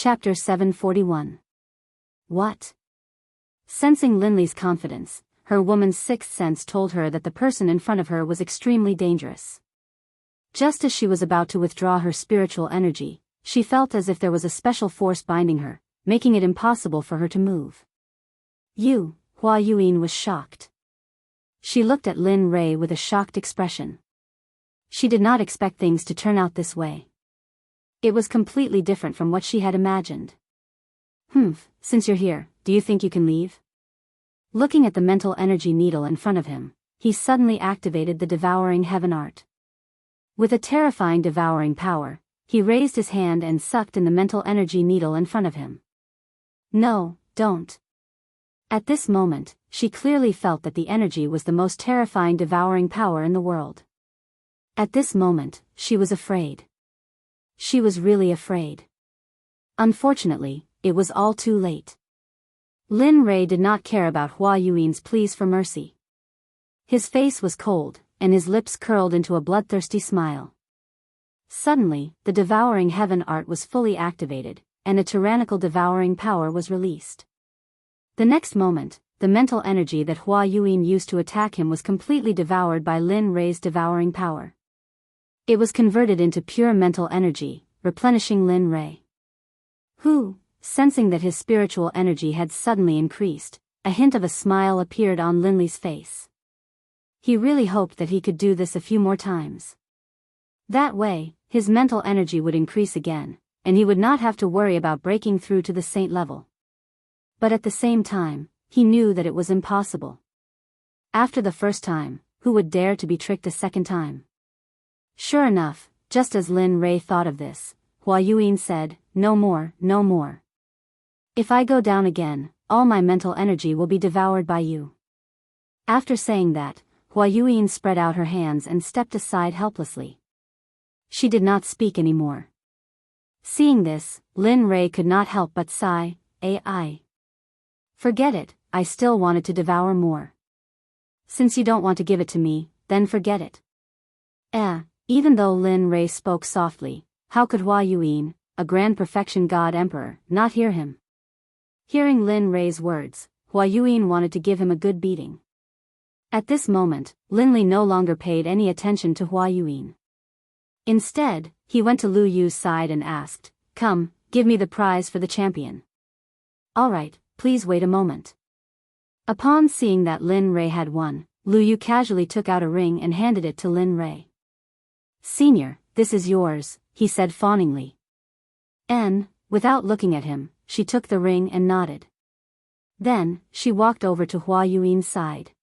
Chapter 741. What? Sensing Linley's confidence, her woman's sixth sense told her that the person in front of her was extremely dangerous. Just as she was about to withdraw her spiritual energy, she felt as if there was a special force binding her, making it impossible for her to move. Hua Yuan was shocked. She looked at Lin Rei with a shocked expression. She did not expect things to turn out this way. It was completely different from what she had imagined. Since you're here, do you think you can leave? Looking at the mental energy needle in front of him, he suddenly activated the devouring heaven art. With a terrifying devouring power, he raised his hand and sucked in the mental energy needle in front of him. No, don't. At this moment, she clearly felt that the energy was the most terrifying devouring power in the world. At this moment, she was afraid. She was really afraid. Unfortunately, it was all too late. Lin Rei did not care about Hua Yuan's pleas for mercy. His face was cold, and his lips curled into a bloodthirsty smile. Suddenly, the devouring heaven art was fully activated, and a tyrannical devouring power was released. The next moment, the mental energy that Hua Yuan used to attack him was completely devoured by Lin Rei's devouring power. It was converted into pure mental energy, replenishing Lin Rei. Sensing that his spiritual energy had suddenly increased, a hint of a smile appeared on Linley's face. He really hoped that he could do this a few more times. That way, his mental energy would increase again, and he would not have to worry about breaking through to the saint level. But at the same time, he knew that it was impossible. After the first time, who would dare to be tricked a second time? Sure enough, just as Lin Rei thought of this, Hua Yuan said, "No more, no more. If I go down again, all my mental energy will be devoured by you." After saying that, Hua Yuan spread out her hands and stepped aside helplessly. She did not speak anymore. Seeing this, Lin Rei could not help but sigh, "Ai. Forget it, I still wanted to devour more. Since you don't want to give it to me, then forget it." Even though Lin Rei spoke softly, how could Hua Yuan, a grand perfection god emperor, not hear him? Hearing Lin Rei's words, Hua Yuan wanted to give him a good beating. At this moment, Linley no longer paid any attention to Hua Yuan. Instead, he went to Lu Yu's side and asked, "Come, give me the prize for the champion." "All right, please wait a moment." Upon seeing that Lin Rei had won, Lu Yu casually took out a ring and handed it to Lin Rei. "Senior, this is yours," he said fawningly. Without looking at him, she took the ring and nodded. Then, she walked over to Hua Yuan's side.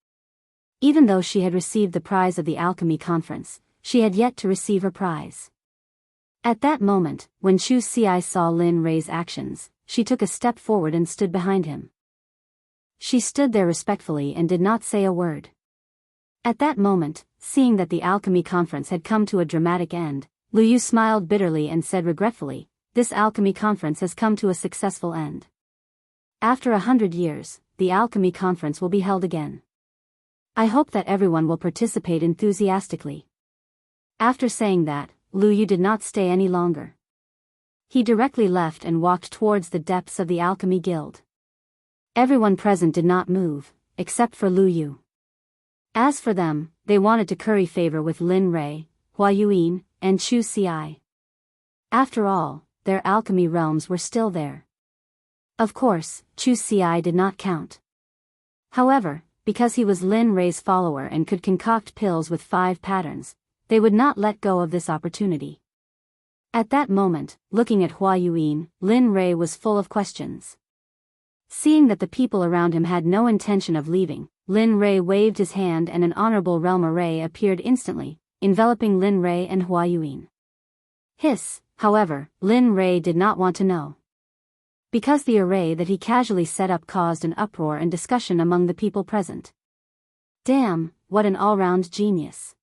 Even though she had received the prize of the alchemy conference, she had yet to receive her prize. At that moment, when Chu Xi saw Lin Rei's actions, she took a step forward and stood behind him. She stood there respectfully and did not say a word. At that moment, seeing that the alchemy conference had come to a dramatic end, Lu Yu smiled bitterly and said regretfully, "This alchemy conference has come to a successful end. After 100 years, the alchemy conference will be held again. I hope that everyone will participate enthusiastically." After saying that, Lu Yu did not stay any longer. He directly left and walked towards the depths of the alchemy guild. Everyone present did not move, except for Lu Yu. As for them, they wanted to curry favor with Lin Rei, Hua Yuan, and Chu Xi. After all, their alchemy realms were still there. Of course, Chu Xi did not count. However, because he was Lin Rei's follower and could concoct pills with 5 patterns, they would not let go of this opportunity. At that moment, looking at Hua Yuan, Lin Rei was full of questions. Seeing that the people around him had no intention of leaving, Lin Rei waved his hand and an honorable realm array appeared instantly, enveloping Lin Rei and Hua Yuan. However, Lin Rei did not want to know. Because the array that he casually set up caused an uproar and discussion among the people present. Damn, what an all-round genius.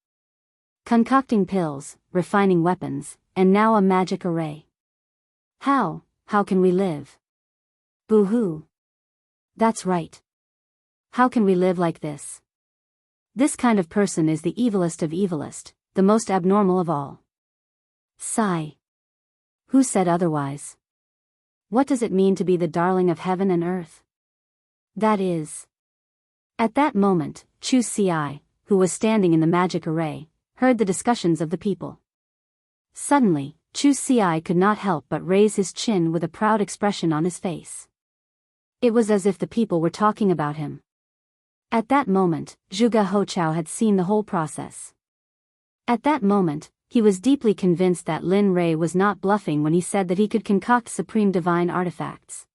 Concocting pills, refining weapons, and now a magic array. How can we live? Boo-hoo. That's right. How can we live like this? This kind of person is the evilest of evilest, the most abnormal of all. Sigh. Who said otherwise? What does it mean to be the darling of heaven and earth? That is. At that moment, Chu Ci, who was standing in the magic array, heard the discussions of the people. Suddenly, Chu Ci could not help but raise his chin with a proud expression on his face. It was as if the people were talking about him. At that moment, Zhuge Hochao had seen the whole process. At that moment, he was deeply convinced that Lin Rei was not bluffing when he said that he could concoct supreme divine artifacts.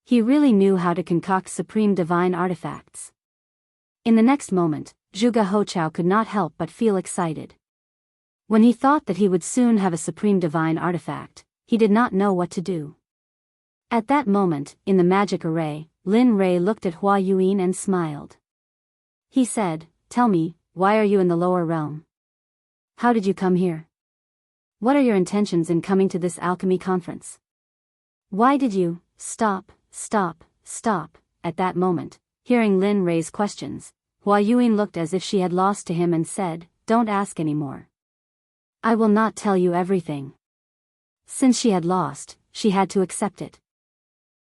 He really knew how to concoct supreme divine artifacts. In the next moment, Zhuge Hochao could not help but feel excited. When he thought that he would soon have a supreme divine artifact, he did not know what to do. At that moment, in the magic array, Lin Rei looked at Hua Yuan and smiled. He said, "Tell me, why are you in the lower realm? How did you come here? What are your intentions in coming to this alchemy conference? Why did you stop? At that moment, hearing Lin Rei's questions, Hua Yuan looked as if she had lost to him and said, "Don't ask anymore. I will not tell you everything." Since she had lost, she had to accept it.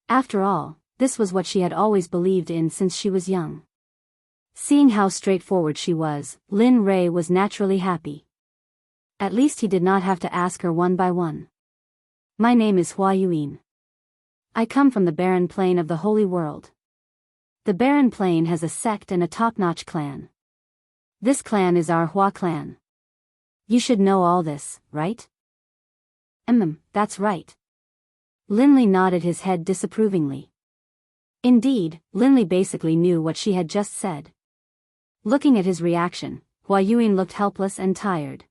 After all, this was what she had always believed in since she was young. Seeing how straightforward she was, Lin Rei was naturally happy. At least he did not have to ask her one by one. "My name is Hua Yuan. I come from the barren plain of the Holy World. The barren plain has a sect and a top-notch clan. This clan is our Hua clan. You should know all this, right?" That's right." Linley nodded his head disapprovingly. Indeed, Linley basically knew what she had just said. Looking at his reaction, Hua Yuan looked helpless and tired.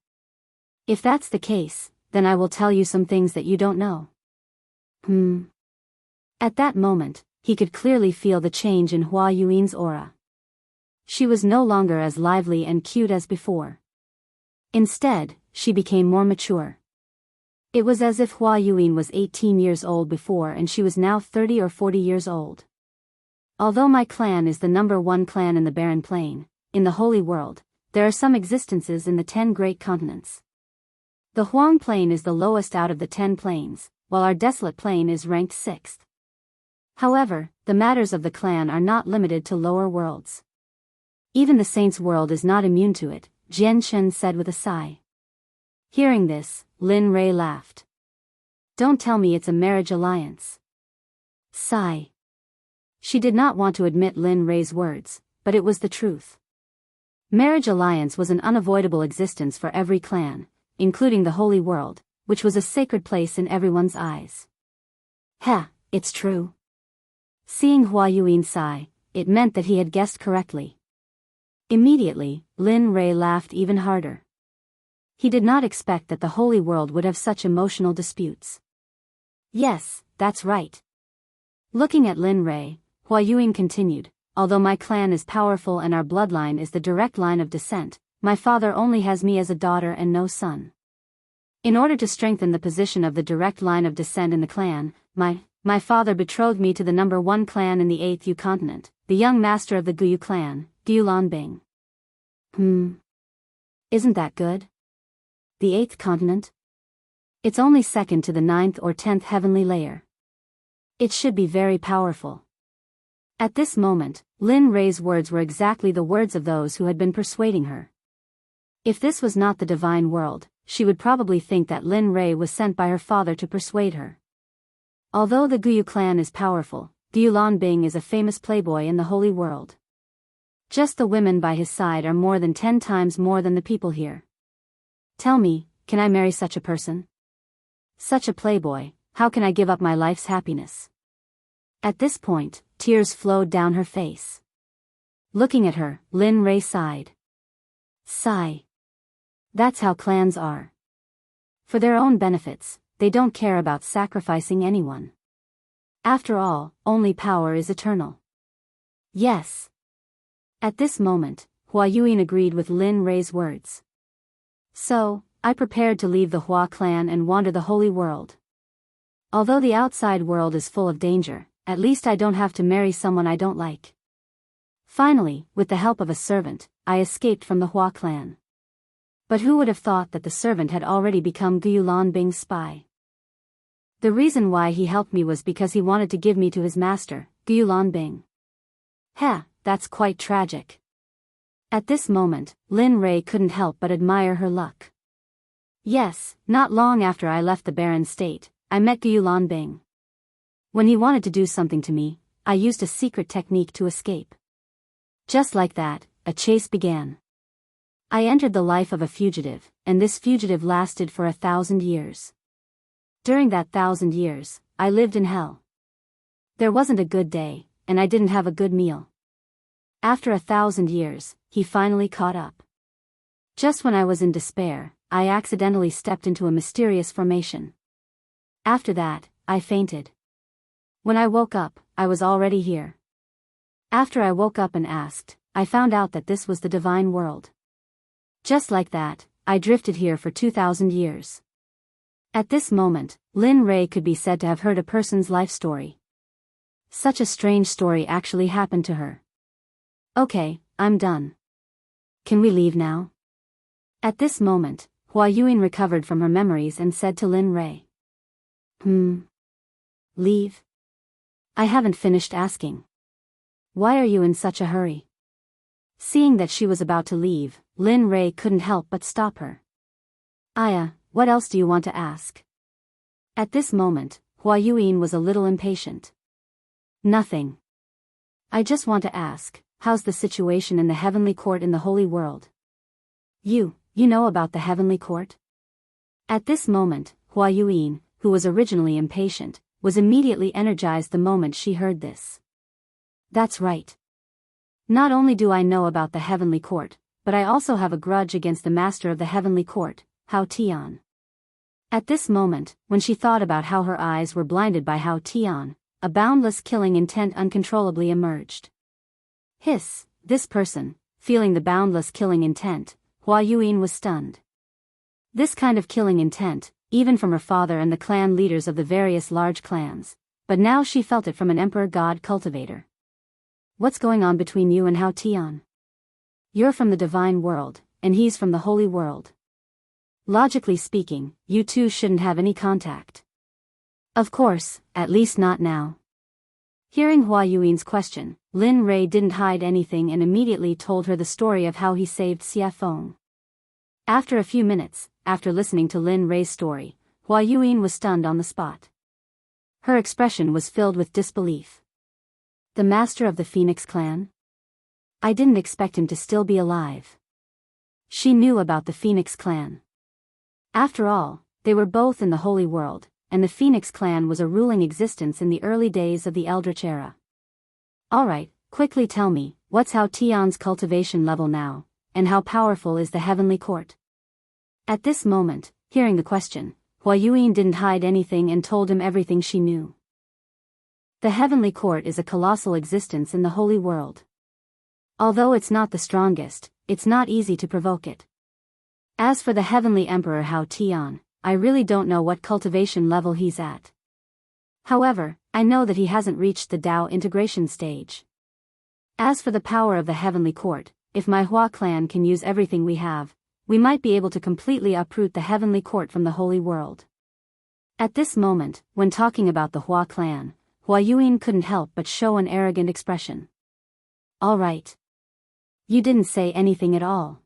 "If that's the case, then I will tell you some things that you don't know." At that moment, he could clearly feel the change in Hua Yuan's aura. She was no longer as lively and cute as before. Instead, she became more mature. It was as if Hua Yuan was 18 years old before and she was now 30 or 40 years old. "Although my clan is the #1 clan in the barren plain, in the Holy World, there are some existences in the 10 great continents. The Huang Plain is the lowest out of the 10 plains, while our desolate plain is ranked 6th. However, the matters of the clan are not limited to lower worlds. Even the saints' world is not immune to it," Jian Shen said with a sigh. Hearing this, Lin Rei laughed. "Don't tell me it's a marriage alliance." Sigh. She did not want to admit Lin Rei's words, but it was the truth. Marriage alliance was an unavoidable existence for every clan, including the Holy World, which was a sacred place in everyone's eyes. It's true. Seeing Hua Yuan sigh, it meant that he had guessed correctly. Immediately, Lin Rei laughed even harder. He did not expect that the Holy World would have such emotional disputes. "Yes, that's right." Looking at Lin Rei, Hua Yuan continued, "Although my clan is powerful and our bloodline is the direct line of descent, my father only has me as a daughter and no son. In order to strengthen the position of the direct line of descent in the clan, my father betrothed me to the #1 clan in the 8th Yu continent, the young master of the Guyu clan, Gulan Bing." Isn't that good? The 8th continent? It's only second to the 9th or 10th heavenly layer. It should be very powerful. At this moment, Lin Rei's words were exactly the words of those who had been persuading her. If this was not the divine world, she would probably think that Lin Rei was sent by her father to persuade her. Although the Guyu clan is powerful, Gulan Bing is a famous playboy in the Holy World. Just the women by his side are more than 10 times more than the people here. Tell me, can I marry such a person? Such a playboy, how can I give up my life's happiness? At this point, tears flowed down her face. Looking at her, Lin Rei sighed. Sigh. That's how clans are. For their own benefits, they don't care about sacrificing anyone. After all, only power is eternal. Yes. At this moment, Hua Yuan agreed with Lin Rei's words. So, I prepared to leave the Hua clan and wander the Holy World. Although the outside world is full of danger, at least I don't have to marry someone I don't like. Finally, with the help of a servant, I escaped from the Hua clan. But who would have thought that the servant had already become Gulan Bing's spy? The reason why he helped me was because he wanted to give me to his master, Gulanbing. Heh, that's quite tragic. At this moment, Lin Rei couldn't help but admire her luck. Yes, not long after I left the barren state, I met Gulanbing. When he wanted to do something to me, I used a secret technique to escape. Just like that, a chase began. I entered the life of a fugitive, and this fugitive lasted for 1,000 years. During that 1,000 years, I lived in hell. There wasn't a good day, and I didn't have a good meal. After 1,000 years, he finally caught up. Just when I was in despair, I accidentally stepped into a mysterious formation. After that, I fainted. When I woke up, I was already here. After I woke up and asked, I found out that this was the divine world. Just like that, I drifted here for 2,000 years. At this moment, Lin Rei could be said to have heard a person's life story. Such a strange story actually happened to her. Okay, I'm done. Can we leave now? At this moment, Hua Yuan recovered from her memories and said to Lin Rei. Leave? I haven't finished asking. Why are you in such a hurry? Seeing that she was about to leave, Lin Rei couldn't help but stop her. Aya, what else do you want to ask? At this moment, Hua Yuan was a little impatient. Nothing. I just want to ask, how's the situation in the heavenly court in the holy world? You know about the heavenly court? At this moment, Hua Yuan, who was originally impatient, was immediately energized the moment she heard this. That's right. Not only do I know about the heavenly court, but I also have a grudge against the master of the heavenly court, Hao Tian. At this moment, when she thought about how her eyes were blinded by Hao Tian, a boundless killing intent uncontrollably emerged. Hiss, this person, feeling the boundless killing intent, Hua Yuan was stunned. This kind of killing intent, even from her father and the clan leaders of the various large clans, but now she felt it from an emperor god cultivator. What's going on between you and Hao Tian? You're from the divine world, and he's from the holy world. Logically speaking, you two shouldn't have any contact. Of course, at least not now. Hearing Hua Yuan's question, Lin Rei didn't hide anything and immediately told her the story of how he saved Xia Feng. After a few minutes, after listening to Lin Rei's story, Hua Yuan was stunned on the spot. Her expression was filled with disbelief. The master of the Phoenix clan? I didn't expect him to still be alive. She knew about the Phoenix clan. After all, they were both in the holy world, and the Phoenix clan was a ruling existence in the early days of the Eldritch era. Alright, quickly tell me, what's Hao Tian's cultivation level now, and how powerful is the heavenly court? At this moment, hearing the question, Hua Yuan didn't hide anything and told him everything she knew. The heavenly court is a colossal existence in the holy world. Although it's not the strongest, it's not easy to provoke it. As for the heavenly emperor Hao Tian, I really don't know what cultivation level he's at. However, I know that he hasn't reached the Dao integration stage. As for the power of the heavenly court, if my Hua clan can use everything we have, we might be able to completely uproot the heavenly court from the holy world. At this moment, when talking about the Hua clan, Hua Yuan couldn't help but show an arrogant expression. Alright. You didn't say anything at all.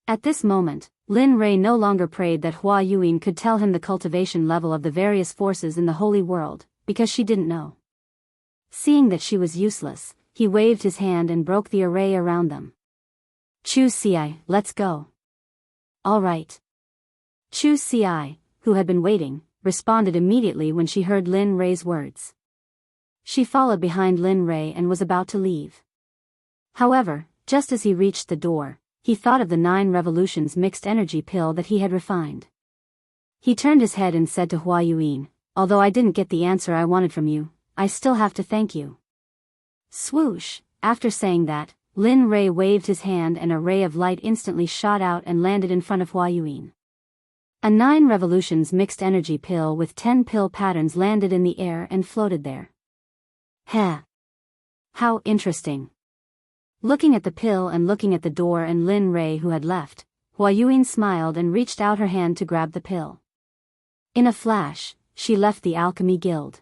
At this moment, Lin Rei no longer prayed that Hua Yuan could tell him the cultivation level of the various forces in the holy world, because she didn't know. Seeing that she was useless, he waved his hand and broke the array around them. Chu Ci, let's go. Alright. Chu Ci, who had been waiting, responded immediately when she heard Lin Rei's words. She followed behind Lin Rei and was about to leave. However, just as he reached the door, he thought of the 9 revolutions mixed energy pill that he had refined. He turned his head and said to Hua Yuan, although I didn't get the answer I wanted from you, I still have to thank you. Swoosh, after saying that, Lin Rei waved his hand and a ray of light instantly shot out and landed in front of Hua Yuan. A 9 revolutions mixed energy pill with 10 pill patterns landed in the air and floated there. Heh. How interesting. Looking at the pill and looking at the door and Lin Rei who had left, Hua Yuan smiled and reached out her hand to grab the pill. In a flash, she left the alchemy guild.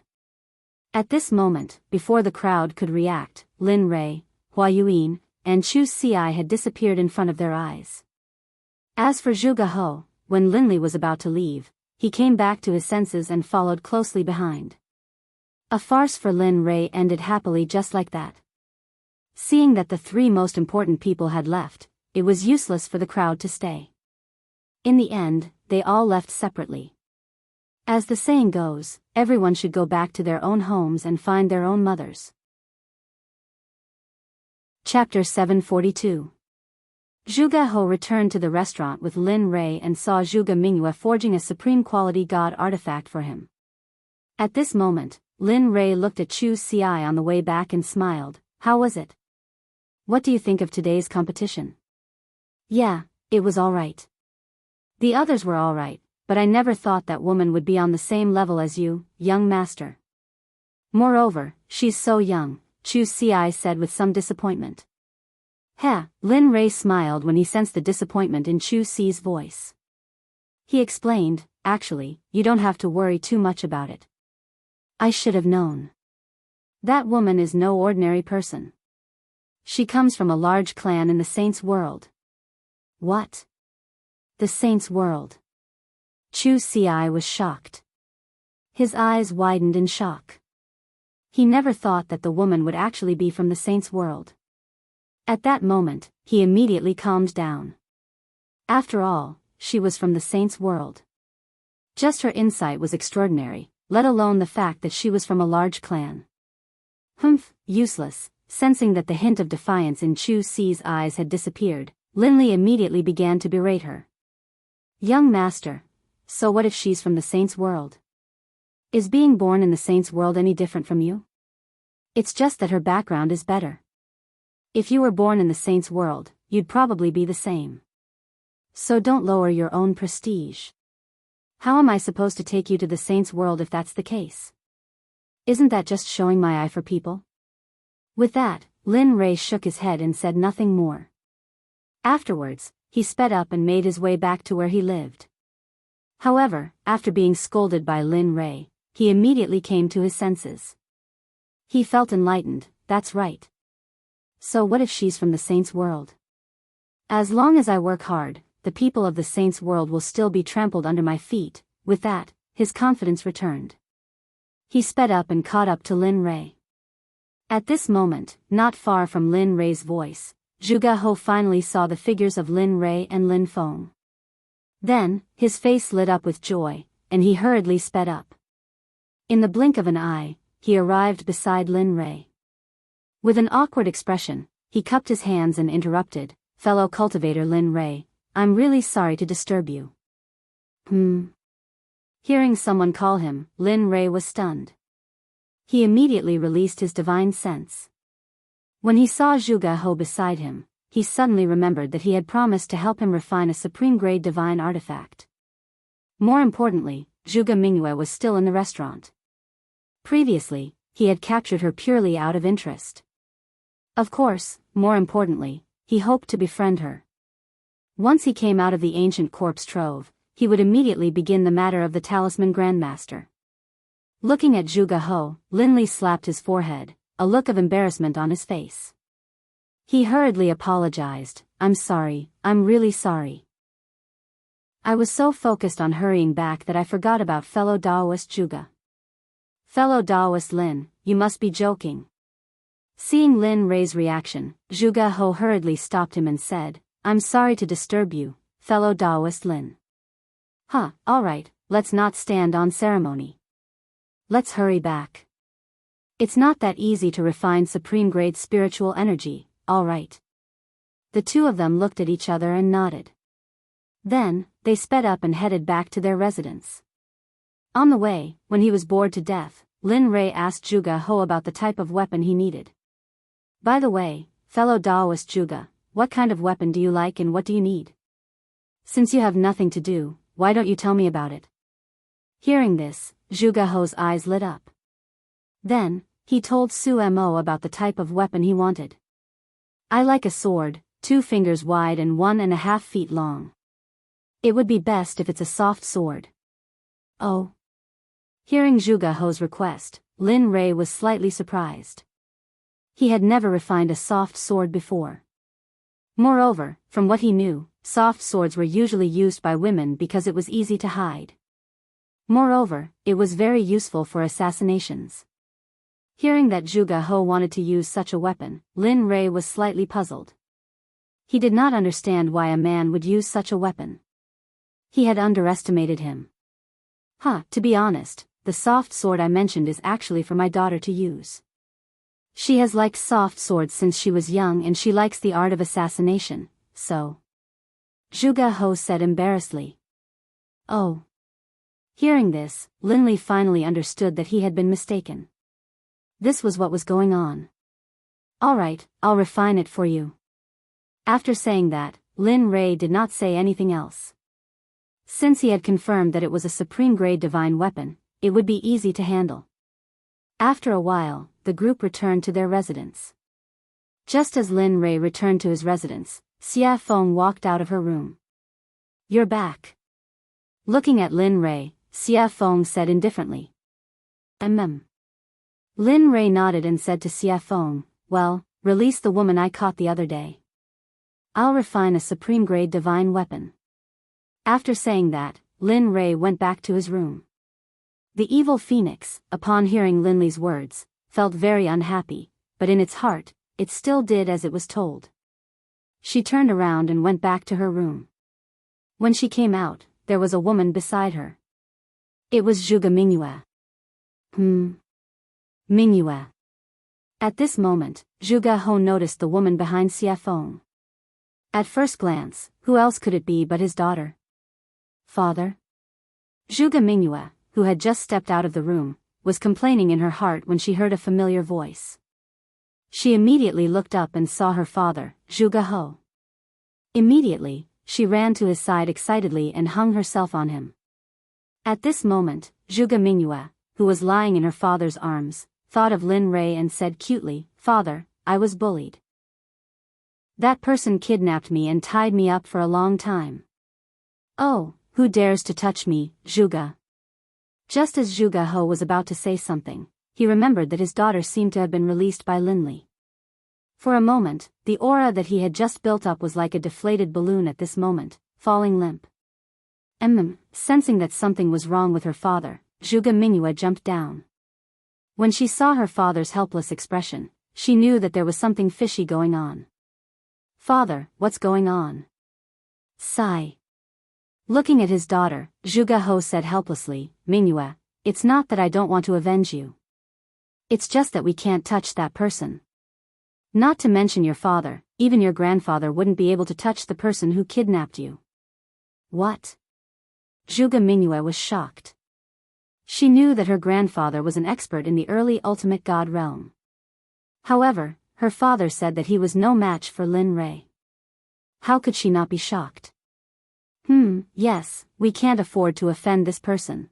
At this moment, before the crowd could react, Lin Rei, Hua Yuan, and Chu Xi had disappeared in front of their eyes. As for Zhuge He, when Linli was about to leave, he came back to his senses and followed closely behind. A farce for Lin Rei ended happily just like that. Seeing that the three most important people had left, it was useless for the crowd to stay. In the end, they all left separately. As the saying goes, everyone should go back to their own homes and find their own mothers. Chapter 742. Zhuge He returned to the restaurant with Lin Rei and saw Zhuge Mingyue forging a supreme quality god artifact for him. At this moment, Lin Rei looked at Chu Xi on the way back and smiled. How was it? What do you think of today's competition? Yeah, it was alright. The others were alright, but I never thought that woman would be on the same level as you, young master. Moreover, she's so young, Chu Xi said with some disappointment. Heh, Lin Rei smiled when he sensed the disappointment in Chu Xi's voice. He explained, actually, you don't have to worry too much about it. I should have known. That woman is no ordinary person. She comes from a large clan in the Saints' world. What? The Saints' world? Chu Xi was shocked. His eyes widened in shock. He never thought that the woman would actually be from the Saints' world. At that moment, he immediately calmed down. After all, she was from the Saints' world. Just her insight was extraordinary, let alone the fact that she was from a large clan. Humph, useless. Sensing that the hint of defiance in Chu Xi's eyes had disappeared, Linli immediately began to berate her. Young master, so what if she's from the Saints' world? Is being born in the Saints' world any different from you? It's just that her background is better. If you were born in the Saints' world, you'd probably be the same. So don't lower your own prestige. How am I supposed to take you to the Saints' world if that's the case? Isn't that just showing my eye for people? With that, Lin Rei shook his head and said nothing more. Afterwards, he sped up and made his way back to where he lived. However, after being scolded by Lin Rei, he immediately came to his senses. He felt enlightened, that's right. So what if she's from the Saints' world? As long as I work hard, the people of the Saints' world will still be trampled under my feet. With that, his confidence returned. He sped up and caught up to Lin Rei. At this moment, not far from Lin Rei's voice, Zhuge He finally saw the figures of Lin Rei and Lin Feng. Then, his face lit up with joy, and he hurriedly sped up. In the blink of an eye, he arrived beside Lin Rei. With an awkward expression, he cupped his hands and interrupted, fellow cultivator Lin Rei, I'm really sorry to disturb you. Hearing someone call him, Lin Rei was stunned. He immediately released his divine sense. When he saw Zhuge He beside him, he suddenly remembered that he had promised to help him refine a supreme-grade divine artifact. More importantly, Zhuge Mingyue was still in the restaurant. Previously, he had captured her purely out of interest. Of course, more importantly, he hoped to befriend her. Once he came out of the ancient corpse trove, he would immediately begin the matter of the talisman grandmaster. Looking at Zhuge He, Linli slapped his forehead, a look of embarrassment on his face. He hurriedly apologized, I'm sorry, I'm really sorry. I was so focused on hurrying back that I forgot about fellow Daoist Zhuge. Fellow Daoist Lin, you must be joking. Seeing Lin Rei's reaction, Zhuge He hurriedly stopped him and said, I'm sorry to disturb you, fellow Daoist Lin. Alright, let's not stand on ceremony. Let's hurry back. It's not that easy to refine supreme-grade spiritual energy, alright. The two of them looked at each other and nodded. Then, they sped up and headed back to their residence. On the way, when he was bored to death, Lin Rei asked Zhuge He about the type of weapon he needed. By the way, fellow Daoist Zhuge, what kind of weapon do you like and what do you need? Since you have nothing to do, why don't you tell me about it? Hearing this, Zhuge He's eyes lit up. Then, he told Su Mo about the type of weapon he wanted. I like a sword, 2 fingers wide and 1.5 feet long. It would be best if it's a soft sword. Oh. Hearing Zhuge He's request, Lin Rei was slightly surprised. He had never refined a soft sword before. Moreover, from what he knew, soft swords were usually used by women because it was easy to hide. Moreover, it was very useful for assassinations. Hearing that Zhuge He wanted to use such a weapon, Lin Rei was slightly puzzled. He did not understand why a man would use such a weapon. He had underestimated him. To be honest, the soft sword I mentioned is actually for my daughter to use. She has liked soft swords since she was young and she likes the art of assassination, so. Zhuge He said embarrassedly. Oh. Hearing this, Linli finally understood that he had been mistaken. This was what was going on. Alright, I'll refine it for you. After saying that, Lin Rei did not say anything else. Since he had confirmed that it was a supreme-grade divine weapon, it would be easy to handle. After a while, the group returned to their residence. Just as Lin Rei returned to his residence, Xia Feng walked out of her room. You're back. Looking at Lin Rei, Xia Feng said indifferently. Lin Rei nodded and said to Xia Feng, well, release the woman I caught the other day. I'll refine a supreme-grade divine weapon. After saying that, Lin Rei went back to his room. The evil phoenix, upon hearing Linli's words, felt very unhappy, but in its heart, it still did as it was told. She turned around and went back to her room. When she came out, there was a woman beside her. It was Zhuge Mingyue. Mingyue. At this moment, Zhuge He noticed the woman behind Xia Feng. At first glance, who else could it be but his daughter? Father? Zhuge Mingyue, who had just stepped out of the room, was complaining in her heart when she heard a familiar voice. She immediately looked up and saw her father, Zhuge He. Immediately, she ran to his side excitedly and hung herself on him. At this moment, Zhuge Mingyue, who was lying in her father's arms, thought of Lin Rei and said cutely, Father, I was bullied. That person kidnapped me and tied me up for a long time. Oh, who dares to touch me, Zhuge? Just as Zhuge He was about to say something, he remembered that his daughter seemed to have been released by Linli. For a moment, the aura that he had just built up was like a deflated balloon at this moment, falling limp. Sensing that something was wrong with her father, Zhuge Mingyue jumped down. When she saw her father's helpless expression, she knew that there was something fishy going on. Father, what's going on? Sigh. Looking at his daughter, Zhuge He said helplessly, Mingyue, it's not that I don't want to avenge you. It's just that we can't touch that person. Not to mention your father, even your grandfather wouldn't be able to touch the person who kidnapped you. What? Zhuge Mingyue was shocked. She knew that her grandfather was an expert in the early ultimate god realm. However, her father said that he was no match for Lin Rei. How could she not be shocked? Yes, we can't afford to offend this person.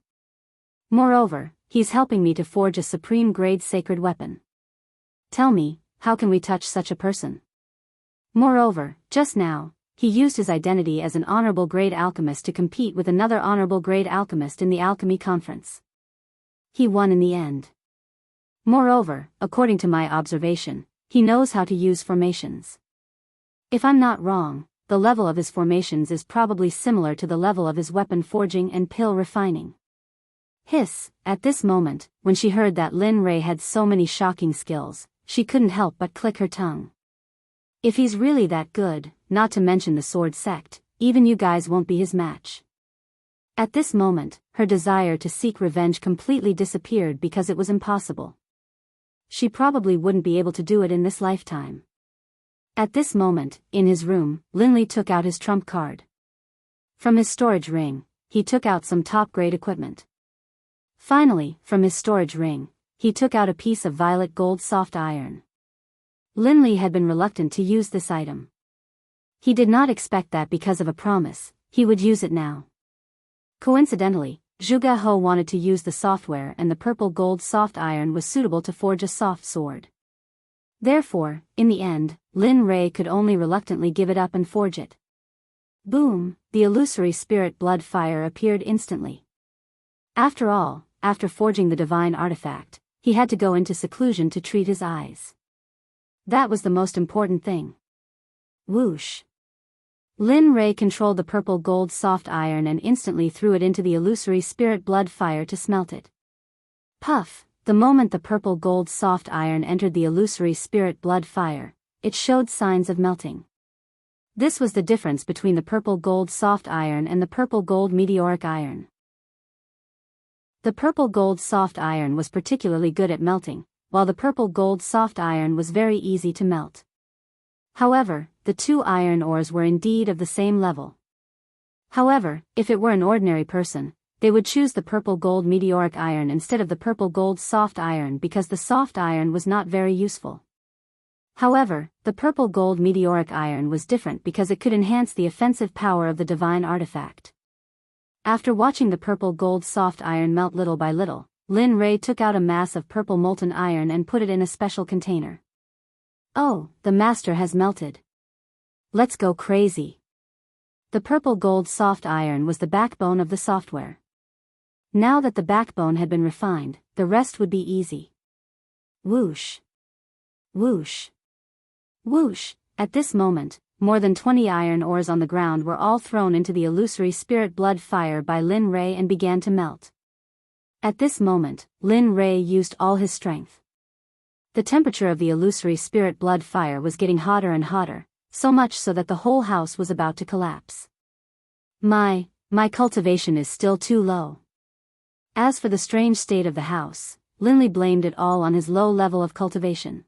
Moreover, he's helping me to forge a supreme-grade sacred weapon. Tell me, how can we touch such a person? Moreover, just now, he used his identity as an honorable grade alchemist to compete with another honorable grade alchemist in the alchemy conference. He won in the end. Moreover, according to my observation, he knows how to use formations. If I'm not wrong, the level of his formations is probably similar to the level of his weapon forging and pill refining. Hiss, at this moment, when she heard that Lin Rei had so many shocking skills, she couldn't help but click her tongue. If he's really that good, not to mention the sword sect, even you guys won't be his match. At this moment, her desire to seek revenge completely disappeared because it was impossible. She probably wouldn't be able to do it in this lifetime. At this moment, in his room, Linli took out his trump card. From his storage ring, he took out some top-grade equipment. Finally, from his storage ring, he took out a piece of violet gold soft iron. Linli had been reluctant to use this item. He did not expect that because of a promise, he would use it now. Coincidentally, Zhuge He wanted to use the software and the purple gold soft iron was suitable to forge a soft sword. Therefore, in the end, Lin Rei could only reluctantly give it up and forge it. Boom, the illusory spirit blood fire appeared instantly. After all, after forging the divine artifact, he had to go into seclusion to treat his eyes. That was the most important thing. Whoosh. Lin Rei controlled the purple gold soft iron and instantly threw it into the illusory spirit blood fire to smelt it. Puff! The moment the purple gold soft iron entered the illusory spirit blood fire, it showed signs of melting. This was the difference between the purple gold soft iron and the purple gold meteoric iron. The purple gold soft iron was particularly good at melting, while the purple gold soft iron was very easy to melt. However, the two iron ores were indeed of the same level. However, if it were an ordinary person, they would choose the purple gold meteoric iron instead of the purple gold soft iron because the soft iron was not very useful. However, the purple gold meteoric iron was different because it could enhance the offensive power of the divine artifact. After watching the purple gold soft iron melt little by little, Lin Rei took out a mass of purple molten iron and put it in a special container. Oh, the master has melted. Let's go crazy. The purple gold soft iron was the backbone of the software. Now that the backbone had been refined, the rest would be easy. Whoosh. Whoosh. Whoosh. At this moment, more than 20 iron ores on the ground were all thrown into the illusory spirit blood fire by Lin Rei and began to melt. At this moment, Lin Rei used all his strength. The temperature of the illusory spirit blood fire was getting hotter and hotter, so much so that the whole house was about to collapse. My cultivation is still too low. As for the strange state of the house, Linley blamed it all on his low level of cultivation.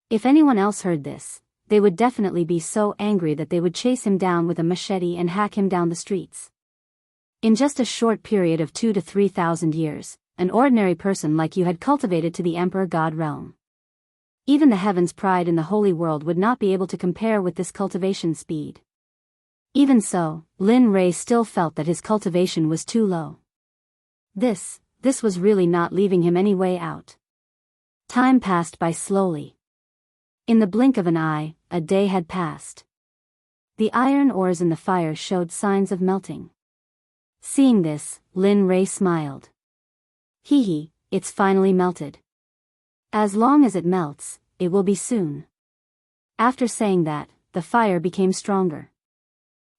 If anyone else heard this, they would definitely be so angry that they would chase him down with a machete and hack him down the streets. In just a short period of 2,000 to 3,000 years, an ordinary person like you had cultivated to the Emperor God realm. Even the heavens' pride in the holy world would not be able to compare with this cultivation speed. Even so, Lin Rei still felt that his cultivation was too low. This was really not leaving him any way out. Time passed by slowly. In the blink of an eye, a day had passed. The iron ores in the fire showed signs of melting. Seeing this, Lin Rei smiled. Hee, it's finally melted. As long as it melts, it will be soon. After saying that, the fire became stronger.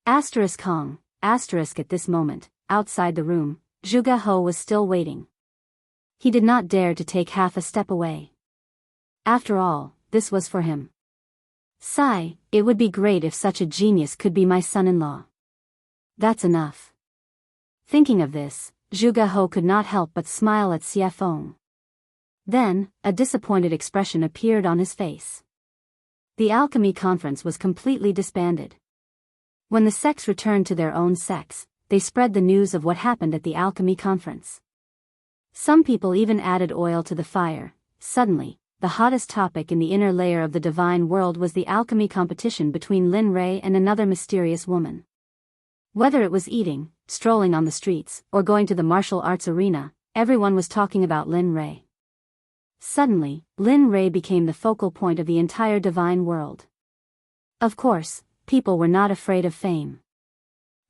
Kong, at this moment, outside the room, Zhuge He was still waiting. He did not dare to take half a step away. After all, this was for him. Sigh, it would be great if such a genius could be my son-in-law. That's enough. Thinking of this, Zhuge He could not help but smile at Xie Feng. Then, a disappointed expression appeared on his face. The alchemy conference was completely disbanded. When the sects returned to their own sects, they spread the news of what happened at the alchemy conference. Some people even added oil to the fire. Suddenly, the hottest topic in the inner layer of the divine world was the alchemy competition between Lin Rei and another mysterious woman. Whether it was eating, strolling on the streets, or going to the martial arts arena, everyone was talking about Lin Rei. Suddenly, Lin Rei became the focal point of the entire divine world. Of course, people were not afraid of fame.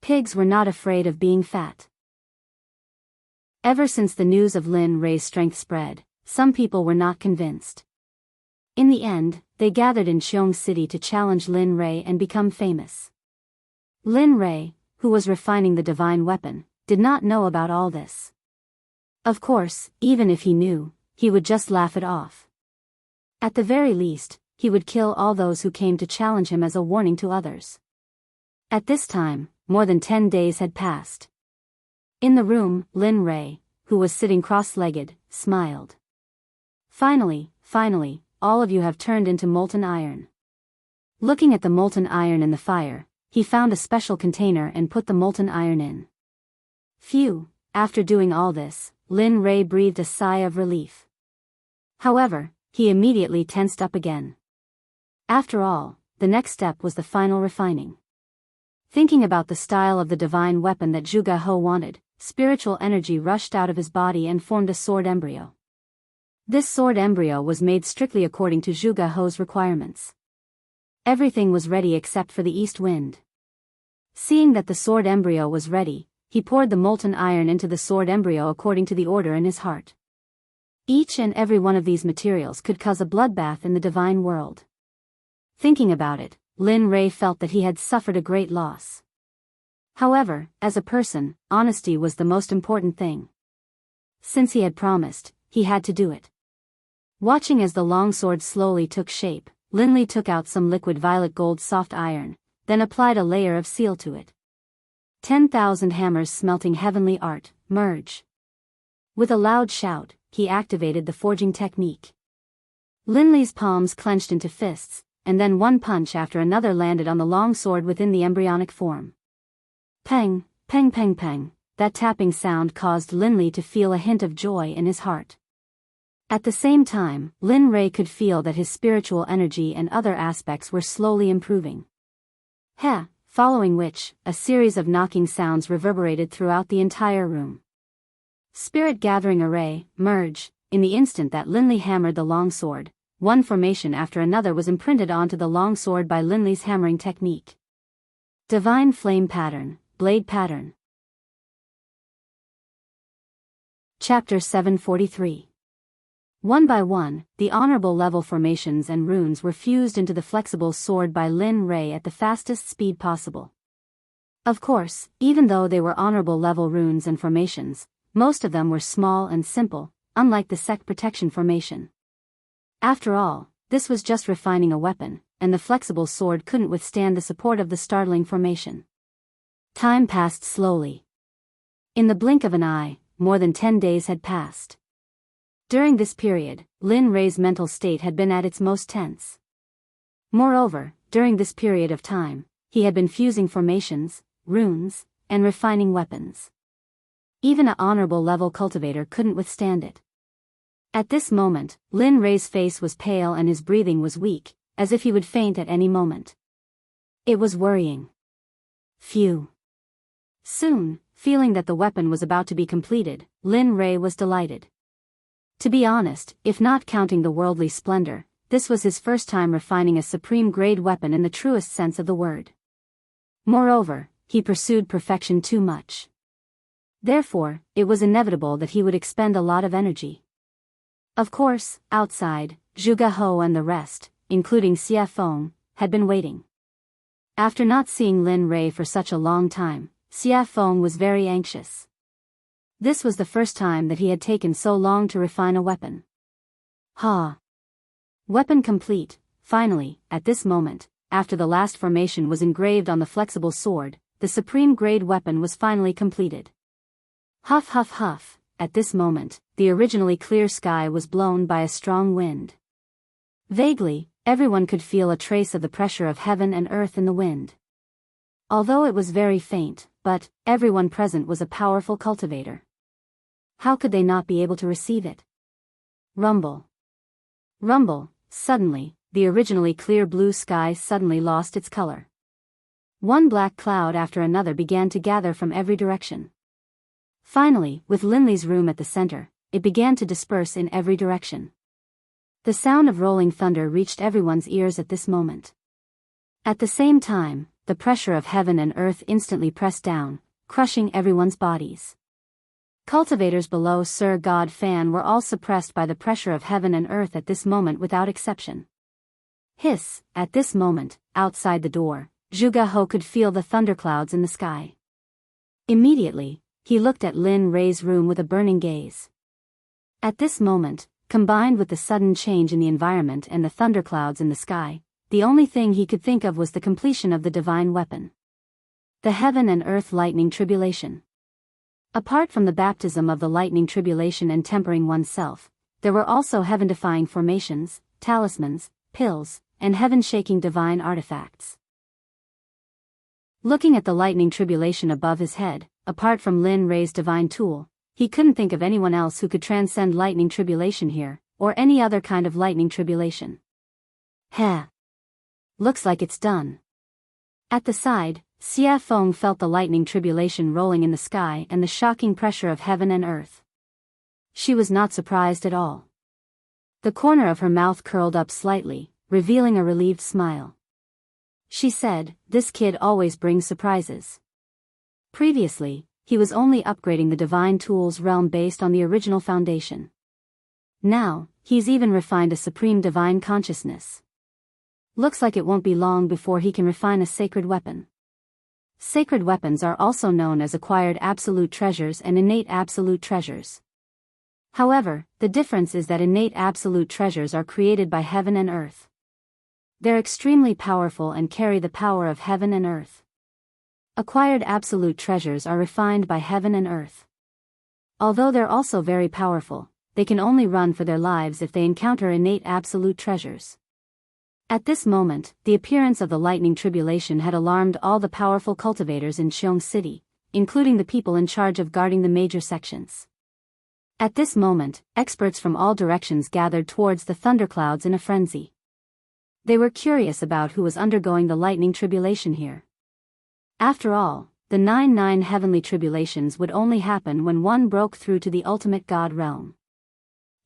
Pigs were not afraid of being fat. Ever since the news of Lin Rei's strength spread, some people were not convinced. In the end, they gathered in Qiong City to challenge Lin Rei and become famous. Lin Rei, who was refining the divine weapon, did not know about all this. Of course, even if he knew, he would just laugh it off. At the very least, he would kill all those who came to challenge him as a warning to others. At this time, more than 10 days had passed. In the room, Lin Rei, who was sitting cross-legged, smiled. Finally, all of you have turned into molten iron. Looking at the molten iron in the fire, he found a special container and put the molten iron in. Phew, after doing all this, Lin Rei breathed a sigh of relief. However, he immediately tensed up again. After all, the next step was the final refining. Thinking about the style of the divine weapon that Zhuge He wanted, spiritual energy rushed out of his body and formed a sword embryo. This sword embryo was made strictly according to Zhuge He's requirements. Everything was ready except for the east wind. Seeing that the sword embryo was ready, he poured the molten iron into the sword embryo according to the order in his heart. Each and every one of these materials could cause a bloodbath in the divine world. Thinking about it, Lin Rei felt that he had suffered a great loss. However, as a person, honesty was the most important thing. Since he had promised, he had to do it. Watching as the longsword slowly took shape, Lin Li took out some liquid violet gold soft iron, then applied a layer of seal to it. 10,000 hammers smelting heavenly art, merge. With a loud shout, he activated the forging technique. Lin Li's palms clenched into fists, and then one punch after another landed on the long sword within the embryonic form. Peng, peng peng peng, that tapping sound caused Lin Li to feel a hint of joy in his heart. At the same time, Lin Rei could feel that his spiritual energy and other aspects were slowly improving. Following which, a series of knocking sounds reverberated throughout the entire room. Spirit gathering array, merge, in the instant that Lin Li hammered the long sword, one formation after another was imprinted onto the long sword by Lin Li's hammering technique. Divine flame pattern, blade pattern. Chapter 743. One by one, the honorable level formations and runes were fused into the flexible sword by Lin Rei at the fastest speed possible. Of course, even though they were honorable level runes and formations, most of them were small and simple, unlike the Sect protection formation. After all, this was just refining a weapon, and the flexible sword couldn't withstand the support of the startling formation. Time passed slowly. In the blink of an eye, more than 10 days had passed. During this period, Lin Rei's mental state had been at its most tense. Moreover, during this period of time, he had been fusing formations, runes, and refining weapons. Even an honorable level cultivator couldn't withstand it. At this moment, Lin Rei's face was pale and his breathing was weak, as if he would faint at any moment. It was worrying. Phew. Soon, feeling that the weapon was about to be completed, Lin Rei was delighted. To be honest, if not counting the worldly splendor, this was his first time refining a supreme-grade weapon in the truest sense of the word. Moreover, he pursued perfection too much. Therefore, it was inevitable that he would expend a lot of energy. Of course, outside, Zhuge Hou and the rest, including Xie Feng, had been waiting. After not seeing Lin Rei for such a long time, Xie Feng was very anxious. This was the first time that he had taken so long to refine a weapon. Weapon complete. Finally, at this moment, after the last formation was engraved on the flexible sword, the supreme-grade weapon was finally completed. Huff huff huff, at this moment, the originally clear sky was blown by a strong wind. Vaguely, everyone could feel a trace of the pressure of heaven and earth in the wind. Although it was very faint, but everyone present was a powerful cultivator. How could they not be able to receive it? Rumble. Rumble, suddenly, the originally clear blue sky suddenly lost its color. One black cloud after another began to gather from every direction. Finally, with Lin Li's room at the center, it began to disperse in every direction. The sound of rolling thunder reached everyone's ears at this moment. At the same time, the pressure of heaven and earth instantly pressed down, crushing everyone's bodies. Cultivators below Sir God Fan were all suppressed by the pressure of heaven and earth at this moment without exception. Hiss, at this moment, outside the door, Zhuge Hou could feel the thunderclouds in the sky. Immediately, he looked at Lin Rei's room with a burning gaze. At this moment, combined with the sudden change in the environment and the thunderclouds in the sky, the only thing he could think of was the completion of the divine weapon. The heaven and earth lightning tribulation. Apart from the baptism of the lightning tribulation and tempering oneself, there were also heaven-defying formations, talismans, pills, and heaven-shaking divine artifacts. Looking at the lightning tribulation above his head, apart from Lin Rei's divine tool, he couldn't think of anyone else who could transcend lightning tribulation here, or any other kind of lightning tribulation. Looks like it's done. At the side, Xie Feng felt the lightning tribulation rolling in the sky and the shocking pressure of heaven and earth. She was not surprised at all. The corner of her mouth curled up slightly, revealing a relieved smile. She said, "This kid always brings surprises." Previously, he was only upgrading the divine tools realm based on the original foundation. Now, he's even refined a supreme divine consciousness. Looks like it won't be long before he can refine a sacred weapon. Sacred weapons are also known as acquired absolute treasures and innate absolute treasures. However, the difference is that innate absolute treasures are created by heaven and earth. They're extremely powerful and carry the power of heaven and earth. Acquired absolute treasures are refined by heaven and earth. Although they're also very powerful, they can only run for their lives if they encounter innate absolute treasures. At this moment, the appearance of the lightning tribulation had alarmed all the powerful cultivators in Xiong City, including the people in charge of guarding the major sections. At this moment, experts from all directions gathered towards the thunderclouds in a frenzy. They were curious about who was undergoing the lightning tribulation here. After all, the 9 heavenly tribulations would only happen when one broke through to the ultimate God realm.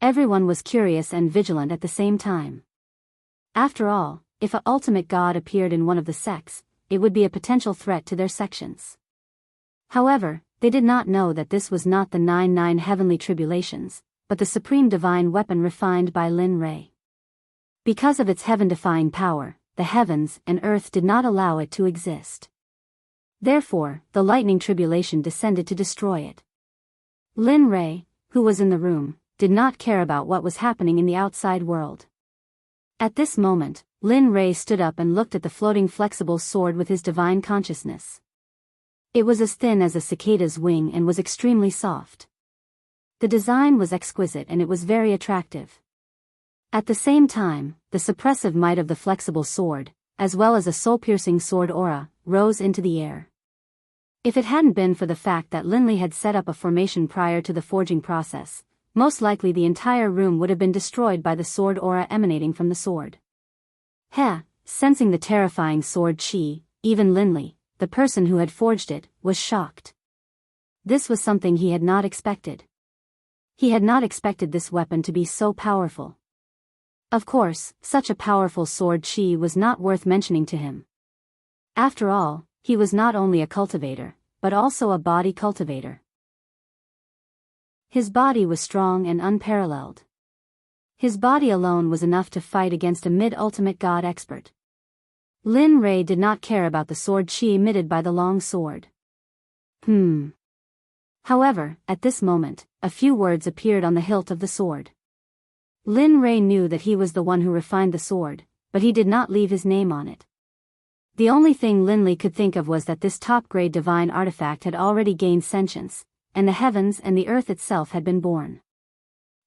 Everyone was curious and vigilant at the same time. After all, if an ultimate God appeared in one of the sects, it would be a potential threat to their sections. However, they did not know that this was not the 9 heavenly tribulations, but the supreme divine weapon refined by Lin Rei. Because of its heaven-defying power, the heavens and earth did not allow it to exist. Therefore, the lightning tribulation descended to destroy it. Lin Rei, who was in the room, did not care about what was happening in the outside world. At this moment, Lin Rei stood up and looked at the floating flexible sword with his divine consciousness. It was as thin as a cicada's wing and was extremely soft. The design was exquisite and it was very attractive. At the same time, the suppressive might of the flexible sword, as well as a soul-piercing sword aura, rose into the air. If it hadn't been for the fact that Linley had set up a formation prior to the forging process, most likely the entire room would have been destroyed by the sword aura emanating from the sword. Sensing the terrifying sword chi, even Linley, the person who had forged it, was shocked. This was something he had not expected. He had not expected this weapon to be so powerful. Of course, such a powerful sword chi was not worth mentioning to him. After all, he was not only a cultivator, but also a body cultivator. His body was strong and unparalleled. His body alone was enough to fight against a mid-ultimate god expert. Lin Rei did not care about the sword chi emitted by the long sword. However, at this moment, a few words appeared on the hilt of the sword. Lin Rei knew that he was the one who refined the sword, but he did not leave his name on it. The only thing Linley could think of was that this top-grade divine artifact had already gained sentience, and the heavens and the earth itself had been born.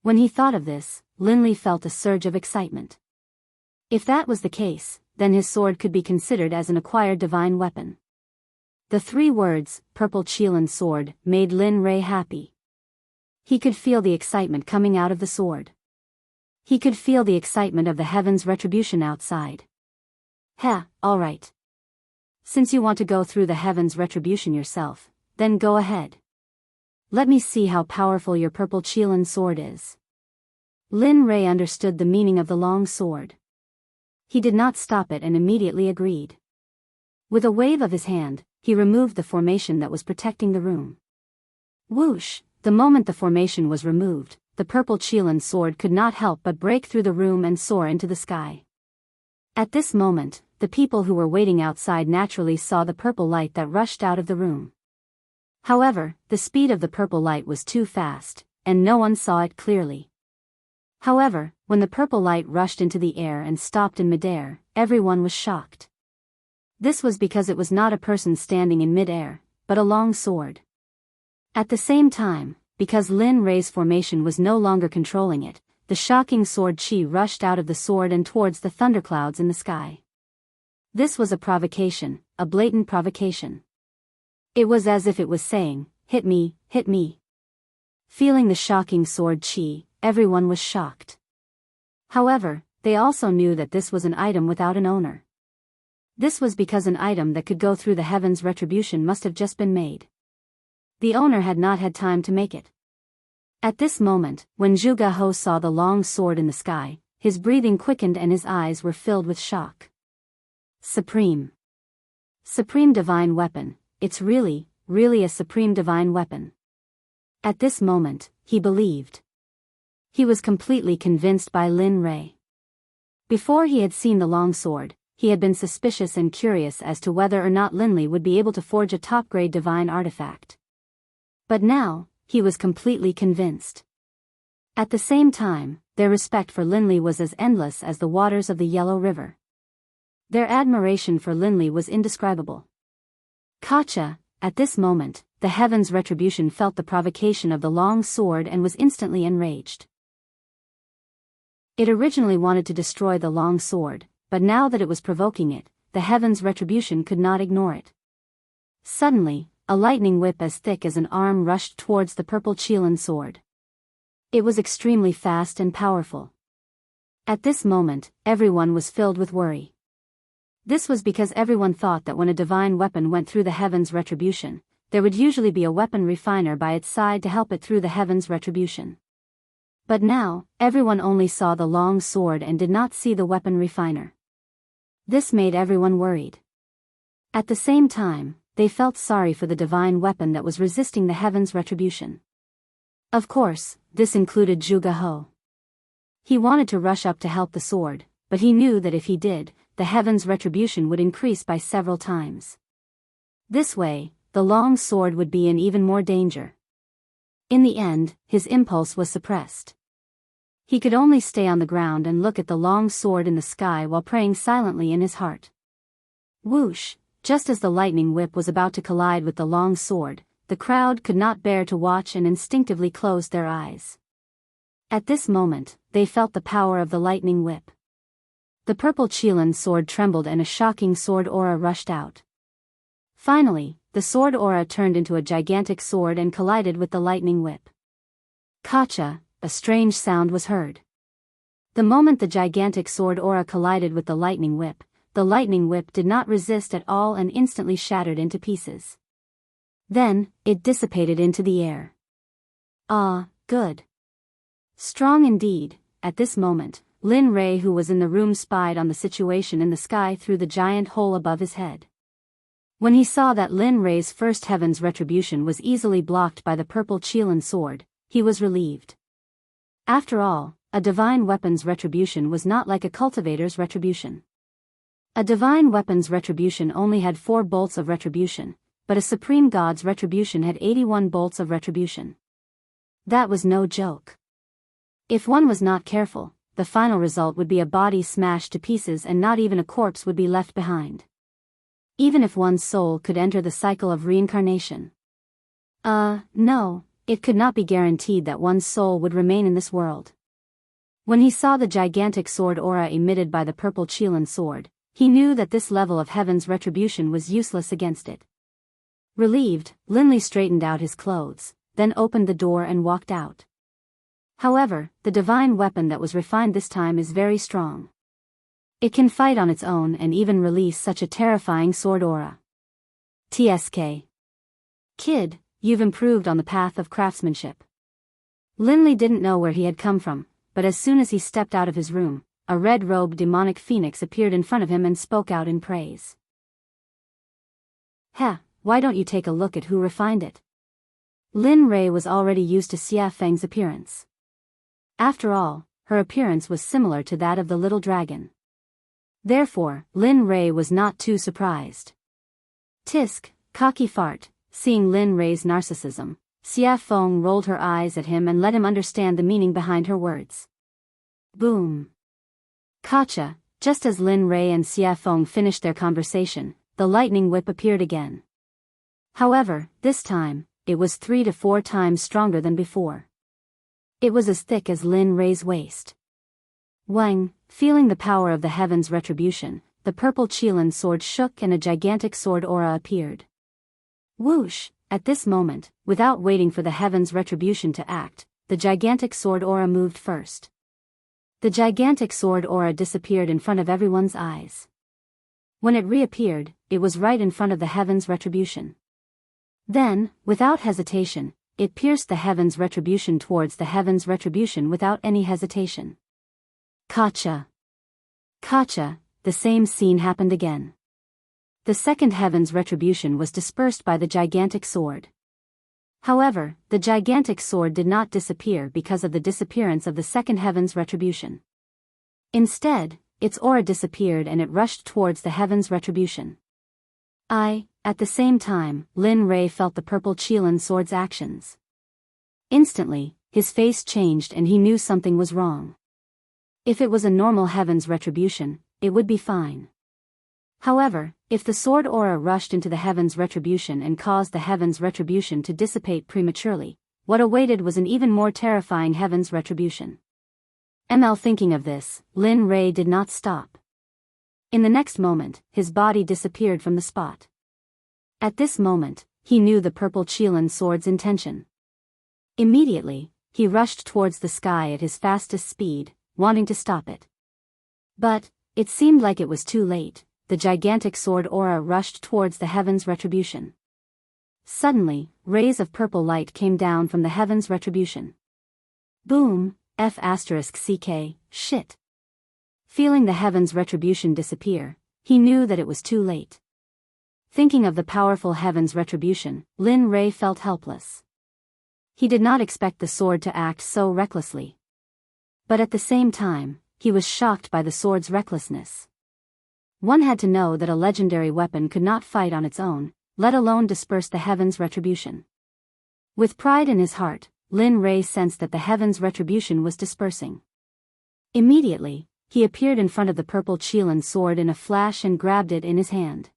When he thought of this, Linley felt a surge of excitement. If that was the case, then his sword could be considered as an acquired divine weapon. The 3 words, Purple Qilin Sword, made Lin Rei happy. He could feel the excitement coming out of the sword. He could feel the excitement of the heavens' retribution outside. Alright. Since you want to go through the heavens' retribution yourself, then go ahead. Let me see how powerful your Purple Qilin sword is. Lin Rei understood the meaning of the long sword. He did not stop it and immediately agreed. With a wave of his hand, he removed the formation that was protecting the room. Whoosh! The moment the formation was removed, the Purple Qilin sword could not help but break through the room and soar into the sky. At this moment, the people who were waiting outside naturally saw the purple light that rushed out of the room. However, the speed of the purple light was too fast, and no one saw it clearly. However, when the purple light rushed into the air and stopped in midair, everyone was shocked. This was because it was not a person standing in midair, but a long sword. At the same time, because Lin Rei's formation was no longer controlling it, the shocking sword chi rushed out of the sword and towards the thunderclouds in the sky. This was a provocation, a blatant provocation. It was as if it was saying, hit me, hit me. Feeling the shocking sword chi, everyone was shocked. However, they also knew that this was an item without an owner. This was because an item that could go through the heavens' retribution must have just been made. The owner had not had time to make it. At this moment, when Zhuge He saw the long sword in the sky, his breathing quickened and his eyes were filled with shock. Supreme divine weapon, it's really really a supreme divine weapon. At this moment, he believed. He was completely convinced by Lin Rei. Before he had seen the long sword, he had been suspicious and curious as to whether or not Linley would be able to forge a top-grade divine artifact. But now, he was completely convinced. At the same time, their respect for Linley was as endless as the waters of the Yellow River. Their admiration for Linley was indescribable. Katja, at this moment, the Heaven's Retribution felt the provocation of the long sword and was instantly enraged. It originally wanted to destroy the long sword, but now that it was provoking it, the Heaven's Retribution could not ignore it. Suddenly, a lightning whip as thick as an arm rushed towards the purple Qilin sword. It was extremely fast and powerful. At this moment, everyone was filled with worry. This was because everyone thought that when a divine weapon went through the Heaven's Retribution, there would usually be a weapon refiner by its side to help it through the Heaven's Retribution. But now, everyone only saw the long sword and did not see the weapon refiner. This made everyone worried. At the same time, they felt sorry for the divine weapon that was resisting the Heaven's Retribution. Of course, this included Zhuge He. He wanted to rush up to help the sword, but he knew that if he did, the Heaven's Retribution would increase by several times. This way, the long sword would be in even more danger. In the end, his impulse was suppressed. He could only stay on the ground and look at the long sword in the sky while praying silently in his heart. Whoosh! Just as the lightning whip was about to collide with the long sword, the crowd could not bear to watch and instinctively closed their eyes. At this moment, they felt the power of the lightning whip. The purple Qilin sword trembled and a shocking sword aura rushed out. Finally, the sword aura turned into a gigantic sword and collided with the lightning whip. Katja, a strange sound was heard. The moment the gigantic sword aura collided with the lightning whip did not resist at all and instantly shattered into pieces. Then, it dissipated into the air. Ah, good. Strong indeed. At this moment, Lin Rei, who was in the room, spied on the situation in the sky through the giant hole above his head. When he saw that Lin Rei's first Heaven's Retribution was easily blocked by the purple Qilin sword, he was relieved. After all, a divine weapon's retribution was not like a cultivator's retribution. A divine weapon's retribution only had 4 bolts of retribution, but a supreme god's retribution had 81 bolts of retribution. That was no joke. If one was not careful, the final result would be a body smashed to pieces and not even a corpse would be left behind. Even if one's soul could enter the cycle of reincarnation. No, it could not be guaranteed that one's soul would remain in this world. When he saw the gigantic sword aura emitted by the purple Qilin sword, he knew that this level of Heaven's Retribution was useless against it. Relieved, Linley straightened out his clothes, then opened the door and walked out. However, the divine weapon that was refined this time is very strong. It can fight on its own and even release such a terrifying sword aura. TSK. Kid, you've improved on the path of craftsmanship. Linley didn't know where he had come from, but as soon as he stepped out of his room, a red-robed demonic phoenix appeared in front of him and spoke out in praise. Why don't you take a look at who refined it? Lin Rei was already used to Xia Feng's appearance. After all, her appearance was similar to that of the little dragon. Therefore, Lin Rei was not too surprised. Tisk, cocky fart. Seeing Lin Rei's narcissism, Xia Feng rolled her eyes at him and let him understand the meaning behind her words. Boom. Katja, just as Lin Rei and Xia Feng finished their conversation, the lightning whip appeared again. However, this time, it was 3 to 4 times stronger than before. It was as thick as Lin Rei's waist. Wang, feeling the power of the Heaven's Retribution, the purple Qilin sword shook and a gigantic sword aura appeared. Whoosh! At this moment, without waiting for the Heaven's Retribution to act, the gigantic sword aura moved first. The gigantic sword aura disappeared in front of everyone's eyes. When it reappeared, it was right in front of the Heaven's Retribution. Then, without hesitation, it pierced the Heaven's Retribution towards the Heaven's Retribution without any hesitation. Katja. The same scene happened again. The second heaven's retribution was dispersed by the gigantic sword. However, the gigantic sword did not disappear because of the disappearance of the second heaven's retribution. Instead, its aura disappeared and it rushed towards the heaven's retribution. At the same time, Lin Rei felt the purple Qilin sword's actions. Instantly, his face changed and he knew something was wrong. If it was a normal heaven's retribution, it would be fine. However, if the sword aura rushed into the heaven's retribution and caused the heaven's retribution to dissipate prematurely, what awaited was an even more terrifying heaven's retribution. Thinking of this, Lin Rei did not stop. In the next moment, his body disappeared from the spot. At this moment, he knew the purple Qilin sword's intention. Immediately, he rushed towards the sky at his fastest speed, wanting to stop it. But, it seemed like it was too late. The gigantic sword aura rushed towards the heaven's retribution. Suddenly, rays of purple light came down from the heaven's retribution. Boom, *CK, shit. Feeling the heaven's retribution disappear, he knew that it was too late. Thinking of the powerful heaven's retribution, Lin Rei felt helpless. He did not expect the sword to act so recklessly. But at the same time, he was shocked by the sword's recklessness. One had to know that a legendary weapon could not fight on its own, let alone disperse the heaven's retribution. With pride in his heart, Lin Rei sensed that the heaven's retribution was dispersing. Immediately, he appeared in front of the purple Qilin sword in a flash and grabbed it in his hand.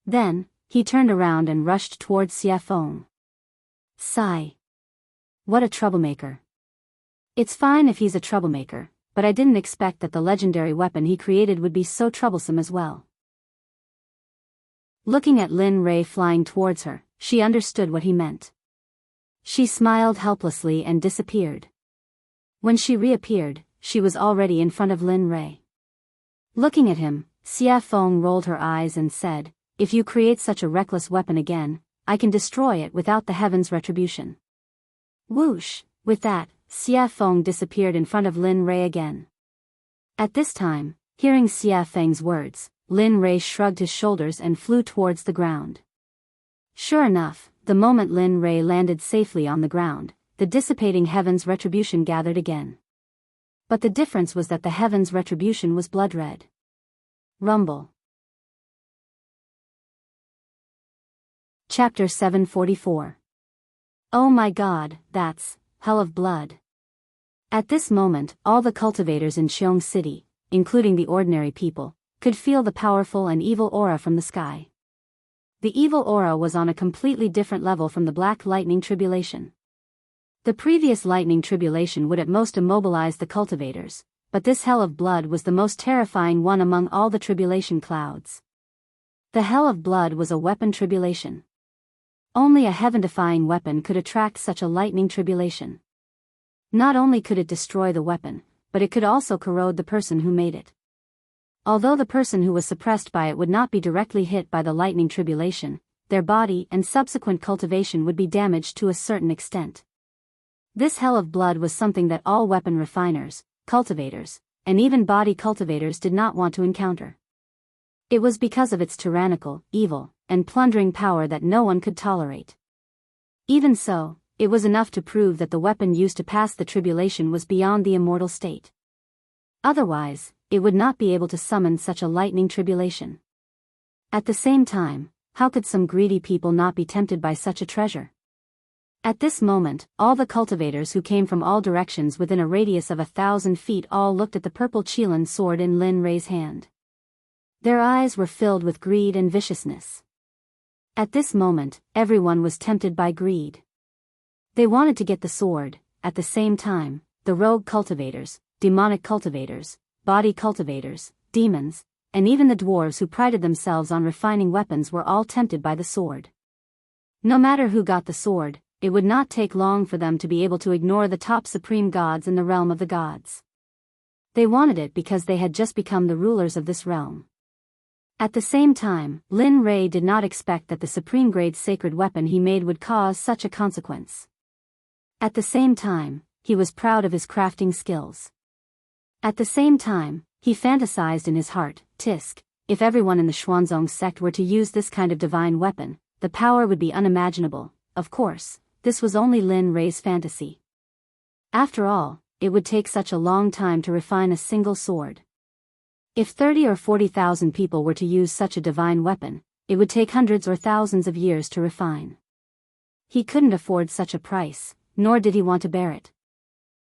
Then, he turned around and rushed towards Xie Feng. Sigh. What a troublemaker. It's fine if he's a troublemaker, but I didn't expect that the legendary weapon he created would be so troublesome as well. Looking at Lin Rei flying towards her, she understood what he meant. She smiled helplessly and disappeared. When she reappeared, she was already in front of Lin Rei. Looking at him, Xie Feng rolled her eyes and said, "If you create such a reckless weapon again, I can destroy it without the heaven's retribution." Whoosh! With that, Xie Feng disappeared in front of Lin Rei again. At this time, hearing Xie Feng's words, Lin Rei shrugged his shoulders and flew towards the ground. Sure enough, the moment Lin Rei landed safely on the ground, the dissipating heaven's retribution gathered again. But the difference was that the heaven's retribution was blood red. Rumble. Chapter 744. Oh my god, that's hell of blood. At this moment, all the cultivators in Qiong City, including the ordinary people, could feel the powerful and evil aura from the sky. The evil aura was on a completely different level from the Black Lightning Tribulation. The previous Lightning Tribulation would at most immobilize the cultivators, but this hell of blood was the most terrifying one among all the tribulation clouds. The hell of blood was a weapon tribulation. Only a heaven-defying weapon could attract such a lightning tribulation. Not only could it destroy the weapon, but it could also corrode the person who made it. Although the person who was suppressed by it would not be directly hit by the lightning tribulation, their body and subsequent cultivation would be damaged to a certain extent. This hell of blood was something that all weapon refiners, cultivators, and even body cultivators did not want to encounter. It was because of its tyrannical, evil, and plundering power that no one could tolerate. Even so, it was enough to prove that the weapon used to pass the tribulation was beyond the immortal state. Otherwise, it would not be able to summon such a lightning tribulation. At the same time, how could some greedy people not be tempted by such a treasure? At this moment, all the cultivators who came from all directions within a radius of 1,000 feet all looked at the purple Qilin sword in Lin Rei's hand. Their eyes were filled with greed and viciousness. At this moment, everyone was tempted by greed. They wanted to get the sword. At the same time, the rogue cultivators, demonic cultivators, body cultivators, demons, and even the dwarves who prided themselves on refining weapons were all tempted by the sword. No matter who got the sword, it would not take long for them to be able to ignore the top supreme gods in the realm of the gods. They wanted it because they had just become the rulers of this realm. At the same time, Lin Rei did not expect that the supreme grade sacred weapon he made would cause such a consequence. At the same time, he was proud of his crafting skills. At the same time, he fantasized in his heart, Tisk, if everyone in the Xuanzong sect were to use this kind of divine weapon, the power would be unimaginable. Of course, this was only Lin Rei's fantasy. After all, it would take such a long time to refine a single sword. If 30 or 40,000 people were to use such a divine weapon, it would take hundreds or thousands of years to refine. He couldn't afford such a price, nor did he want to bear it.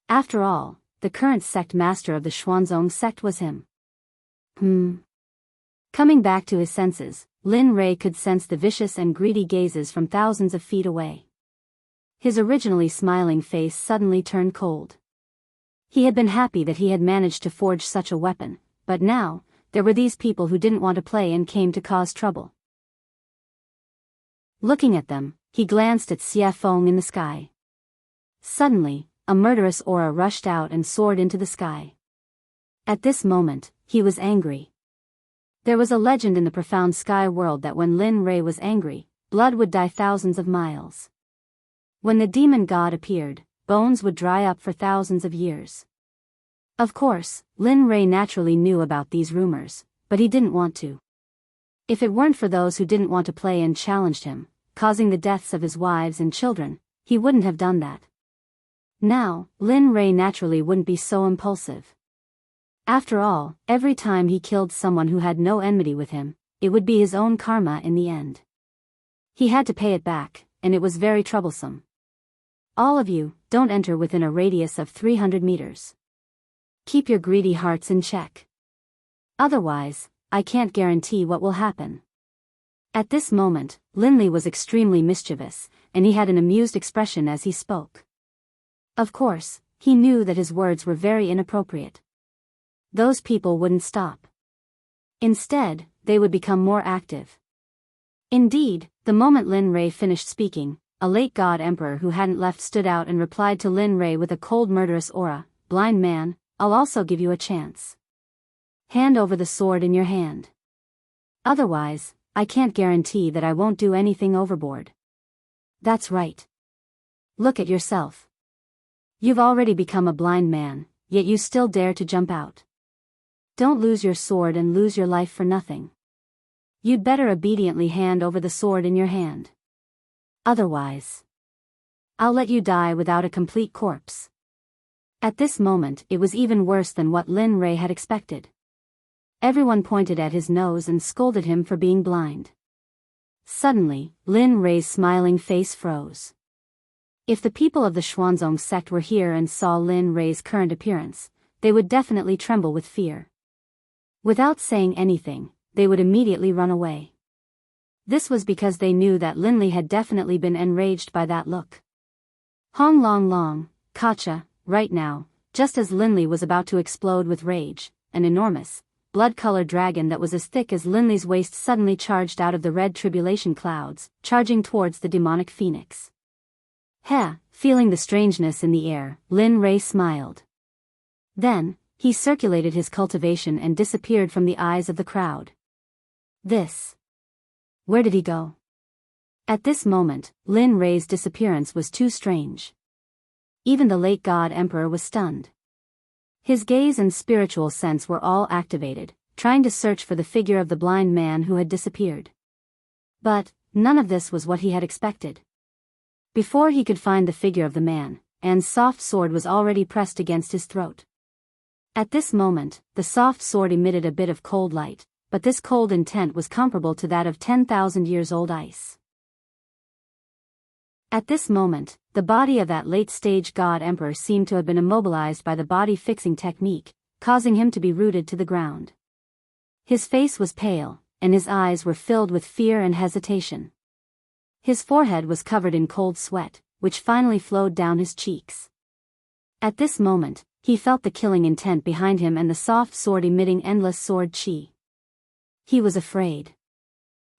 After all, the current sect master of the Xuanzong sect was him. Coming back to his senses, Lin Rei could sense the vicious and greedy gazes from thousands of feet away. His originally smiling face suddenly turned cold. He had been happy that he had managed to forge such a weapon, but now, there were these people who didn't want to play and came to cause trouble. Looking at them, he glanced at Xie Feng in the sky. Suddenly, a murderous aura rushed out and soared into the sky. At this moment, he was angry. There was a legend in the profound sky world that when Lin Rei was angry, blood would dye thousands of miles. When the demon god appeared, bones would dry up for thousands of years. Of course, Lin Rei naturally knew about these rumors, but he didn't want to. If it weren't for those who didn't want to play and challenged him, causing the deaths of his wives and children, he wouldn't have done that. Now, Lin Rei naturally wouldn't be so impulsive. After all, every time he killed someone who had no enmity with him, it would be his own karma in the end. He had to pay it back, and it was very troublesome. All of you, don't enter within a radius of 300 meters. Keep your greedy hearts in check. Otherwise, I can't guarantee what will happen. At this moment, Linley was extremely mischievous, and he had an amused expression as he spoke. Of course, he knew that his words were very inappropriate. Those people wouldn't stop. Instead, they would become more active. Indeed, the moment Lin Rei finished speaking, a late god emperor who hadn't left stood out and replied to Lin Rei with a cold murderous aura, "Blind man, I'll also give you a chance. Hand over the sword in your hand. Otherwise, I can't guarantee that I won't do anything overboard." That's right. Look at yourself. You've already become a blind man, yet you still dare to jump out. Don't lose your sword and lose your life for nothing. You'd better obediently hand over the sword in your hand. Otherwise, I'll let you die without a complete corpse. At this moment, it was even worse than what Lin Rei had expected. Everyone pointed at his nose and scolded him for being blind. Suddenly, Lin Rei's smiling face froze. If the people of the Xuanzong sect were here and saw Lin Rei's current appearance, they would definitely tremble with fear. Without saying anything, they would immediately run away. This was because they knew that Linley had definitely been enraged by that look. Hong Long Long, Kacha, right now, just as Linley was about to explode with rage, an enormous, blood-colored dragon that was as thick as Linley's waist suddenly charged out of the red tribulation clouds, charging towards the demonic phoenix. Feeling the strangeness in the air, Lin Rei smiled. Then, he circulated his cultivation and disappeared from the eyes of the crowd. Where did he go? At this moment, Lin Rei's disappearance was too strange. Even the late god emperor was stunned. His gaze and spiritual sense were all activated, trying to search for the figure of the blind man who had disappeared. But, none of this was what he had expected. Before he could find the figure of the man, Anne's soft sword was already pressed against his throat. At this moment, the soft sword emitted a bit of cold light, but this cold intent was comparable to that of 10,000 years old ice. At this moment, the body of that late-stage god emperor seemed to have been immobilized by the body-fixing technique, causing him to be rooted to the ground. His face was pale, and his eyes were filled with fear and hesitation. His forehead was covered in cold sweat, which finally flowed down his cheeks. At this moment, he felt the killing intent behind him and the soft sword emitting endless sword chi. He was afraid.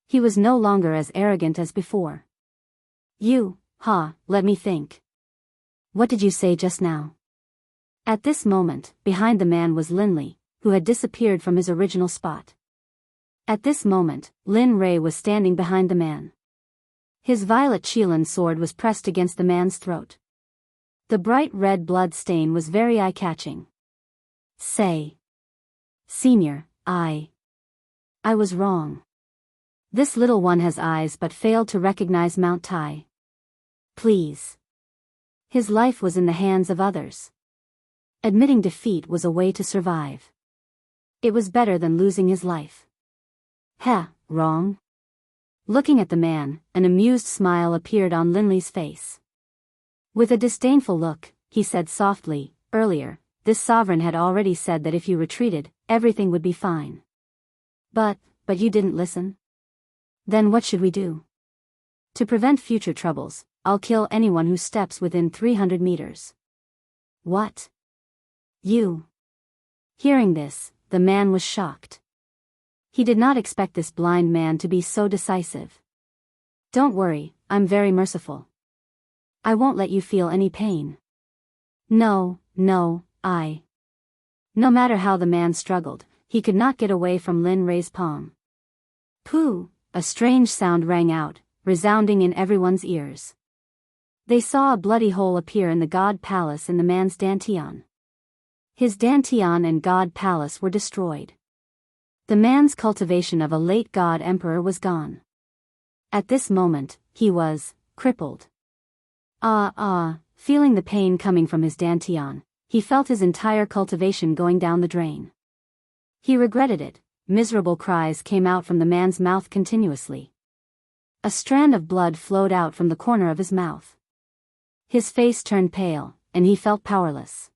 He was no longer as arrogant as before. Let me think. What did you say just now? At this moment, behind the man was Linley, who had disappeared from his original spot. At this moment, Lin Rei was standing behind the man. His violet Qilin sword was pressed against the man's throat. The bright red blood stain was very eye-catching. "Say, Senior, I was wrong. This little one has eyes but failed to recognize Mount Tai. Please. His life was in the hands of others. Admitting defeat was a way to survive. It was better than losing his life. Heh, wrong? Looking at the man, an amused smile appeared on Linley's face. With a disdainful look, he said softly, earlier, this sovereign had already said that if you retreated, everything would be fine. But you didn't listen? Then what should we do? To prevent future troubles, I'll kill anyone who steps within 300 meters. What? You? Hearing this, the man was shocked. He did not expect this blind man to be so decisive. Don't worry, I'm very merciful. I won't let you feel any pain. No, I. No matter how the man struggled, he could not get away from Lin Rei's palm. Pooh! A strange sound rang out, resounding in everyone's ears. They saw a bloody hole appear in the god palace in the man's dantian. His dantian and god palace were destroyed. The man's cultivation of a late god emperor was gone. At this moment, he was crippled. Feeling the pain coming from his dantian, he felt his entire cultivation going down the drain. He regretted it. Miserable cries came out from the man's mouth continuously. A strand of blood flowed out from the corner of his mouth. His face turned pale, and he felt powerless.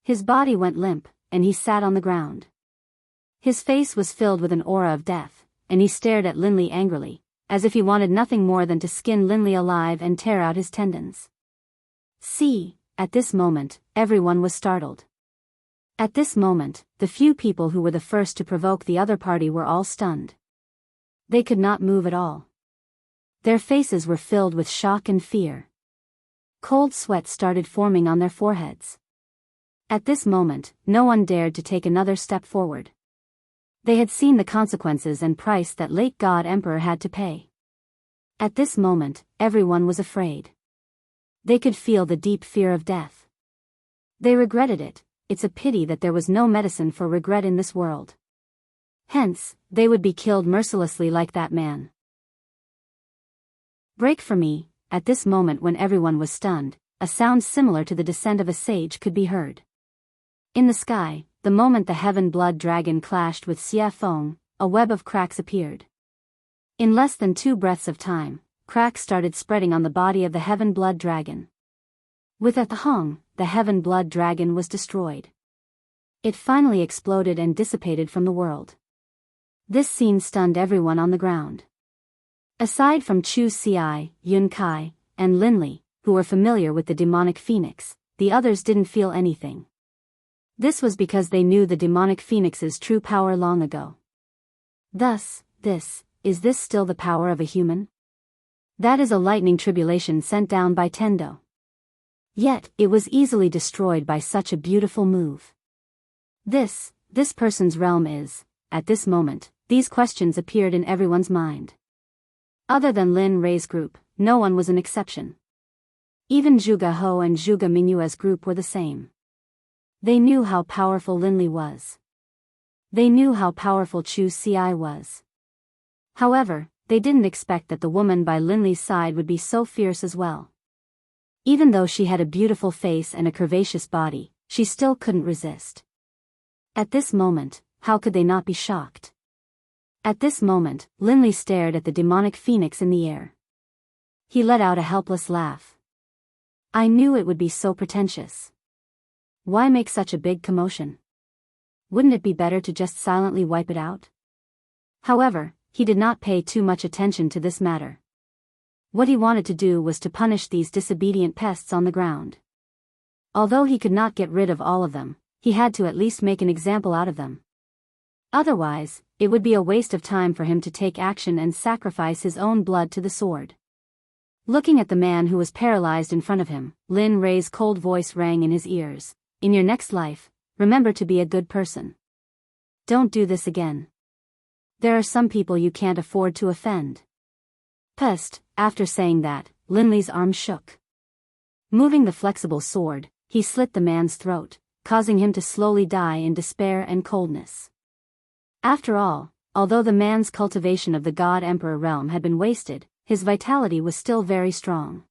His body went limp, and he sat on the ground. His face was filled with an aura of death, and he stared at Linley angrily, as if he wanted nothing more than to skin Linley alive and tear out his tendons. See, at this moment, everyone was startled. At this moment, the few people who were the first to provoke the other party were all stunned. They could not move at all. Their faces were filled with shock and fear. Cold sweat started forming on their foreheads. At this moment, no one dared to take another step forward. They had seen the consequences and price that late God Emperor had to pay. At this moment, everyone was afraid. They could feel the deep fear of death. They regretted it. It's a pity that there was no medicine for regret in this world. Hence, they would be killed mercilessly like that man. Break for me. At this moment when everyone was stunned, a sound similar to the descent of a sage could be heard. In the sky, the moment the heaven blood dragon clashed with Xie Feng, a web of cracks appeared. In less than 2 breaths of time, cracks started spreading on the body of the heaven blood dragon. With a thong, the heaven blood dragon was destroyed. It finally exploded and dissipated from the world. This scene stunned everyone on the ground. Aside from Chu Xi, Yun Kai, and Linley, who were familiar with the demonic phoenix, the others didn't feel anything. This was because they knew the demonic phoenix's true power long ago. Thus, is this still the power of a human? That is a lightning tribulation sent down by Tendo. Yet, it was easily destroyed by such a beautiful move. This person's realm is, at this moment, these questions appeared in everyone's mind. Other than Lin Rei's group, no one was an exception. Even Zhuge Ho and Zhuge Mingyue's group were the same. They knew how powerful Linley was. They knew how powerful Chu Xi was. However, they didn't expect that the woman by Linley's side would be so fierce as well. Even though she had a beautiful face and a curvaceous body, she still couldn't resist. At this moment, how could they not be shocked? At this moment, Linley stared at the demonic phoenix in the air. He let out a helpless laugh. I knew it would be so pretentious. Why make such a big commotion? Wouldn't it be better to just silently wipe it out? However, he did not pay too much attention to this matter. What he wanted to do was to punish these disobedient pests on the ground. Although he could not get rid of all of them, he had to at least make an example out of them. Otherwise, it would be a waste of time for him to take action and sacrifice his own blood to the sword. Looking at the man who was paralyzed in front of him, Lin Rei's cold voice rang in his ears. In your next life, remember to be a good person. Don't do this again. There are some people you can't afford to offend. Pest. After saying that, Linley's arm shook. Moving the flexible sword, he slit the man's throat, causing him to slowly die in despair and coldness. After all, although the man's cultivation of the God Emperor realm had been wasted, his vitality was still very strong.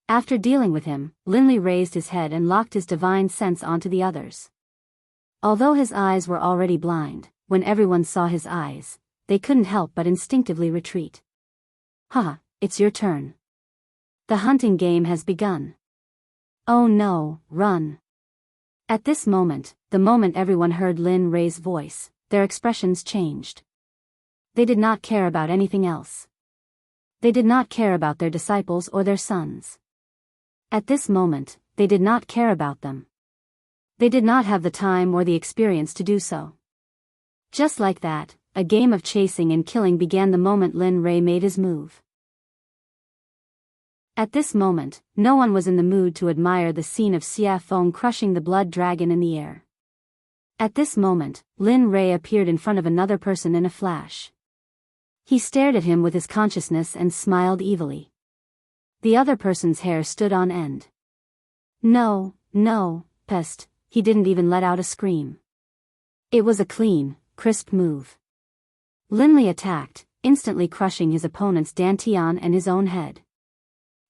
After dealing with him, Linley raised his head and locked his divine sense onto the others. Although his eyes were already blind, when everyone saw his eyes, they couldn't help but instinctively retreat. "Ha, it's your turn. The hunting game has begun. Oh no, run." At this moment, the moment everyone heard Lin Rei's voice, their expressions changed. They did not care about anything else. They did not care about their disciples or their sons. At this moment, they did not care about them. They did not have the time or the experience to do so. Just like that, a game of chasing and killing began the moment Lin Rei made his move. At this moment, no one was in the mood to admire the scene of Xia Feng crushing the blood dragon in the air. At this moment, Lin Rei appeared in front of another person in a flash. He stared at him with his consciousness and smiled evilly. The other person's hair stood on end. No, pest, he didn't even let out a scream. It was a clean, crisp move. Linley attacked, instantly crushing his opponent's dantian and his own head.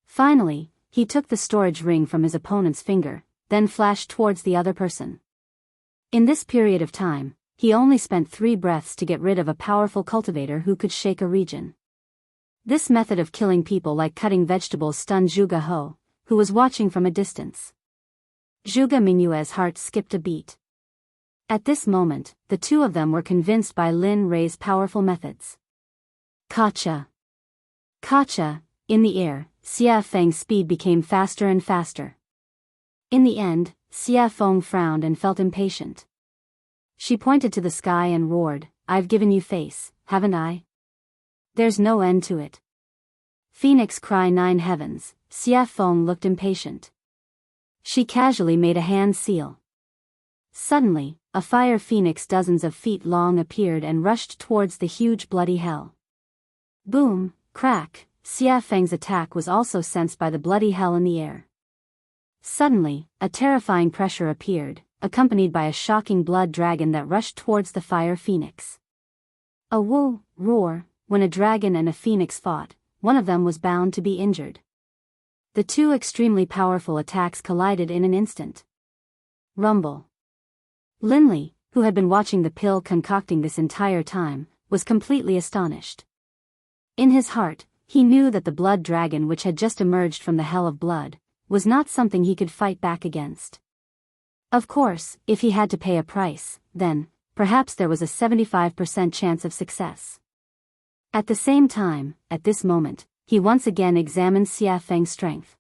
Finally, he took the storage ring from his opponent's finger, then flashed towards the other person. In this period of time, he only spent 3 breaths to get rid of a powerful cultivator who could shake a region. This method of killing people like cutting vegetables stunned Zhuge He, who was watching from a distance. Zhuge Mingyue's heart skipped a beat. At this moment, the two of them were convinced by Lin Rei's powerful methods. Kacha! Kacha! In the air, Xia Feng's speed became faster and faster. In the end, Xia Feng frowned and felt impatient. She pointed to the sky and roared, "I've given you face, haven't I? There's no end to it." Phoenix cry 9 heavens, Xia Feng looked impatient. She casually made a hand seal. Suddenly, a fire phoenix dozens of feet long appeared and rushed towards the huge bloody hell. Boom, crack, Xia Feng's attack was also sensed by the bloody hell in the air. Suddenly, a terrifying pressure appeared, accompanied by a shocking blood dragon that rushed towards the fire phoenix. A woo, roar, when a dragon and a phoenix fought, one of them was bound to be injured. The two extremely powerful attacks collided in an instant. Rumble. Linley, who had been watching the pill concocting this entire time, was completely astonished. In his heart, he knew that the blood dragon which had just emerged from the hell of blood, was not something he could fight back against. Of course, if he had to pay a price, then, perhaps there was a 75% chance of success. At the same time, at this moment, he once again examined Xia Feng's strength.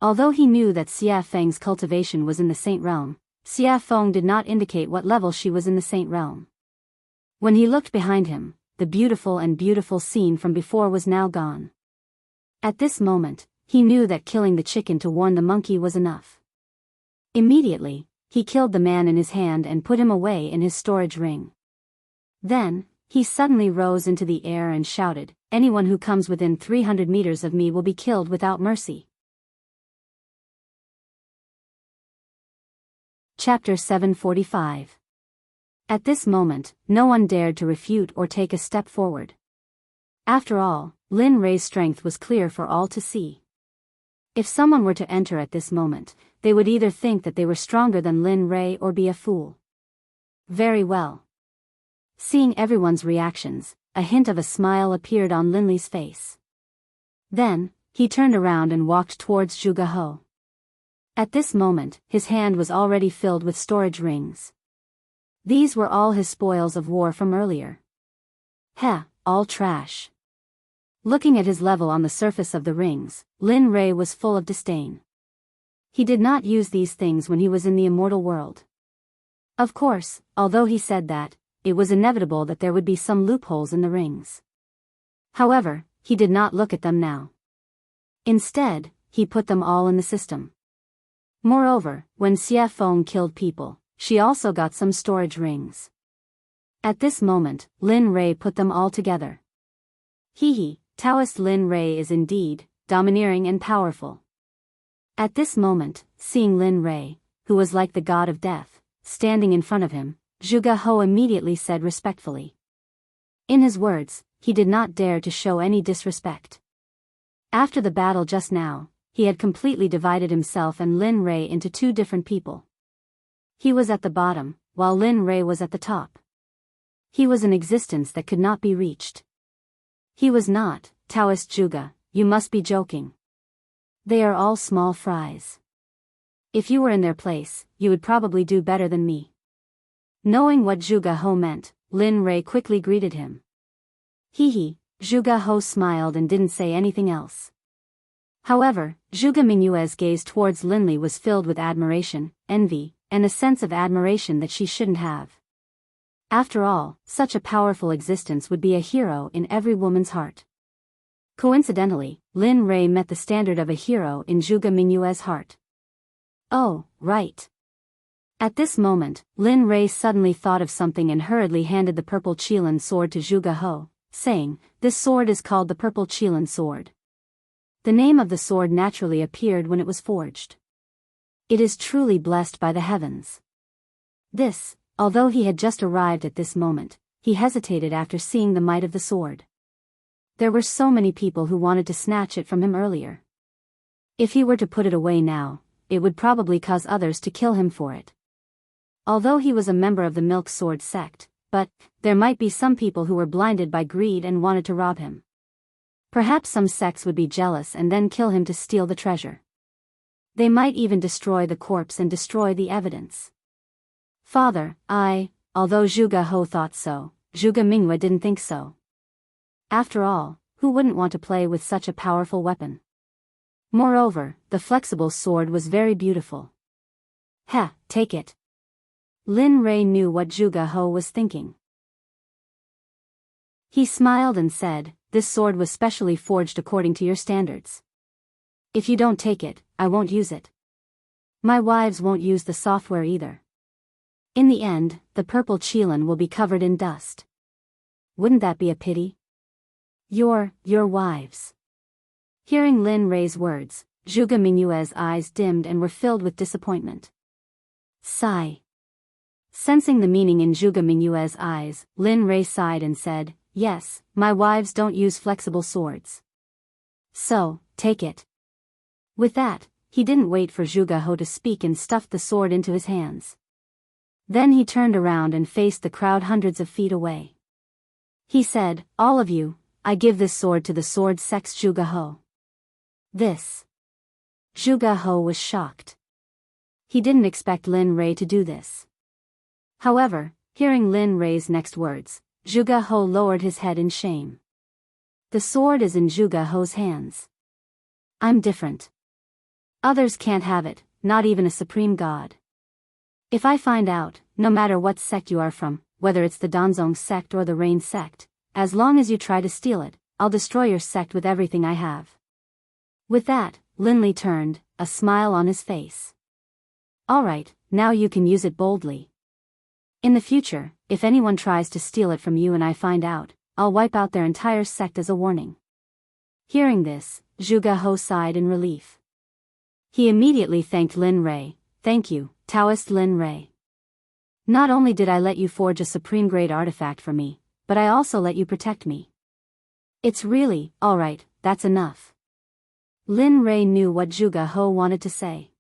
Although he knew that Xia Feng's cultivation was in the Saint Realm, Xia Feng did not indicate what level she was in the Saint Realm. When he looked behind him, the beautiful scene from before was now gone. At this moment, he knew that killing the chicken to warn the monkey was enough. Immediately, he killed the man in his hand and put him away in his storage ring. Then, he suddenly rose into the air and shouted, "Anyone who comes within 300 meters of me will be killed without mercy." Chapter 745. At this moment, no one dared to refute or take a step forward. After all, Lin Rei's strength was clear for all to see. If someone were to enter at this moment, they would either think that they were stronger than Lin Rei or be a fool. Very well. Seeing everyone's reactions, a hint of a smile appeared on Linley's face. Then, he turned around and walked towards Zhuge He. At this moment, his hand was already filled with storage rings. These were all his spoils of war from earlier. Heh, all trash. Looking at his level on the surface of the rings, Lin Rei was full of disdain. He did not use these things when he was in the immortal world. Of course, although he said that, it was inevitable that there would be some loopholes in the rings. However, he did not look at them now. Instead, he put them all in the system. Moreover, when Xia Feng killed people, she also got some storage rings. At this moment, Lin Rei put them all together. Taoist Lin Rei is indeed domineering and powerful. At this moment, seeing Lin Rei, who was like the god of death, standing in front of him, Zhuge He immediately said respectfully, In his words, he did not dare to show any disrespect. After the battle just now, he had completely divided himself and Lin Rei into two different people. He was at the bottom, while Lin Rei was at the top. He was an existence that could not be reached. He was not, Taoist Zhuge, you must be joking. They are all small fries. If you were in their place, you would probably do better than me. Knowing what Zhuge He meant, Lin Rei quickly greeted him. Hee. Zhuge He smiled and didn't say anything else. However, Zhuge Mingyue's gaze towards Linli was filled with admiration, envy, and a sense of admiration that she shouldn't have. After all, such a powerful existence would be a hero in every woman's heart. Coincidentally, Lin Rei met the standard of a hero in Zhuge Mingyue's heart. Oh, right. At this moment, Lin Rei suddenly thought of something and hurriedly handed the purple Qilin sword to Zhuge He, saying, "This sword is called the purple Qilin sword." The name of the sword naturally appeared when it was forged. It is truly blessed by the heavens. This, although he had just arrived at this moment, he hesitated after seeing the might of the sword. There were so many people who wanted to snatch it from him earlier. If he were to put it away now, it would probably cause others to kill him for it. Although he was a member of the Milk Sword Sect, but there might be some people who were blinded by greed and wanted to rob him. Perhaps some sects would be jealous and then kill him to steal the treasure. They might even destroy the corpse and destroy the evidence. Father, although Zhuge He thought so, Zhuge Mingyue didn't think so. After all, who wouldn't want to play with such a powerful weapon? Moreover, the flexible sword was very beautiful. Take it. Lin Rei knew what Zhuge He was thinking. He smiled and said, "This sword was specially forged according to your standards. If you don't take it, I won't use it. My wives won't use the software either. In the end, the purple Qilin will be covered in dust. Wouldn't that be a pity? Your wives." Hearing Lin Rei's words, Zhuge Mingyue's eyes dimmed and were filled with disappointment. Sigh. Sensing the meaning in Zhuge Mingyue's eyes, Lin Rei sighed and said, "Yes, my wives don't use flexible swords. So, take it." With that, he didn't wait for Zhuge He to speak and stuffed the sword into his hands. Then he turned around and faced the crowd hundreds of feet away. He said, "All of you, I give this sword to the Sword Sect's Zhuge He." This. Zhuge He was shocked. He didn't expect Lin Rei to do this. However, hearing Lin Rei's next words, Zhuge He lowered his head in shame. The sword is in Zhuge He's hands. I'm different. Others can't have it, not even a supreme god. If I find out, no matter what sect you are from, whether it's the Danzong sect or the Rain sect, as long as you try to steal it, I'll destroy your sect with everything I have. With that, Linli turned, a smile on his face. Alright, now you can use it boldly. In the future, if anyone tries to steal it from you and I find out, I'll wipe out their entire sect as a warning. Hearing this, Zhuge He sighed in relief. He immediately thanked Lin Rei. "Thank you, Taoist Lin Rei. Not only did I let you forge a supreme grade artifact for me, but I also let you protect me. It's really, alright, that's enough." Lin Rei knew what Zhuge He wanted to say.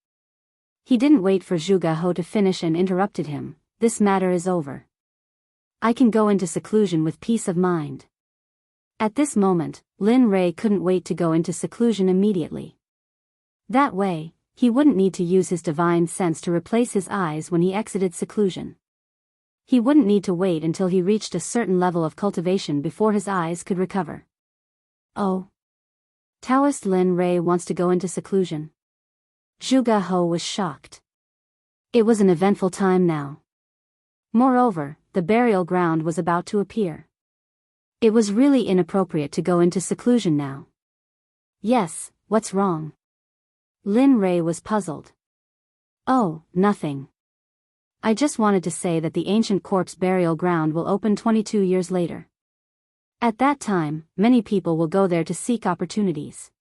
He didn't wait for Zhuge He to finish and interrupted him. "This matter is over. I can go into seclusion with peace of mind." At this moment, Lin Rei couldn't wait to go into seclusion immediately. That way, he wouldn't need to use his divine sense to replace his eyes when he exited seclusion. He wouldn't need to wait until he reached a certain level of cultivation before his eyes could recover. Oh. Taoist Lin Rei wants to go into seclusion. Zhuge He was shocked. It was an eventful time now. Moreover, the burial ground was about to appear. It was really inappropriate to go into seclusion now. Yes, what's wrong? Lin Rei was puzzled. Oh, nothing. I just wanted to say that the ancient corpse burial ground will open 22 years later. At that time, many people will go there to seek opportunities.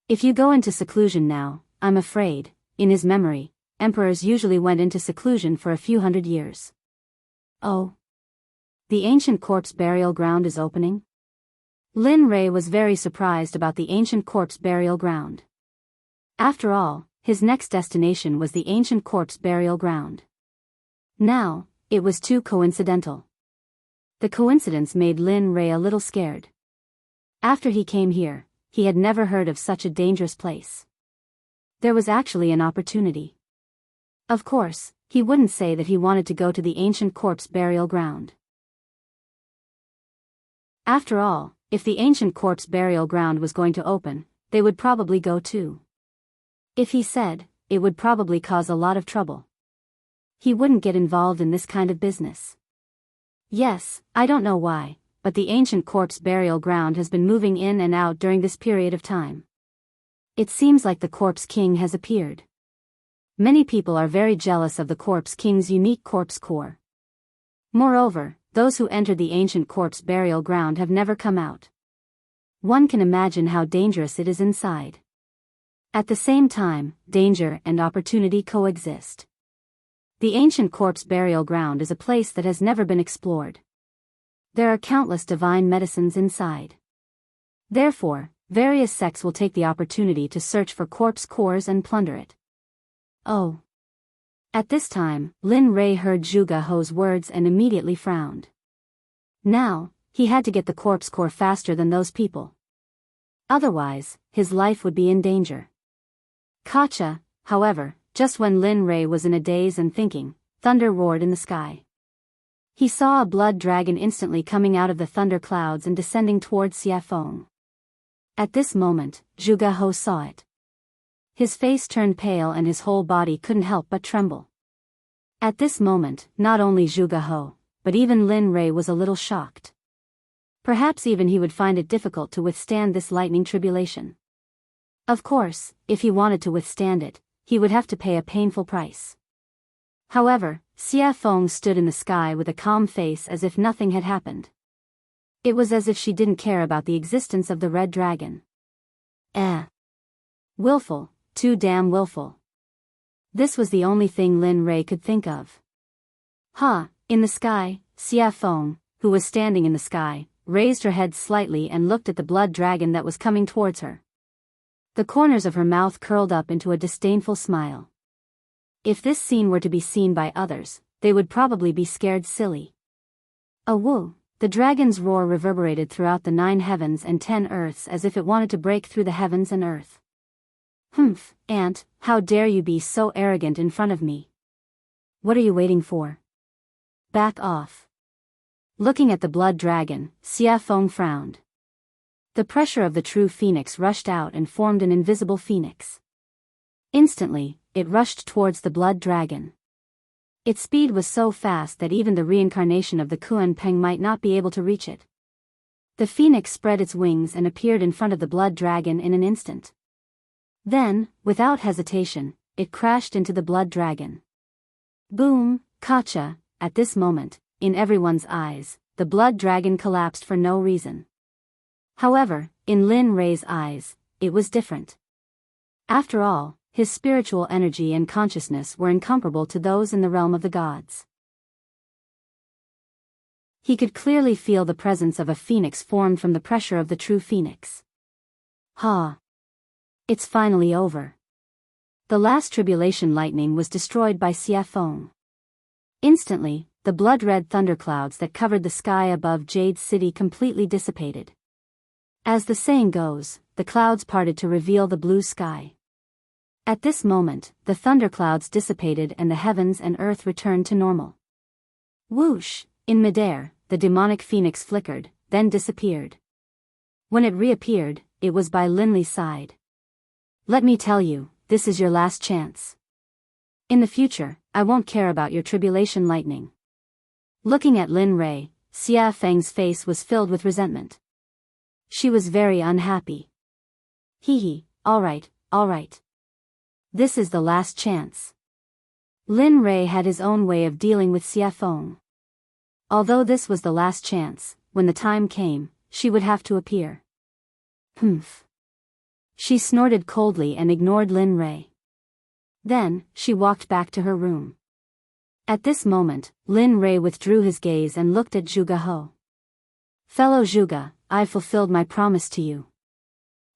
If you go into seclusion now, I'm afraid, in his memory, emperors usually went into seclusion for a few hundred years. Oh. The ancient corpse burial ground is opening? Lin Rei was very surprised about the ancient corpse burial ground. After all, his next destination was the ancient corpse burial ground. Now, it was too coincidental. The coincidence made Lin Rei a little scared. After he came here, he had never heard of such a dangerous place. There was actually an opportunity. Of course, he wouldn't say that he wanted to go to the ancient corpse burial ground. After all, if the ancient corpse burial ground was going to open, they would probably go too. If he said, it would probably cause a lot of trouble. He wouldn't get involved in this kind of business. Yes, I don't know why, but the ancient corpse burial ground has been moving in and out during this period of time. It seems like the corpse king has appeared. Many people are very jealous of the corpse king's unique corpse core. Moreover, those who entered the ancient corpse burial ground have never come out. One can imagine how dangerous it is inside. At the same time, danger and opportunity coexist. The ancient corpse burial ground is a place that has never been explored. There are countless divine medicines inside. Therefore, various sects will take the opportunity to search for corpse cores and plunder it. Oh. At this time, Lin Rei heard Zhuge He's words and immediately frowned. Now, he had to get the corpse core faster than those people. Otherwise, his life would be in danger. Gotcha, however, just when Lin Rei was in a daze and thinking, thunder roared in the sky. He saw a blood dragon instantly coming out of the thunder clouds and descending towards Xiafeng. At this moment, Zhuge He saw it. His face turned pale and his whole body couldn't help but tremble. At this moment, not only Zhuge He, but even Lin Rei was a little shocked. Perhaps even he would find it difficult to withstand this lightning tribulation. Of course, if he wanted to withstand it, he would have to pay a painful price. However, Xiafeng stood in the sky with a calm face as if nothing had happened. It was as if she didn't care about the existence of the red dragon. Willful, too damn willful. This was the only thing Lin Rei could think of. In the sky, Xiafeng, who was standing in the sky, raised her head slightly and looked at the blood dragon that was coming towards her. The corners of her mouth curled up into a disdainful smile. If this scene were to be seen by others, they would probably be scared silly. Woo! The dragon's roar reverberated throughout the 9 heavens and 10 earths as if it wanted to break through the heavens and earth. Ant, how dare you be so arrogant in front of me? What are you waiting for? Back off. Looking at the blood dragon, Xiafeng frowned. The pressure of the true phoenix rushed out and formed an invisible phoenix. Instantly, it rushed towards the blood dragon. Its speed was so fast that even the reincarnation of the Kuan Peng might not be able to reach it. The phoenix spread its wings and appeared in front of the blood dragon in an instant. Then, without hesitation, it crashed into the blood dragon. Boom, gotcha! At this moment, in everyone's eyes, the blood dragon collapsed for no reason. However, in Lin Rei's eyes, it was different. After all, his spiritual energy and consciousness were incomparable to those in the realm of the gods. He could clearly feel the presence of a phoenix formed from the pressure of the true phoenix. It's finally over. The last tribulation lightning was destroyed by Xiafeng. Instantly, the blood-red thunderclouds that covered the sky above Jade City completely dissipated. As the saying goes, the clouds parted to reveal the blue sky. At this moment, the thunderclouds dissipated and the heavens and earth returned to normal. Whoosh! In midair, the demonic phoenix flickered, then disappeared. When it reappeared, it was by Lin Li's side. Let me tell you, this is your last chance. In the future, I won't care about your tribulation lightning. Looking at Lin Rei, Xiafeng's face was filled with resentment. She was very unhappy. All right. This is the last chance. Lin Rei had his own way of dealing with Xiafeng. Although this was the last chance, when the time came, she would have to appear. She snorted coldly and ignored Lin Rei. Then, she walked back to her room. At this moment, Lin Rei withdrew his gaze and looked at Zhuge He. Fellow Zhuge, I've fulfilled my promise to you.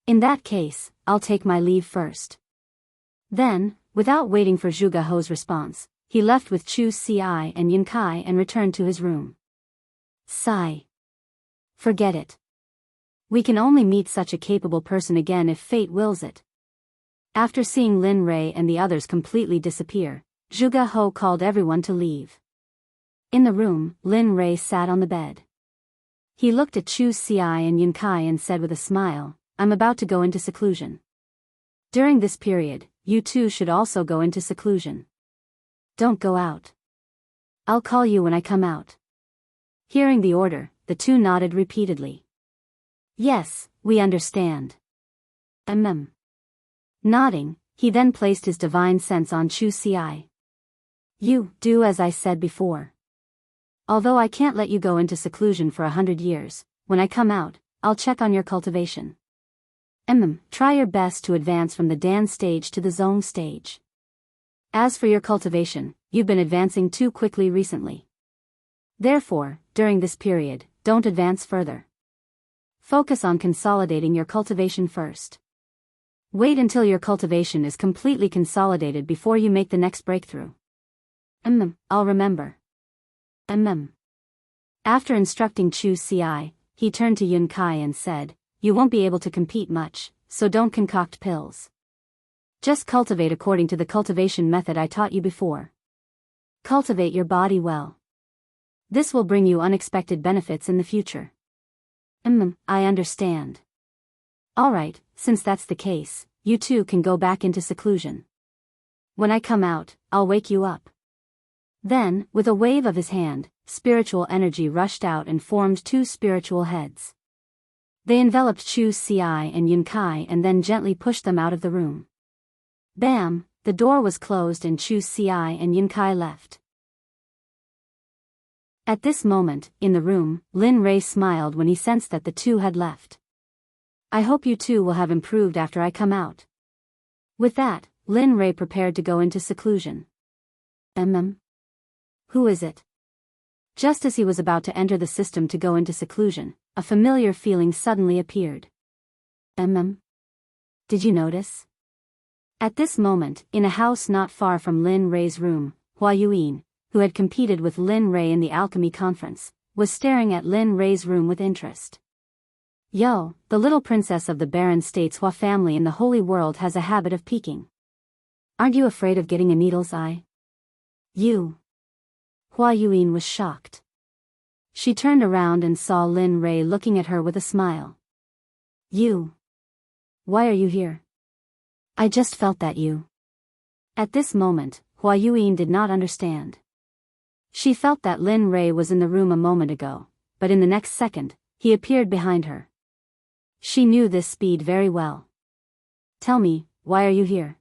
In that case, I'll take my leave first. Then, without waiting for Zhuge He's response, he left with Chu Xi and Yin Kai and returned to his room. Sigh. Forget it. We can only meet such a capable person again if fate wills it. After seeing Lin Rei and the others completely disappear, Zhuge He called everyone to leave. In the room, Lin Rei sat on the bed. He looked at Chu Xi and Yin Kai and said with a smile, I'm about to go into seclusion. During this period, you two should also go into seclusion. Don't go out. I'll call you when I come out. Hearing the order, the two nodded repeatedly. Yes, we understand. Nodding, he then placed his divine sense on Chu Xi. You do as I said before. Although I can't let you go into seclusion for 100 years, when I come out, I'll check on your cultivation. Try your best to advance from the Dan stage to the Zong stage. As for your cultivation, you've been advancing too quickly recently. Therefore, during this period, don't advance further. Focus on consolidating your cultivation first. Wait until your cultivation is completely consolidated before you make the next breakthrough. I'll remember. After instructing Chu Xi, he turned to Yun Kai and said, You won't be able to compete much, so don't concoct pills. Just cultivate according to the cultivation method I taught you before. Cultivate your body well. This will bring you unexpected benefits in the future. I understand. Alright, since that's the case, you two can go back into seclusion. When I come out, I'll wake you up. Then, with a wave of his hand, spiritual energy rushed out and formed two spiritual heads. They enveloped Chu Xi and Yun Kai and then gently pushed them out of the room. Bam! The door was closed and Chu Xi and Yin Kai left. At this moment, in the room, Lin Rei smiled when he sensed that the two had left. I hope you two will have improved after I come out. With that, Lin Rei prepared to go into seclusion. Who is it? Just as he was about to enter the system to go into seclusion, a familiar feeling suddenly appeared. Did you notice? At this moment, in a house not far from Lin Rei's room, Hua Yuyin, who had competed with Lin Rei in the alchemy conference, was staring at Lin Rei's room with interest. Yo, the little princess of the Baron State's Hua family in the Holy World has a habit of peeking. Aren't you afraid of getting a needle's eye? You. Hua Yuyin was shocked. She turned around and saw Lin Rei looking at her with a smile. You. Why are you here? I just felt that you. At this moment, Hua Yuyin did not understand. She felt that Lin Rei was in the room a moment ago, but in the next second, he appeared behind her. She knew this speed very well. Tell me, why are you here?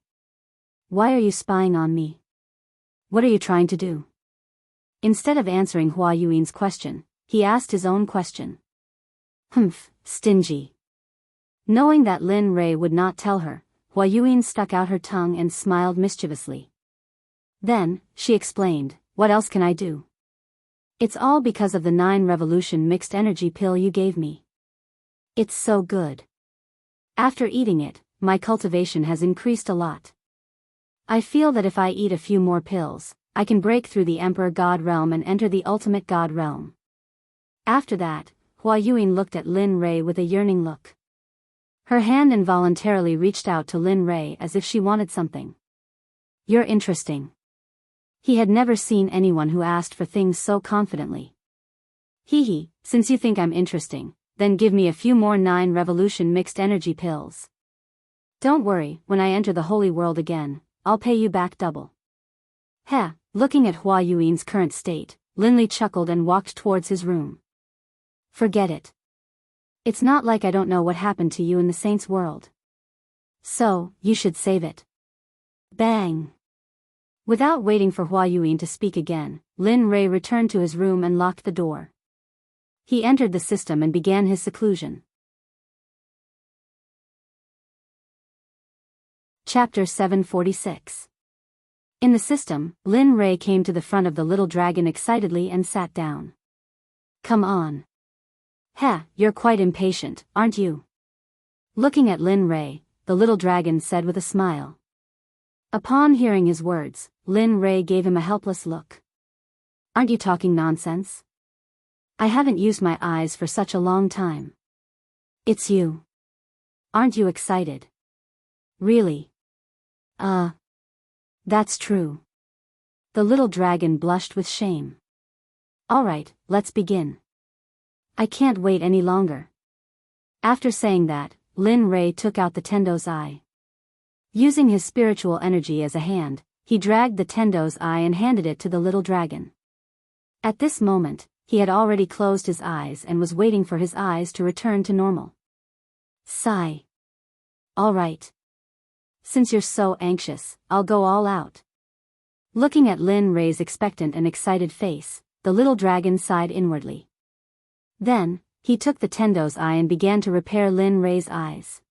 Why are you spying on me? What are you trying to do? Instead of answering Hua Yuin's question, he asked his own question. Stingy. Knowing that Lin Rei would not tell her, Hua Yuyin stuck out her tongue and smiled mischievously. Then, she explained, what else can I do? It's all because of the 9 revolution mixed energy pill you gave me. It's so good. After eating it, my cultivation has increased a lot. I feel that if I eat a few more pills, I can break through the Emperor God realm and enter the ultimate God realm. After that, Hua Yuyin looked at Lin Rei with a yearning look. Her hand involuntarily reached out to Lin Rei as if she wanted something. You're interesting. He had never seen anyone who asked for things so confidently. Hee, since you think I'm interesting, then give me a few more 9 revolution mixed energy pills. Don't worry, when I enter the holy world again, I'll pay you back double. Looking at Hua Yuin's current state, Lin Li chuckled and walked towards his room. Forget it. It's not like I don't know what happened to you in the saint's world. So, you should save it. Bang! Without waiting for Hua Yuyin to speak again, Lin Rei returned to his room and locked the door. He entered the system and began his seclusion. Chapter 746. In the system, Lin Rei came to the front of the little dragon excitedly and sat down. Come on. Heh, you're quite impatient, aren't you? Looking at Lin Rei, the little dragon said with a smile. Upon hearing his words, Lin Rei gave him a helpless look. Aren't you talking nonsense? I haven't used my eyes for such a long time. It's you. Aren't you excited? Really? That's true. The little dragon blushed with shame. Alright, let's begin. I can't wait any longer. After saying that, Lin Rei took out the Tendo's eye. Using his spiritual energy as a hand, he dragged the Tendo's eye and handed it to the little dragon. At this moment, he had already closed his eyes and was waiting for his eyes to return to normal. Sigh. Alright. Since you're so anxious, I'll go all out. Looking at Lin Rei's expectant and excited face, the little dragon sighed inwardly. Then, he took the Tendo's eye and began to repair Lin Rei's eyes.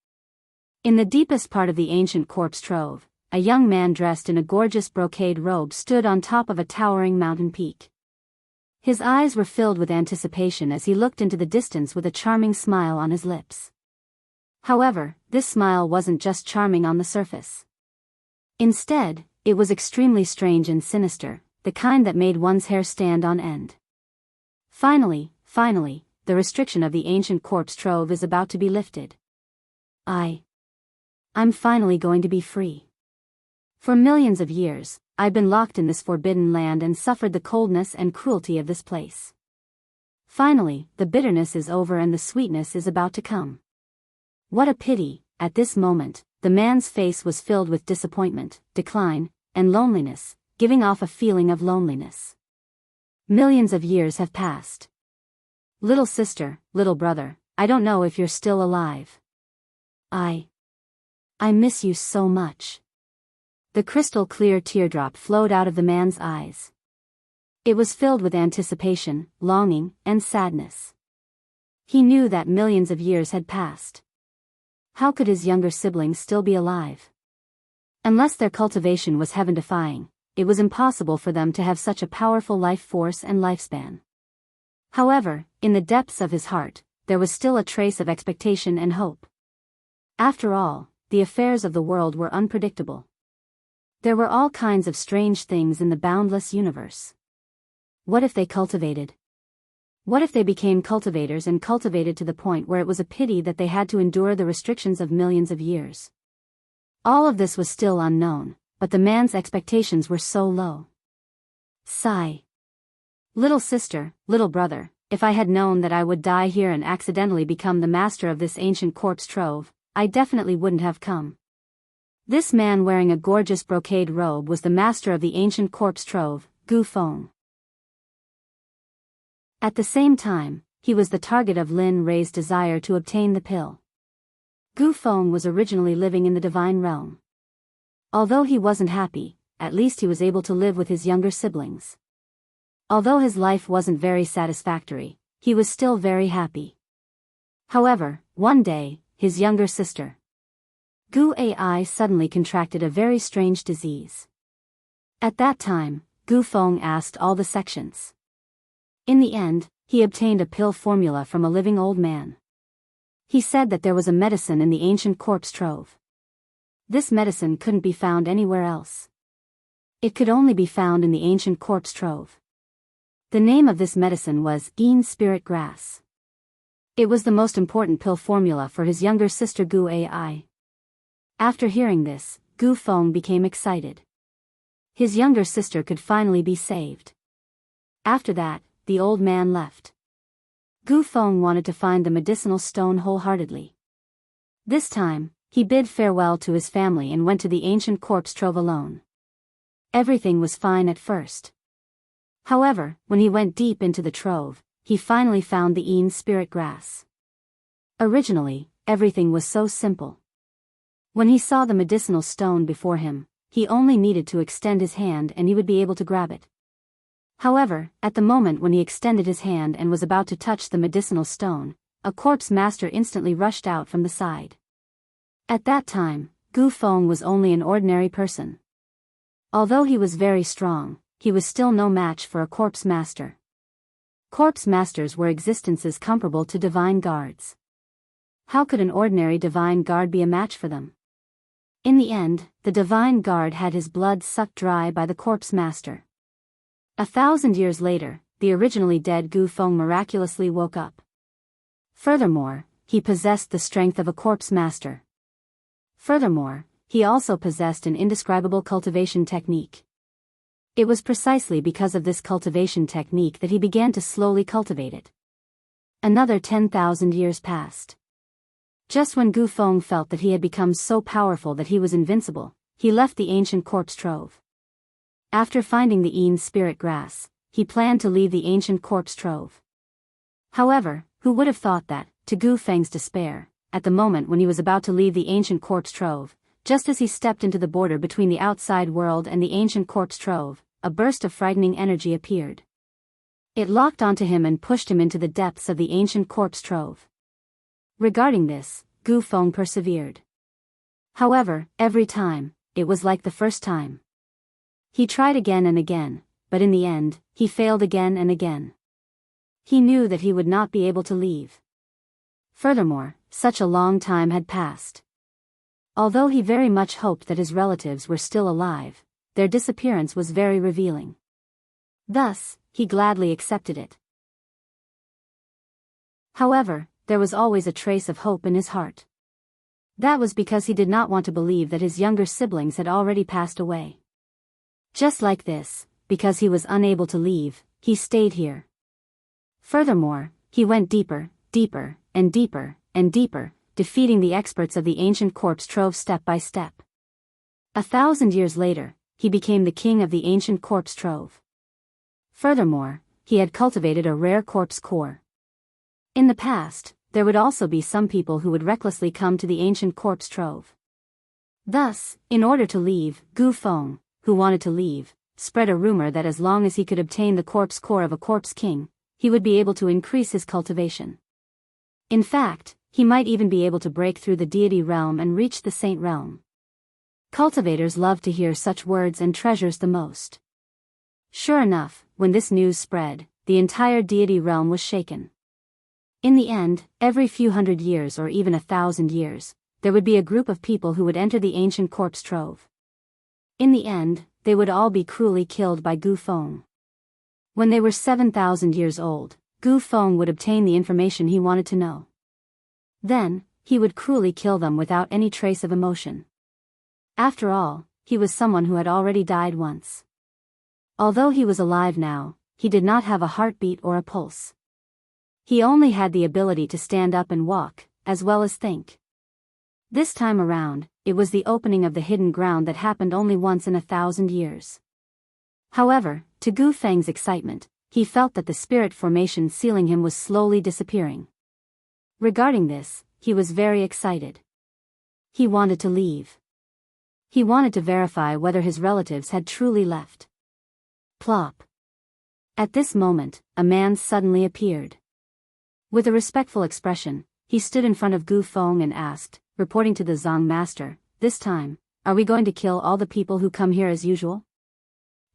In the deepest part of the ancient corpse trove, a young man dressed in a gorgeous brocade robe stood on top of a towering mountain peak. His eyes were filled with anticipation as he looked into the distance with a charming smile on his lips. However, this smile wasn't just charming on the surface. Instead, it was extremely strange and sinister, the kind that made one's hair stand on end. Finally, the restriction of the ancient corpse trove is about to be lifted. I'm finally going to be free. For millions of years, I've been locked in this forbidden land and suffered the coldness and cruelty of this place. Finally, the bitterness is over and the sweetness is about to come. What a pity. At this moment, the man's face was filled with disappointment, decline, and loneliness, giving off a feeling of loneliness. Millions of years have passed. Little sister, little brother, I don't know if you're still alive. I miss you so much. The crystal clear teardrop flowed out of the man's eyes. It was filled with anticipation, longing, and sadness. He knew that millions of years had passed. How could his younger siblings still be alive? Unless their cultivation was heaven-defying, it was impossible for them to have such a powerful life force and lifespan. However, in the depths of his heart, there was still a trace of expectation and hope. After all, the affairs of the world were unpredictable. There were all kinds of strange things in the boundless universe. What if they cultivated? What if they became cultivators and cultivated to the point where it was a pity that they had to endure the restrictions of millions of years? All of this was still unknown, but the man's expectations were so low. Sigh. Little sister, little brother, if I had known that I would die here and accidentally become the master of this ancient corpse trove, I definitely wouldn't have come. This man wearing a gorgeous brocade robe was the master of the ancient corpse trove, Gu Feng. At the same time, he was the target of Lin Rei's desire to obtain the pill. Gu Feng was originally living in the divine realm. Although he wasn't happy, at least he was able to live with his younger siblings. Although his life wasn't very satisfactory, he was still very happy. However, one day, his younger sister, Gu Ai, suddenly contracted a very strange disease. At that time, Gu Feng asked all the sections. In the end, he obtained a pill formula from a living old man. He said that there was a medicine in the ancient corpse trove. This medicine couldn't be found anywhere else. It could only be found in the ancient corpse trove. The name of this medicine was Yin Spirit Grass. It was the most important pill formula for his younger sister Gu Ai. After hearing this, Gu Feng became excited. His younger sister could finally be saved. After that, the old man left. Gu Feng wanted to find the medicinal stone wholeheartedly. This time, he bid farewell to his family and went to the ancient corpse trove alone. Everything was fine at first. However, when he went deep into the trove, he finally found the Yin Spirit Grass. Originally, everything was so simple. When he saw the medicinal stone before him, he only needed to extend his hand and he would be able to grab it. However, at the moment when he extended his hand and was about to touch the medicinal stone, a corpse master instantly rushed out from the side. At that time, Gu Feng was only an ordinary person. Although he was very strong, he was still no match for a corpse master. Corpse masters were existences comparable to divine guards. How could an ordinary divine guard be a match for them? In the end, the divine guard had his blood sucked dry by the corpse master. 1,000 years later, the originally dead Gu Feng miraculously woke up. Furthermore, he possessed the strength of a corpse master. Furthermore, he also possessed an indescribable cultivation technique. It was precisely because of this cultivation technique that he began to slowly cultivate it. Another 10,000 years passed. Just when Gu Feng felt that he had become so powerful that he was invincible, he left the ancient corpse trove. After finding the Yin spirit grass, he planned to leave the ancient corpse trove. However, who would have thought that, to Gu Feng's despair, at the moment when he was about to leave the ancient corpse trove, just as he stepped into the border between the outside world and the ancient corpse trove, a burst of frightening energy appeared. It locked onto him and pushed him into the depths of the ancient corpse trove. Regarding this, Gu Feng persevered. However, every time, it was like the first time. He tried again and again, but in the end, he failed again and again. He knew that he would not be able to leave. Furthermore, such a long time had passed. Although he very much hoped that his relatives were still alive, their disappearance was very revealing. Thus, he gladly accepted it. However, there was always a trace of hope in his heart. That was because he did not want to believe that his younger siblings had already passed away. Just like this, because he was unable to leave, he stayed here. Furthermore, he went deeper, deeper, and deeper, and deeper, defeating the experts of the ancient corpse trove step by step. 1,000 years later, he became the king of the ancient corpse trove. Furthermore, he had cultivated a rare corpse core. In the past, there would also be some people who would recklessly come to the ancient corpse trove. Thus, in order to leave, Gu Feng, who wanted to leave, spread a rumor that as long as he could obtain the corpse core of a corpse king, he would be able to increase his cultivation. In fact, he might even be able to break through the deity realm and reach the saint realm. Cultivators love to hear such words and treasures the most. Sure enough, when this news spread, the entire deity realm was shaken. In the end, every few hundred years or even 1,000 years, there would be a group of people who would enter the ancient corpse trove. In the end, they would all be cruelly killed by Gu Feng. When they were 7,000 years old, Gu Feng would obtain the information he wanted to know. Then, he would cruelly kill them without any trace of emotion. After all, he was someone who had already died once. Although he was alive now, he did not have a heartbeat or a pulse. He only had the ability to stand up and walk, as well as think. This time around, it was the opening of the hidden ground that happened only once in 1,000 years. However, to Gu Feng's excitement, he felt that the spirit formation sealing him was slowly disappearing. Regarding this, he was very excited. He wanted to leave. He wanted to verify whether his relatives had truly left. Plop. At this moment, a man suddenly appeared. With a respectful expression, he stood in front of Gu Feng and asked, reporting to the Zong master, "This time, are we going to kill all the people who come here as usual?"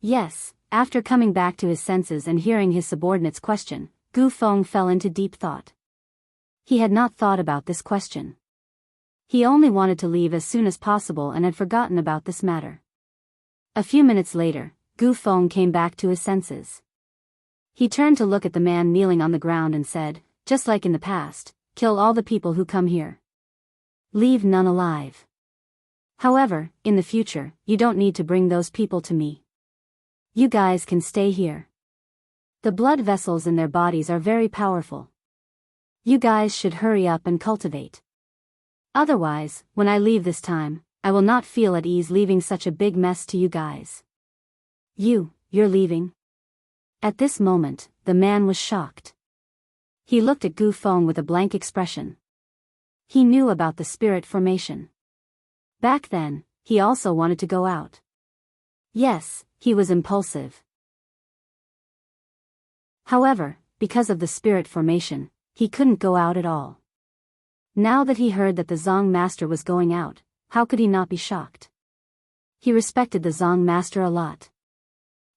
Yes. After coming back to his senses and hearing his subordinate's question, Gu Feng fell into deep thought. He had not thought about this question. He only wanted to leave as soon as possible and had forgotten about this matter. A few minutes later, Gu Feng came back to his senses. He turned to look at the man kneeling on the ground and said, "Just like in the past, kill all the people who come here. Leave none alive. However, in the future, you don't need to bring those people to me. You guys can stay here. The blood vessels in their bodies are very powerful. You guys should hurry up and cultivate. Otherwise, when I leave this time, I will not feel at ease leaving such a big mess to you guys." You're leaving? At this moment, the man was shocked. He looked at Gu Feng with a blank expression. He knew about the spirit formation. Back then, he also wanted to go out. Yes, he was impulsive. However, because of the spirit formation, he couldn't go out at all. Now that he heard that the Zong master was going out, how could he not be shocked? He respected the Zong master a lot.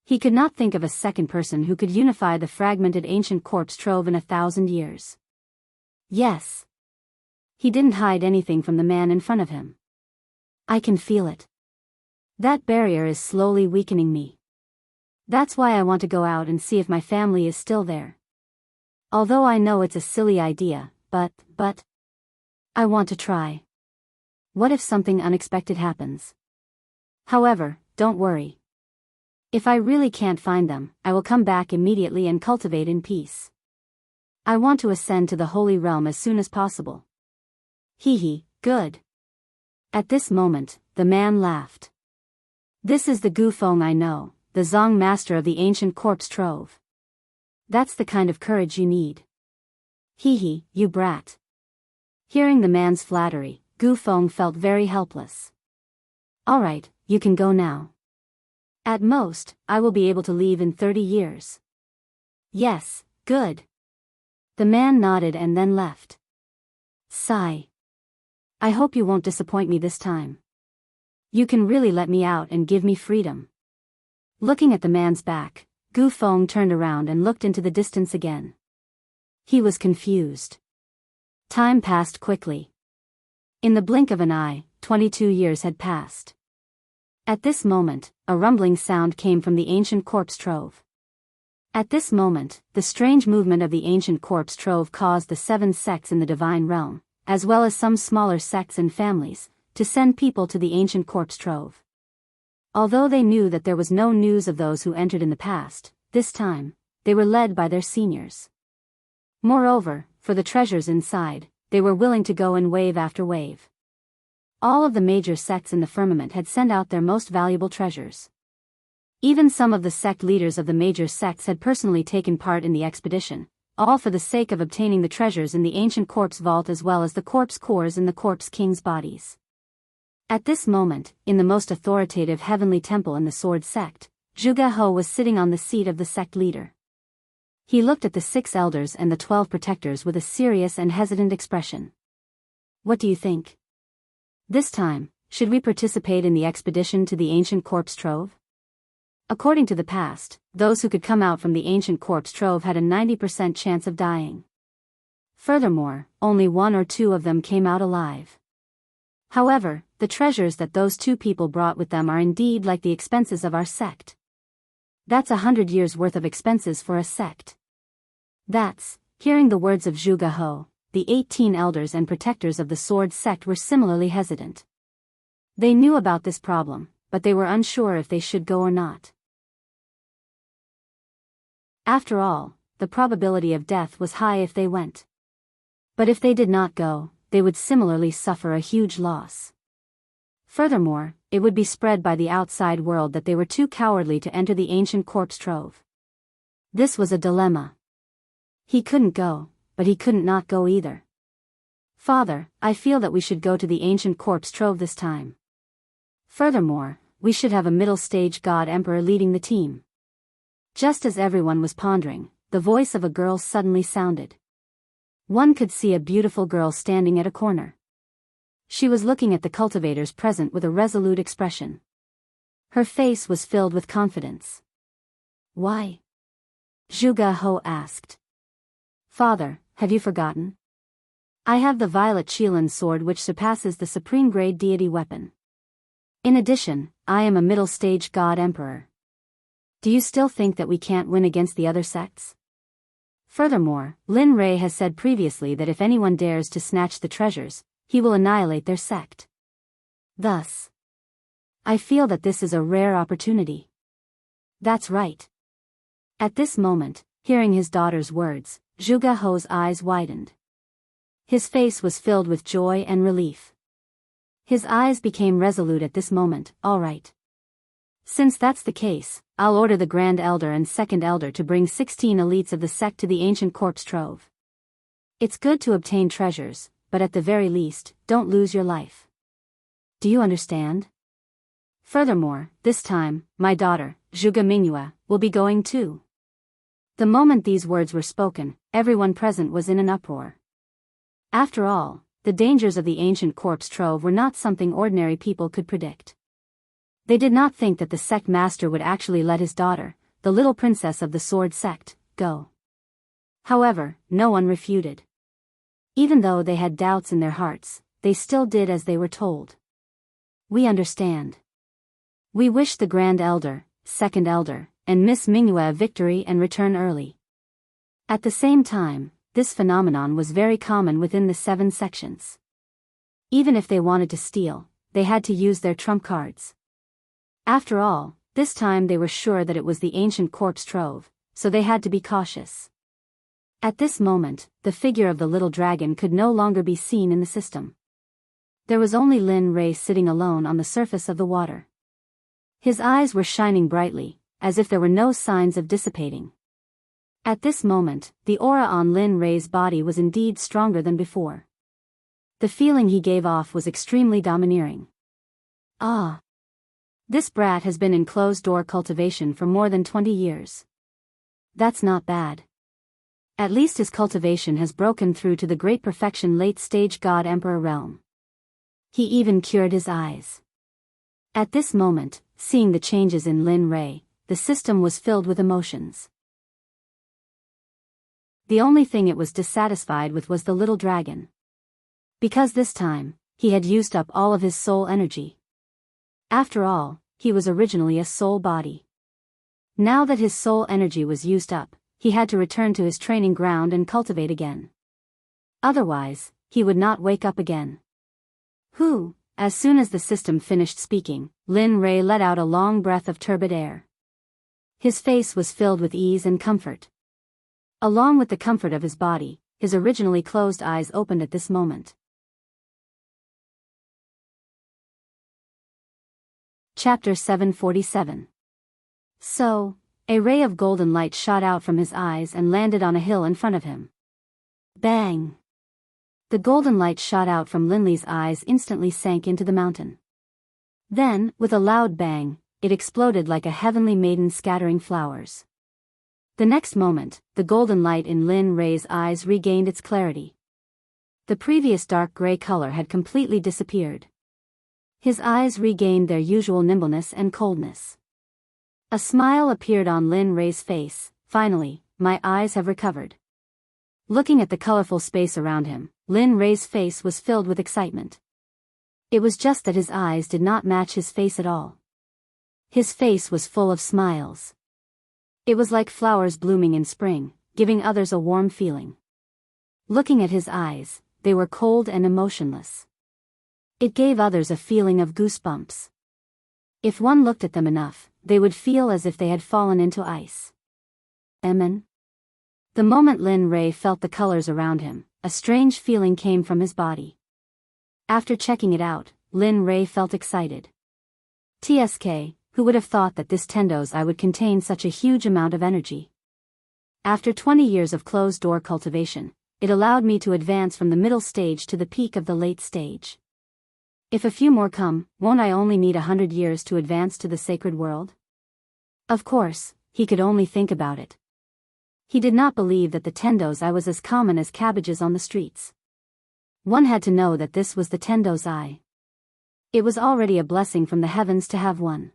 He could not think of a second person who could unify the fragmented ancient corpse trove in 1,000 years. Yes. He didn't hide anything from the man in front of him. I can feel it. That barrier is slowly weakening me. That's why I want to go out and see if my family is still there. Although I know it's a silly idea, but I want to try. What if something unexpected happens? However, don't worry. If I really can't find them, I will come back immediately and cultivate in peace. I want to ascend to the Holy Realm as soon as possible. Hee, good. At this moment, the man laughed. This is the Gu Feng I know, the Zong master of the ancient corpse trove. That's the kind of courage you need. Hee, you brat. Hearing the man's flattery, Gu Feng felt very helpless. Alright, you can go now. At most, I will be able to leave in 30 years. Yes, good. The man nodded and then left. Sigh. I hope you won't disappoint me this time. You can really let me out and give me freedom. Looking at the man's back, Gu Feng turned around and looked into the distance again. He was confused. Time passed quickly. In the blink of an eye, 22 years had passed. At this moment, a rumbling sound came from the ancient corpse trove. At this moment, the strange movement of the ancient corpse trove caused the 7 sects in the divine realm, as well as some smaller sects and families, to send people to the ancient corpse trove. Although they knew that there was no news of those who entered in the past, this time, they were led by their seniors. Moreover, for the treasures inside, they were willing to go in wave after wave. All of the major sects in the firmament had sent out their most valuable treasures. Even some of the sect leaders of the major sects had personally taken part in the expedition, all for the sake of obtaining the treasures in the ancient corpse vault as well as the corpse cores in the corpse king's bodies. At this moment, in the most authoritative heavenly temple in the sword sect, Zhuge He was sitting on the seat of the sect leader. He looked at the 6 elders and the 12 protectors with a serious and hesitant expression. What do you think? This time, should we participate in the expedition to the ancient corpse trove? According to the past, those who could come out from the ancient corpse trove had a 90% chance of dying. Furthermore, only 1 or 2 of them came out alive. However, the treasures that those 2 people brought with them are indeed like the expenses of our sect. That's 100 years' worth of expenses for a sect. Hearing the words of Zhuge He, the 18 elders and protectors of the sword sect were similarly hesitant. They knew about this problem, but they were unsure if they should go or not. After all, the probability of death was high if they went. But if they did not go, they would similarly suffer a huge loss. Furthermore, it would be spread by the outside world that they were too cowardly to enter the ancient corpse trove. This was a dilemma. He couldn't go, but he couldn't not go either. Father, I feel that we should go to the ancient corpse trove this time. Furthermore, we should have a middle-stage god emperor leading the team. Just as everyone was pondering, the voice of a girl suddenly sounded. One could see a beautiful girl standing at a corner. She was looking at the cultivators present with a resolute expression. Her face was filled with confidence. Why? Zhuge He asked. Father, have you forgotten? I have the violet Qilin sword which surpasses the supreme grade deity weapon. In addition, I am a middle-stage god emperor. Do you still think that we can't win against the other sects? Furthermore, Lin Rei has said previously that if anyone dares to snatch the treasures, he will annihilate their sect. Thus, I feel that this is a rare opportunity. That's right. At this moment, hearing his daughter's words, Zhuge He's eyes widened. His face was filled with joy and relief. His eyes became resolute at this moment. All right. Since that's the case, I'll order the Grand Elder and Second Elder to bring 16 elites of the sect to the ancient corpse trove. It's good to obtain treasures, but at the very least, don't lose your life. Do you understand? Furthermore, this time, my daughter, Zhuge Mingyue, will be going too. The moment these words were spoken, everyone present was in an uproar. After all, the dangers of the ancient corpse trove were not something ordinary people could predict. They did not think that the sect master would actually let his daughter, the little princess of the sword sect, go. However, no one refuted. Even though they had doubts in their hearts, they still did as they were told. We understand. We wish the Grand Elder, Second Elder, and Miss Mingyue a victory and return early. At the same time, this phenomenon was very common within the 7 sections. Even if they wanted to steal, they had to use their trump cards. After all, this time they were sure that it was the ancient corpse trove, so they had to be cautious. At this moment, the figure of the little dragon could no longer be seen in the system. There was only Lin Rei sitting alone on the surface of the water. His eyes were shining brightly, as if there were no signs of dissipating. At this moment, the aura on Lin Rei's body was indeed stronger than before. The feeling he gave off was extremely domineering. Ah! This brat has been in closed-door cultivation for more than 20 years. That's not bad. At least his cultivation has broken through to the great perfection late-stage God-Emperor realm. He even cured his eyes. At this moment, seeing the changes in Lin Rei, the system was filled with emotions. The only thing it was dissatisfied with was the little dragon. Because this time, he had used up all of his soul energy. After all, he was originally a soul body. Now that his soul energy was used up, he had to return to his training ground and cultivate again. Otherwise, he would not wake up again. As soon as the system finished speaking, Lin Rei let out a long breath of turbid air. His face was filled with ease and comfort. Along with the comfort of his body, his originally closed eyes opened at this moment. Chapter 747. So, a ray of golden light shot out from his eyes and landed on a hill in front of him. Bang! The golden light shot out from Linley's eyes instantly sank into the mountain. Then, with a loud bang, it exploded like a heavenly maiden scattering flowers. The next moment, the golden light in Lin Rei's eyes regained its clarity. The previous dark gray color had completely disappeared. His eyes regained their usual nimbleness and coldness. A smile appeared on Lin Rei's face. Finally, my eyes have recovered. Looking at the colorful space around him, Lin Rei's face was filled with excitement. It was just that his eyes did not match his face at all. His face was full of smiles. It was like flowers blooming in spring, giving others a warm feeling. Looking at his eyes, they were cold and emotionless. It gave others a feeling of goosebumps. If one looked at them enough, they would feel as if they had fallen into ice. Amen. The moment Lin Rei felt the colors around him, a strange feeling came from his body. After checking it out, Lin Rei felt excited. TSK, who would have thought that this Tendo's eye would contain such a huge amount of energy? After 20 years of closed-door cultivation, it allowed me to advance from the middle stage to the peak of the late stage. If a few more come, won't I only need 100 years to advance to the sacred world? Of course, he could only think about it. He did not believe that the Tendo's eye was as common as cabbages on the streets. One had to know that this was the Tendo's eye. It was already a blessing from the heavens to have one.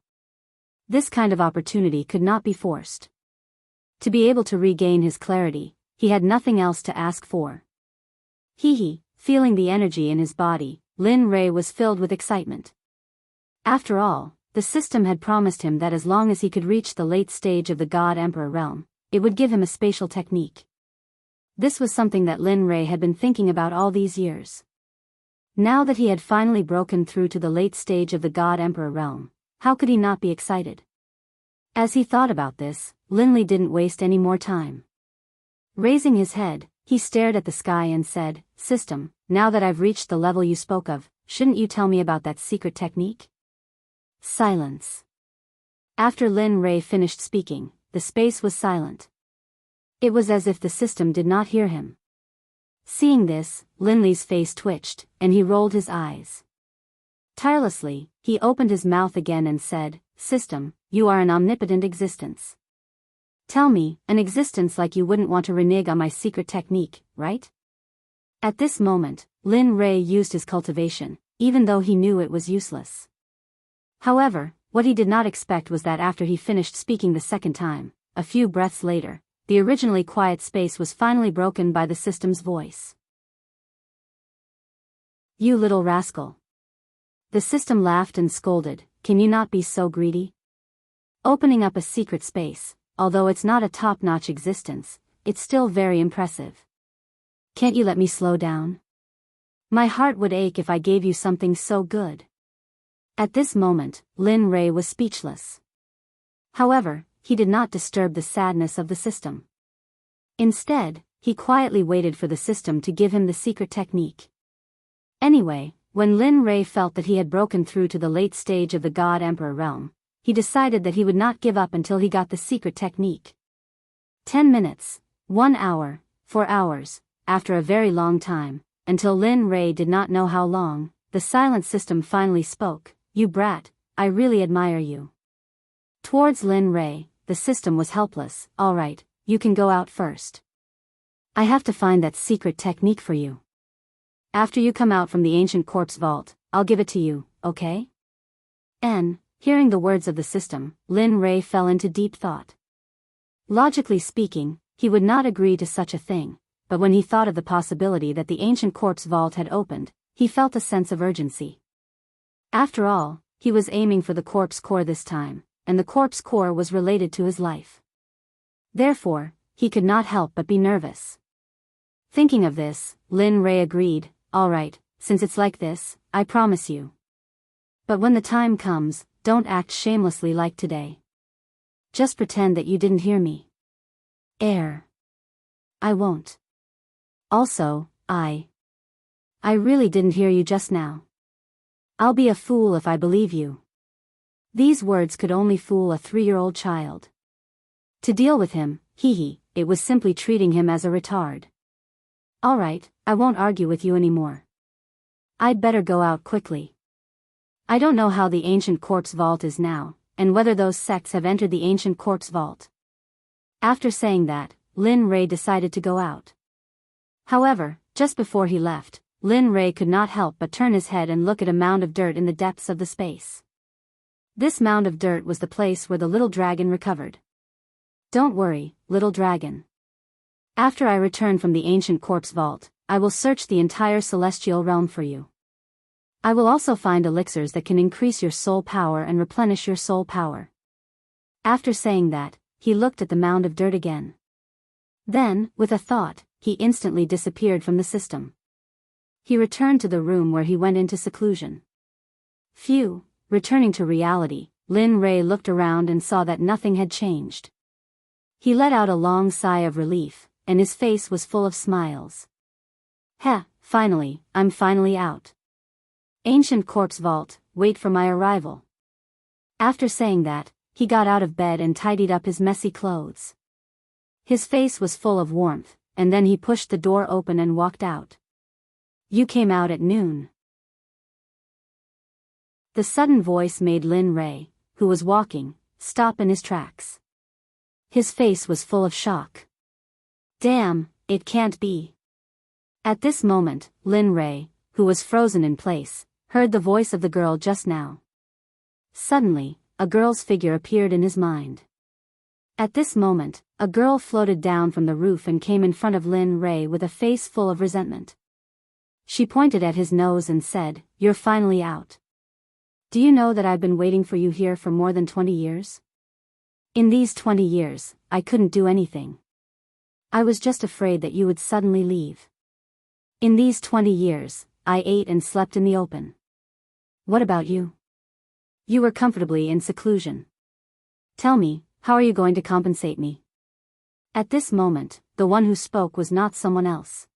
This kind of opportunity could not be forced. To be able to regain his clarity, he had nothing else to ask for. Feeling the energy in his body, Lin Rei was filled with excitement. After all, the system had promised him that as long as he could reach the late stage of the God-Emperor realm, it would give him a spatial technique. This was something that Lin Rei had been thinking about all these years. Now that he had finally broken through to the late stage of the God-Emperor realm, how could he not be excited? As he thought about this, Linley didn't waste any more time. Raising his head, he stared at the sky and said, "System, now that I've reached the level you spoke of, shouldn't you tell me about that secret technique?" Silence. After Lin Rei finished speaking, the space was silent. It was as if the system did not hear him. Seeing this, Linley's face twitched, and he rolled his eyes. Tirelessly, he opened his mouth again and said, "System, you are an omnipotent existence. Tell me, an existence like you wouldn't want to renege on my secret technique, right?" At this moment, Lin Rei used his cultivation, even though he knew it was useless. However, What he did not expect was that after he finished speaking the second time, a few breaths later, the originally quiet space was finally broken by the system's voice. "You little rascal." The system laughed and scolded, "Can you not be so greedy? Opening up a secret space, although it's not a top-notch existence, it's still very impressive. Can't you let me slow down? My heart would ache if I gave you something so good." At this moment, Lin Rei was speechless. However, he did not disturb the sadness of the system. Instead, he quietly waited for the system to give him the secret technique. Anyway, when Lin Rei felt that he had broken through to the late stage of the God Emperor realm, he decided that he would not give up until he got the secret technique. 10 minutes, 1 hour, 4 hours, after a very long time, until Lin Rei did not know how long, the silent system finally spoke, "You brat, I really admire you." Towards Lin Rei, the system was helpless. "All right, you can go out first. I have to find that secret technique for you. After you come out from the ancient corpse vault, I'll give it to you, okay?" Hearing the words of the system, Lin Rei fell into deep thought. Logically speaking, he would not agree to such a thing, but when he thought of the possibility that the ancient corpse vault had opened, he felt a sense of urgency. After all, he was aiming for the corpse core this time, and the corpse core was related to his life. Therefore, he could not help but be nervous. Thinking of this, Lin Rei agreed, "All right, since it's like this, I promise you. But when the time comes, don't act shamelessly like today. Just pretend that you didn't hear me." "I won't. Also, I really didn't hear you just now. I'll be a fool if I believe you." These words could only fool a 3-year-old child. To deal with him, it was simply treating him as a retard. "All right, I won't argue with you anymore. I'd better go out quickly. I don't know how the ancient corpse vault is now, and whether those sects have entered the ancient corpse vault." After saying that, Lin Rei decided to go out. However, just before he left, Lin Rei could not help but turn his head and look at a mound of dirt in the depths of the space. This mound of dirt was the place where the little dragon recovered. "Don't worry, little dragon. After I return from the ancient corpse vault, I will search the entire celestial realm for you. I will also find elixirs that can increase your soul power and replenish your soul power." After saying that, he looked at the mound of dirt again. Then, with a thought, he instantly disappeared from the system. He returned to the room where he went into seclusion. Phew. Returning to reality, Lin Rei looked around and saw that nothing had changed. He let out a long sigh of relief, and his face was full of smiles. Finally, I'm finally out. Ancient corpse vault, wait for my arrival." After saying that, he got out of bed and tidied up his messy clothes. His face was full of warmth, and then he pushed the door open and walked out. "You came out at noon." The sudden voice made Lin Rei, who was walking, stop in his tracks. His face was full of shock. "Damn, it can't be." At this moment, Lin Rei, who was frozen in place, heard the voice of the girl just now. Suddenly, a girl's figure appeared in his mind. At this moment, a girl floated down from the roof and came in front of Lin Rei with a face full of resentment. She pointed at his nose and said, "You're finally out. Do you know that I've been waiting for you here for more than 20 years? In these 20 years, I couldn't do anything. I was just afraid that you would suddenly leave. In these 20 years, I ate and slept in the open. What about you? You were comfortably in seclusion. Tell me, how are you going to compensate me?" At this moment, the one who spoke was not someone else.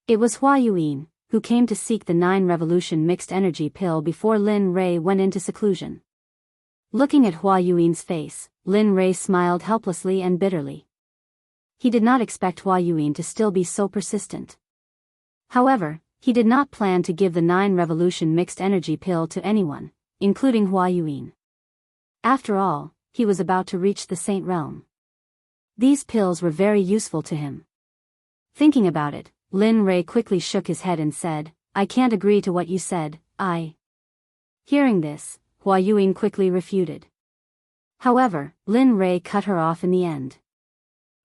It was Hua Yuan, who came to seek the 9 revolution mixed energy pill before Lin Rei went into seclusion. Looking at Hua Yuan's face, Lin Rei smiled helplessly and bitterly. He did not expect Hua Yuan to still be so persistent. However, he did not plan to give the 9 revolution mixed energy pill to anyone, including Hua Yuan. After all, he was about to reach the Saint Realm. These pills were very useful to him. Thinking about it, Lin Rei quickly shook his head and said, "I can't agree to what you said, I." Hearing this, Hua Yuan quickly refuted. However, Lin Rei cut her off in the end.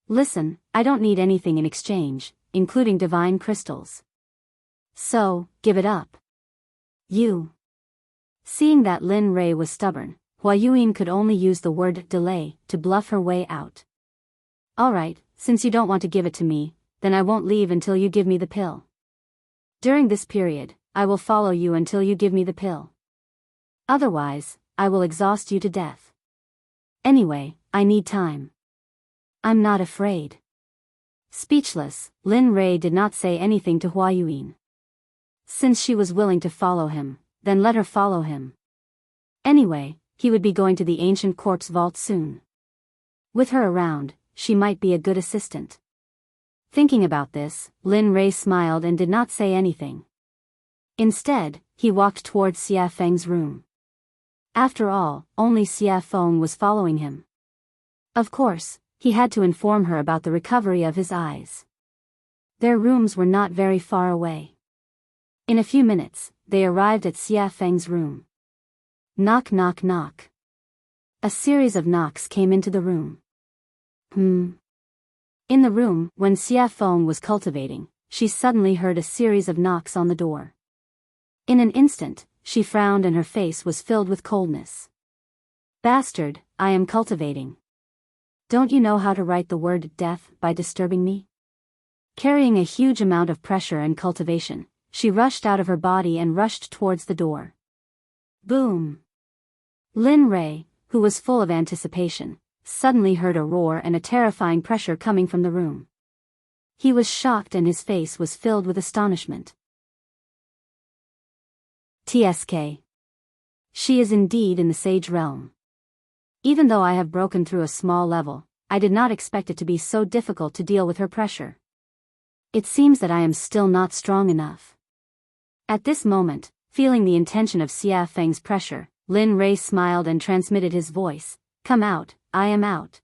Listen, I don't need anything in exchange, including divine crystals. So, give it up. You. Seeing that Lin Rei was stubborn, Hua Yuan could only use the word delay to bluff her way out. Alright, since you don't want to give it to me, then I won't leave until you give me the pill. During this period, I will follow you until you give me the pill. Otherwise, I will exhaust you to death. Anyway, I need time. I'm not afraid. Speechless, Lin Rei did not say anything to Hua Yuan. Since she was willing to follow him, then let her follow him. Anyway, he would be going to the ancient corpse vault soon. With her around, she might be a good assistant. Thinking about this, Lin Rei smiled and did not say anything. Instead, he walked towards Xia Feng's room. After all, only Xia Feng was following him. Of course, he had to inform her about the recovery of his eyes. Their rooms were not very far away. In a few minutes, they arrived at Xia Feng's room. Knock knock knock. A series of knocks came into the room. In the room, when Xia Feng was cultivating, she suddenly heard a series of knocks on the door. In an instant, she frowned and her face was filled with coldness. Bastard, I am cultivating. Don't you know how to write the word death by disturbing me? Carrying a huge amount of pressure and cultivation, she rushed out of her body and rushed towards the door. Boom! Lin Rei, who was full of anticipation, suddenly heard a roar and a terrifying pressure coming from the room. He was shocked and his face was filled with astonishment. TSK. She is indeed in the sage realm. Even though I have broken through a small level, I did not expect it to be so difficult to deal with her pressure. It seems that I am still not strong enough. At this moment, feeling the intention of Xia Feng's pressure, Lin Rei smiled and transmitted his voice. Come out, I am out.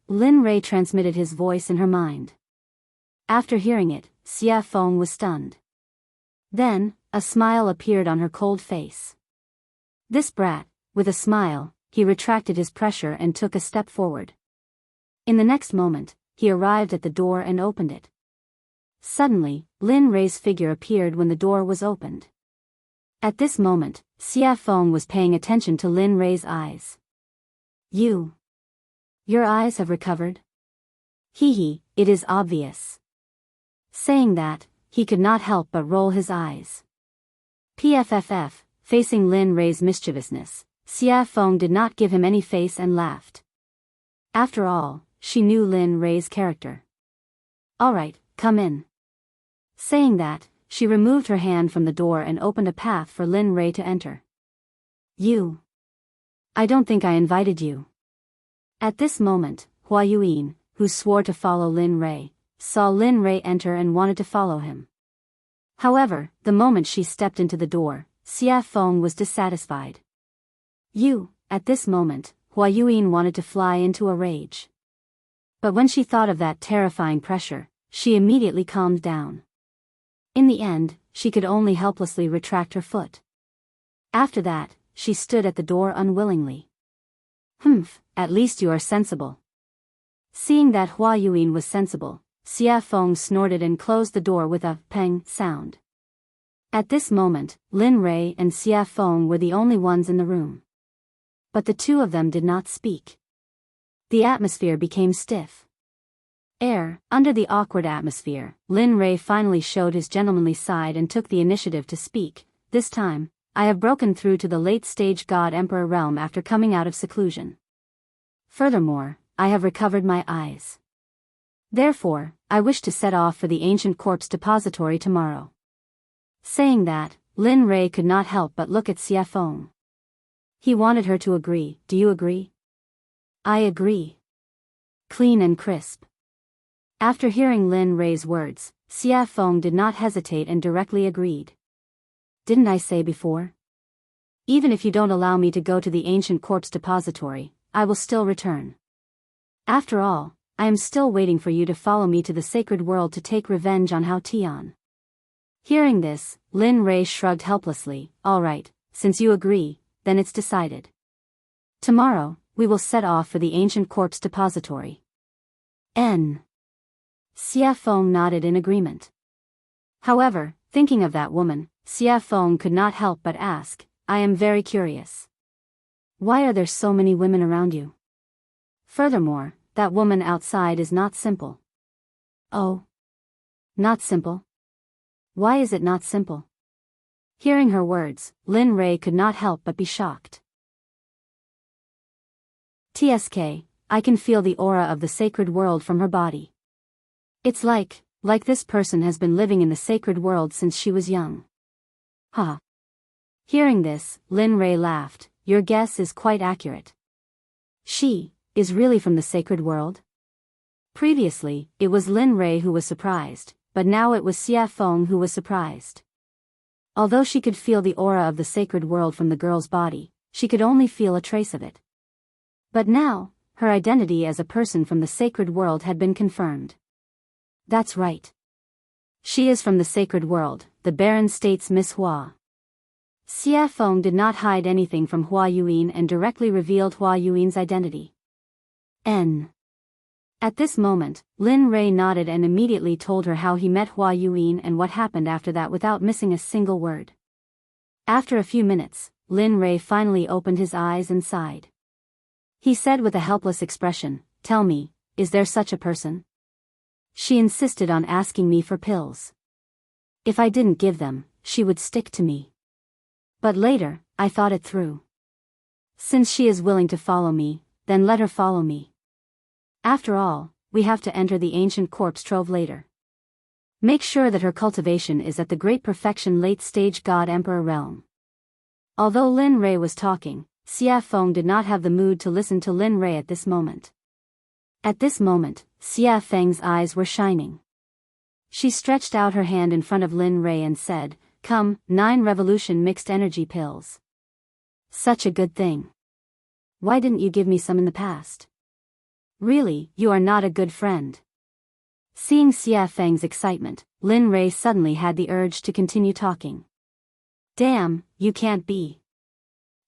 Lin Rei transmitted his voice in her mind. After hearing it, Xia Feng was stunned. Then, a smile appeared on her cold face. This brat, with a smile, he retracted his pressure and took a step forward. In the next moment, he arrived at the door and opened it. Suddenly, Lin Rei's figure appeared when the door was opened. At this moment, Xia Feng was paying attention to Lin Rei's eyes. Your eyes have recovered? Hee, it is obvious. Saying that, he could not help but roll his eyes. PFFF, facing Lin Rei's mischievousness, Xia Feng did not give him any face and laughed. After all, she knew Lin Rei's character. Alright, come in. Saying that, she removed her hand from the door and opened a path for Lin Rei to enter. I don't think I invited you. At this moment, Hua Yuan, who swore to follow Lin Rei, saw Lin Rei enter and wanted to follow him. However, the moment she stepped into the door, Xia Feng was dissatisfied. At this moment, Hua Yuan wanted to fly into a rage. But when she thought of that terrifying pressure, she immediately calmed down. In the end, she could only helplessly retract her foot. After that, she stood at the door unwillingly. At least you are sensible. Seeing that Hua Yuan was sensible, Xia Feng snorted and closed the door with a peng sound. At this moment, Lin Rei and Xia Feng were the only ones in the room. But the two of them did not speak. The atmosphere became stiff. Under the awkward atmosphere, Lin Rei finally showed his gentlemanly side and took the initiative to speak. This time, I have broken through to the late-stage God-Emperor realm after coming out of seclusion. Furthermore, I have recovered my eyes. Therefore, I wish to set off for the ancient corpse depository tomorrow. Saying that, Lin Rei could not help but look at Xia Feng. He wanted her to agree. Do you agree? I agree. Clean and crisp. After hearing Lin Rei's words, Xia Feng did not hesitate and directly agreed. Didn't I say before? Even if you don't allow me to go to the ancient corpse depository, I will still return. After all, I am still waiting for you to follow me to the sacred world to take revenge on Hao Tian. Hearing this, Lin Rei shrugged helplessly. All right, since you agree, then it's decided. Tomorrow, we will set off for the ancient corpse depository. N. Xia Feng nodded in agreement. However, thinking of that woman, Xia Feng could not help but ask, I am very curious. Why are there so many women around you? Furthermore, that woman outside is not simple. Oh. Not simple? Why is it not simple? Hearing her words, Lin Rei could not help but be shocked. TSK, I can feel the aura of the sacred world from her body. It's like this person has been living in the sacred world since she was young. Ha. Hearing this, Lin Rei laughed, your guess is quite accurate. She is really from the sacred world? Previously, it was Lin Rei who was surprised, but now it was Xia Feng who was surprised. Although she could feel the aura of the sacred world from the girl's body, she could only feel a trace of it. But now, her identity as a person from the sacred world had been confirmed. That's right. She is from the sacred world, the Baron states Miss Hua. Xia Feng did not hide anything from Hua Yuan and directly revealed Hua Yuan's identity. N. At this moment, Lin Rei nodded and immediately told her how he met Hua Yuan and what happened after that without missing a single word. After a few minutes, Lin Rei finally opened his eyes and sighed. He said with a helpless expression, tell me, is there such a person? She insisted on asking me for pills. If I didn't give them, she would stick to me. But later, I thought it through. Since she is willing to follow me, then let her follow me. After all, we have to enter the ancient corpse trove later. Make sure that her cultivation is at the great perfection late-stage God-Emperor realm. Although Lin Rei was talking, Xia Feng did not have the mood to listen to Lin Rei at this moment. At this moment, Xia Feng's eyes were shining. She stretched out her hand in front of Lin Rei and said, come, 9 revolution mixed energy pills. Such a good thing. Why didn't you give me some in the past? Really, you are not a good friend. Seeing Xia Feng's excitement, Lin Rei suddenly had the urge to continue talking. Damn, you can't be.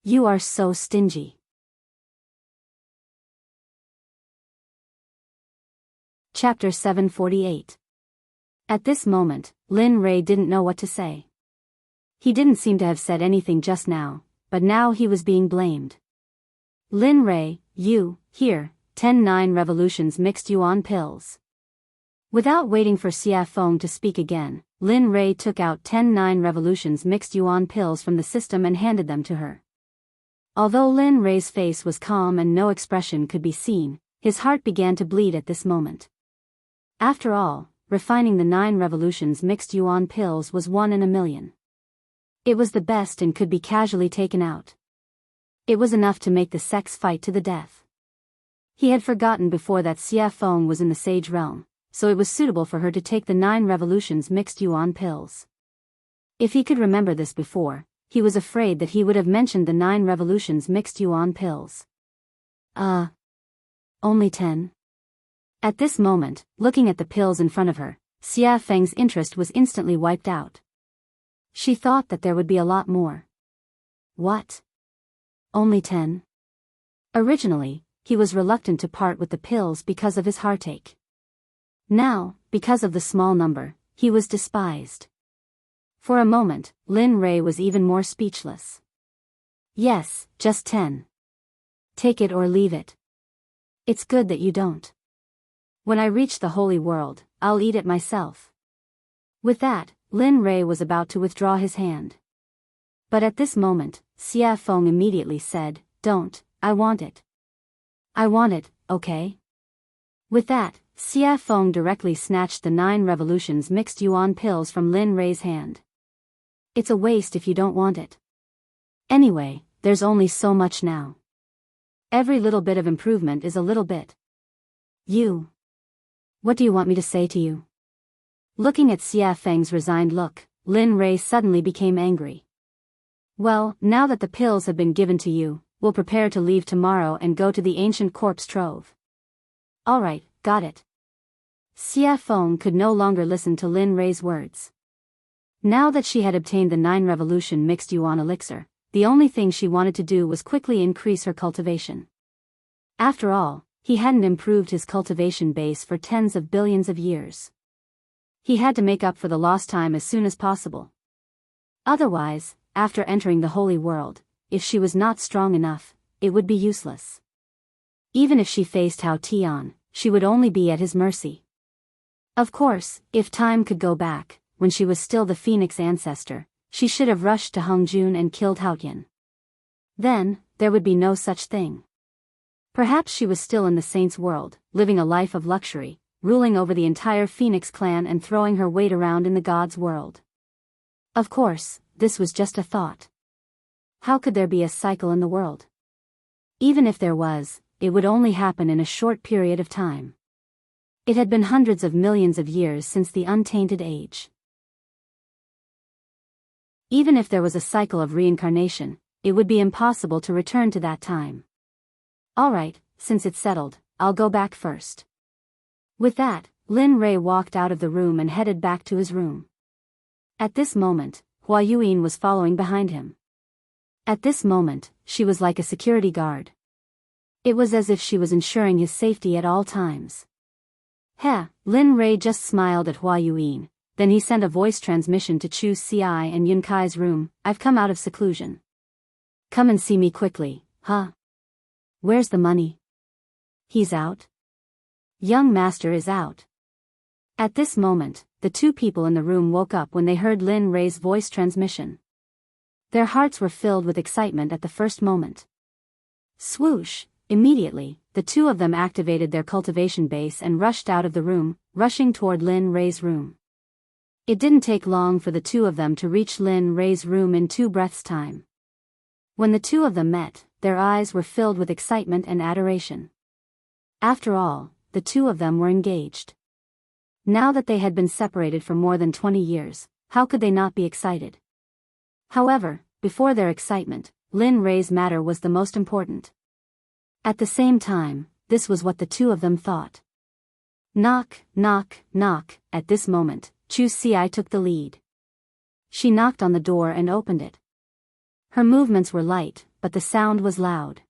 You are so stingy. Chapter 748. At this moment, Lin Rei didn't know what to say. He didn't seem to have said anything just now, but now he was being blamed. Lin Rei, you, here, 10 revolutions mixed yuan pills. Without waiting for Xia Feng to speak again, Lin Rei took out 10 revolutions mixed yuan pills from the system and handed them to her. Although Lin Rei's face was calm and no expression could be seen, his heart began to bleed at this moment. After all, refining the 9 revolutions mixed yuan pills was 1 in a million. It was the best and could be casually taken out. It was enough to make the Sects fight to the death. He had forgotten before that Xia Feng was in the sage realm, so it was suitable for her to take the 9 revolutions mixed yuan pills. If he could remember this before, he was afraid that he would have mentioned the 9 revolutions mixed yuan pills. Only 10? At this moment, looking at the pills in front of her, Xia Feng's interest was instantly wiped out. She thought that there would be a lot more. What? Only 10? Originally, he was reluctant to part with the pills because of his heartache. Now, because of the small number, he was despised. For a moment, Lin Rei was even more speechless. Yes, just 10. Take it or leave it. It's good that you don't. When I reach the holy world, I'll eat it myself. With that, Lin Rei was about to withdraw his hand. But at this moment, Xia Feng immediately said, don't, I want it. I want it, okay? With that, Xia Feng directly snatched the 9 revolutions mixed yuan pills from Lin Rei's hand. It's a waste if you don't want it. Anyway, there's only so much now. Every little bit of improvement is a little bit. What do you want me to say to you? Looking at Xia Feng's resigned look, Lin Rei suddenly became angry. Well, now that the pills have been given to you, we'll prepare to leave tomorrow and go to the ancient corpse trove. Alright, got it. Xia Feng could no longer listen to Lin Rei's words. Now that she had obtained the 9 revolution mixed yuan elixir, the only thing she wanted to do was quickly increase her cultivation. After all, he hadn't improved his cultivation base for tens of billions of years. He had to make up for the lost time as soon as possible. Otherwise, after entering the holy world, if she was not strong enough, it would be useless. Even if she faced Hao Tian, she would only be at his mercy. Of course, if time could go back, when she was still the Phoenix ancestor, she should have rushed to Hongjun and killed Haotian. Then, there would be no such thing. Perhaps she was still in the saint's world, living a life of luxury, ruling over the entire Phoenix clan and throwing her weight around in the god's world. Of course, this was just a thought. How could there be a cycle in the world? Even if there was, it would only happen in a short period of time. It had been hundreds of millions of years since the untainted age. Even if there was a cycle of reincarnation, it would be impossible to return to that time. Alright, since it's settled, I'll go back first. With that, Lin Rei walked out of the room and headed back to his room. At this moment, Hua Yuan was following behind him. At this moment, she was like a security guard. It was as if she was ensuring his safety at all times. Lin Rei just smiled at Hua Yuan, then he sent a voice transmission to Chu Xi and Yun Kai's room. I've come out of seclusion. Come and see me quickly, huh? Where's the money? He's out? Young master is out. At this moment, the two people in the room woke up when they heard Lin Rei's voice transmission. Their hearts were filled with excitement at the first moment. Swoosh! Immediately, the two of them activated their cultivation base and rushed out of the room, rushing toward Lin Rei's room. It didn't take long for the two of them to reach Lin Rei's room in 2 breaths' time. When the two of them met, their eyes were filled with excitement and adoration. After all, the two of them were engaged. Now that they had been separated for more than 20 years, how could they not be excited? However, before their excitement, Lin Rei's matter was the most important. At the same time, this was what the two of them thought. Knock, knock, knock. At this moment, Chu Xi took the lead. She knocked on the door and opened it. Her movements were light, but the sound was loud.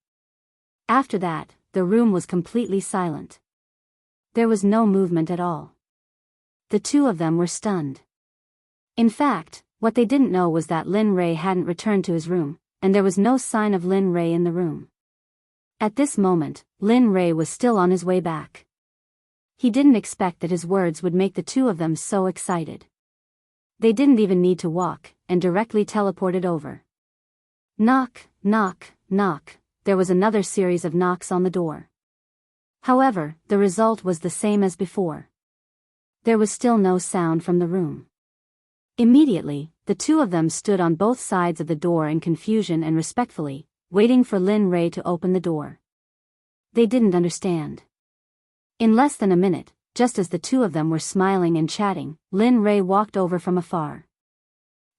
After that, the room was completely silent. There was no movement at all. The two of them were stunned. In fact, what they didn't know was that Lin Rei hadn't returned to his room, and there was no sign of Lin Rei in the room. At this moment, Lin Rei was still on his way back. He didn't expect that his words would make the two of them so excited. They didn't even need to walk, and directly teleported over. Knock, knock, knock. There was another series of knocks on the door. However, the result was the same as before. There was still no sound from the room. Immediately, the two of them stood on both sides of the door in confusion and respectfully, waiting for Lin Rei to open the door. They didn't understand. In less than a minute, just as the two of them were smiling and chatting, Lin Rei walked over from afar.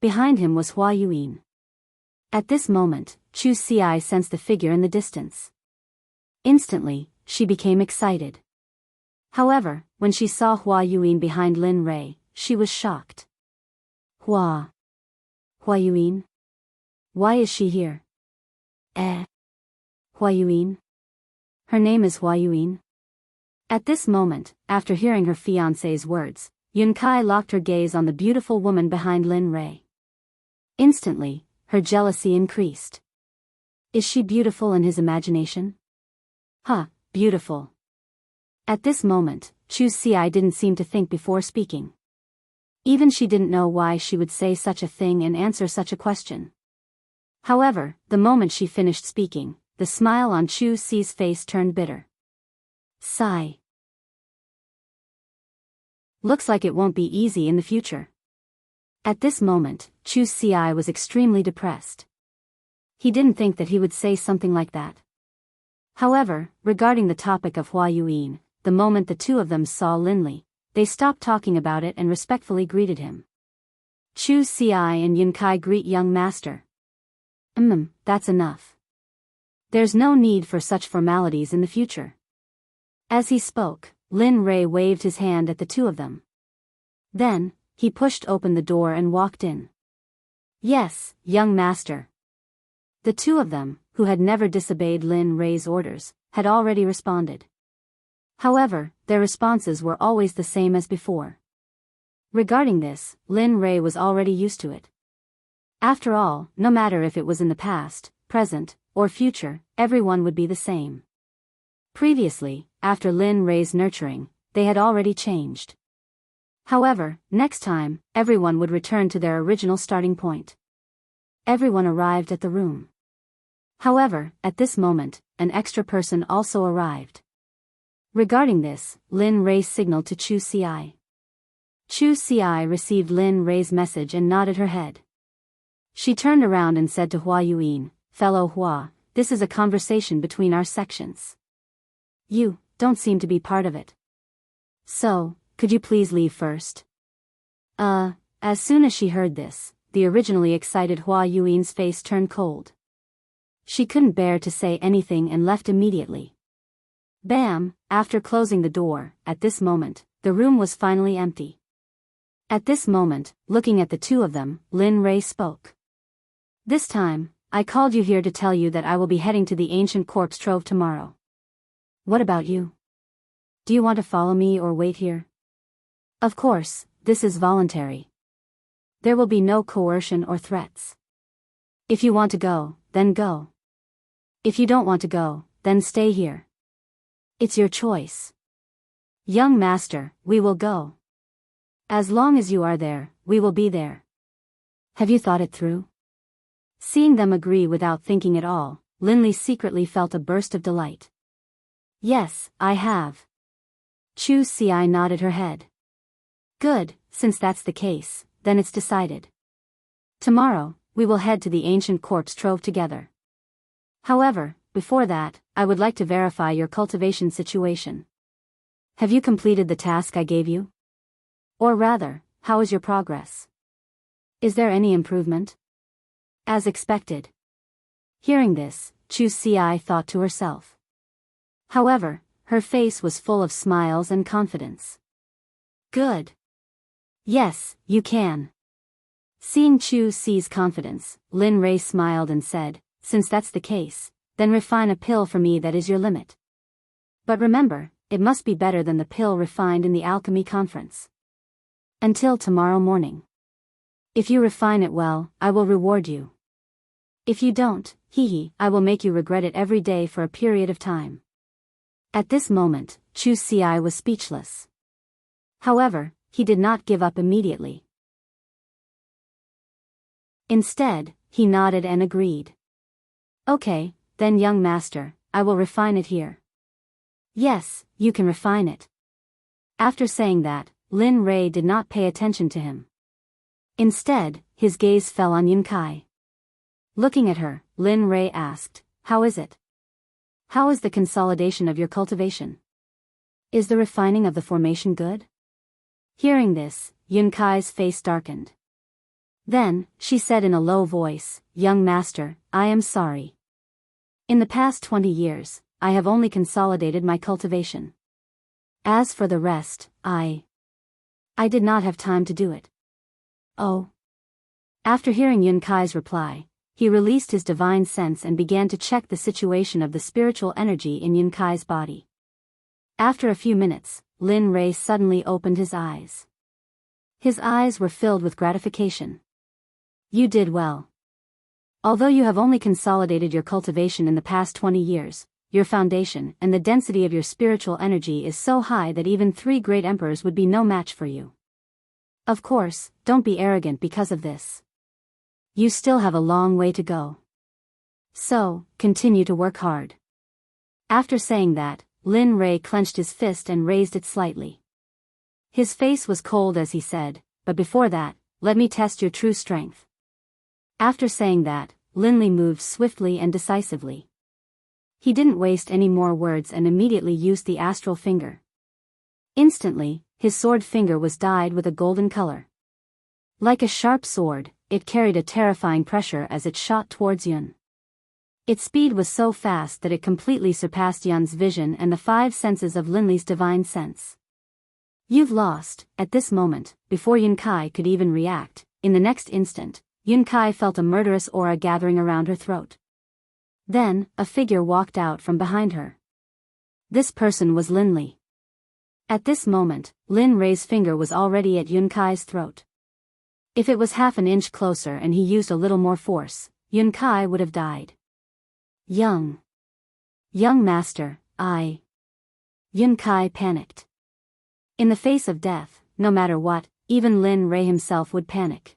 Behind him was Hua Yuan. At this moment, Chu Xi sensed the figure in the distance. Instantly, she became excited. However, when she saw Hua Yuan behind Lin Rei, she was shocked. Hua Yuan? Why is she here? Hua Yuan? Her name is Hua Yuan? At this moment, after hearing her fiancé's words, Yun Kai locked her gaze on the beautiful woman behind Lin Rei. Instantly, her jealousy increased. Is she beautiful in his imagination? Beautiful. At this moment, Chu Xi didn't seem to think before speaking. Even she didn't know why she would say such a thing and answer such a question. However, the moment she finished speaking, the smile on Chu Xi's face turned bitter. Sigh. Looks like it won't be easy in the future. At this moment, Chu Xi was extremely depressed. He didn't think that he would say something like that. However, regarding the topic of Hua Yuan, the moment the two of them saw Lin Li, they stopped talking about it and respectfully greeted him. Chu Xi and Yun Kai greet young master. That's enough. There's no need for such formalities in the future. As he spoke, Lin Rei waved his hand at the two of them. Then, he pushed open the door and walked in. Yes, young master. The two of them, who had never disobeyed Lin Rei's orders, had already responded. However, their responses were always the same as before. Regarding this, Lin Rei was already used to it. After all, no matter if it was in the past, present, or future, everyone would be the same. Previously, after Lin Rei's nurturing, they had already changed. However, next time, everyone would return to their original starting point. Everyone arrived at the room. However, at this moment, an extra person also arrived. Regarding this, Lin Rei signaled to Chu Ci. Chu Ci received Lin Rei's message and nodded her head. She turned around and said to Hua Yuan, "Fellow Hua, this is a conversation between our sections. You don't seem to be part of it. So, could you please leave first?" As soon as she heard this, the originally excited Hua Yuan's face turned cold. She couldn't bear to say anything and left immediately. Bam! After closing the door, at this moment, the room was finally empty. At this moment, looking at the two of them, Lin Rei spoke. "This time, I called you here to tell you that I will be heading to the ancient corpse trove tomorrow. What about you? Do you want to follow me or wait here? Of course, this is voluntary. There will be no coercion or threats. If you want to go, then go. If you don't want to go, then stay here. It's your choice. Young master, we will go. As long as you are there, we will be there. Have you thought it through?" Seeing them agree without thinking at all, Lin Li secretly felt a burst of delight. "Yes, I have." Chu Ci nodded her head. "Good, since that's the case, then it's decided. Tomorrow, we will head to the ancient corpse trove together. However, before that, I would like to verify your cultivation situation. Have you completed the task I gave you? Or rather, how is your progress? Is there any improvement?" "As expected." Hearing this, Chu Ci thought to herself. However, her face was full of smiles and confidence. "Good. Yes, you can." Seeing Chu Ci's confidence, Lin Rei smiled and said, "Since that's the case, then refine a pill for me that is your limit. But remember, it must be better than the pill refined in the alchemy conference. Until tomorrow morning. If you refine it well, I will reward you. If you don't, I will make you regret it every day for a period of time." At this moment, Chu Ci was speechless. However, he did not give up immediately. Instead, he nodded and agreed. "Okay, then young master, I will refine it here." "Yes, you can refine it." After saying that, Lin Rei did not pay attention to him. Instead, his gaze fell on Yun Kai. Looking at her, Lin Rei asked, "How is it? How is the consolidation of your cultivation? Is the refining of the formation good?" Hearing this, Yun Kai's face darkened. Then, she said in a low voice, "Young master, I am sorry. In the past 20 years, I have only consolidated my cultivation. As for the rest, I did not have time to do it." "Oh." After hearing Yun Kai's reply, he released his divine sense and began to check the situation of the spiritual energy in Yun Kai's body. After a few minutes, Lin Rei suddenly opened his eyes. His eyes were filled with gratification. "You did well. Although you have only consolidated your cultivation in the past 20 years, your foundation and the density of your spiritual energy is so high that even 3 great emperors would be no match for you. Of course, don't be arrogant because of this. You still have a long way to go. So, continue to work hard." After saying that, Lin Rei clenched his fist and raised it slightly. His face was cold as he said, "But before that, let me test your true strength." After saying that, Lin Li moved swiftly and decisively. He didn't waste any more words and immediately used the astral finger. Instantly, his sword finger was dyed with a golden color. Like a sharp sword, it carried a terrifying pressure as it shot towards Yun. Its speed was so fast that it completely surpassed Yun's vision and the 5 senses of Lin Li's divine sense. "You've lost." At this moment, before Yun Kai could even react, in the next instant, Yun Kai felt a murderous aura gathering around her throat. Then, a figure walked out from behind her. This person was Lin Li. At this moment, Lin Rei's finger was already at Yun Kai's throat. If it was half an inch closer and he used a little more force, Yun Kai would have died. Young master, Yun Kai panicked. In the face of death, no matter what, even Lin Rei himself would panic.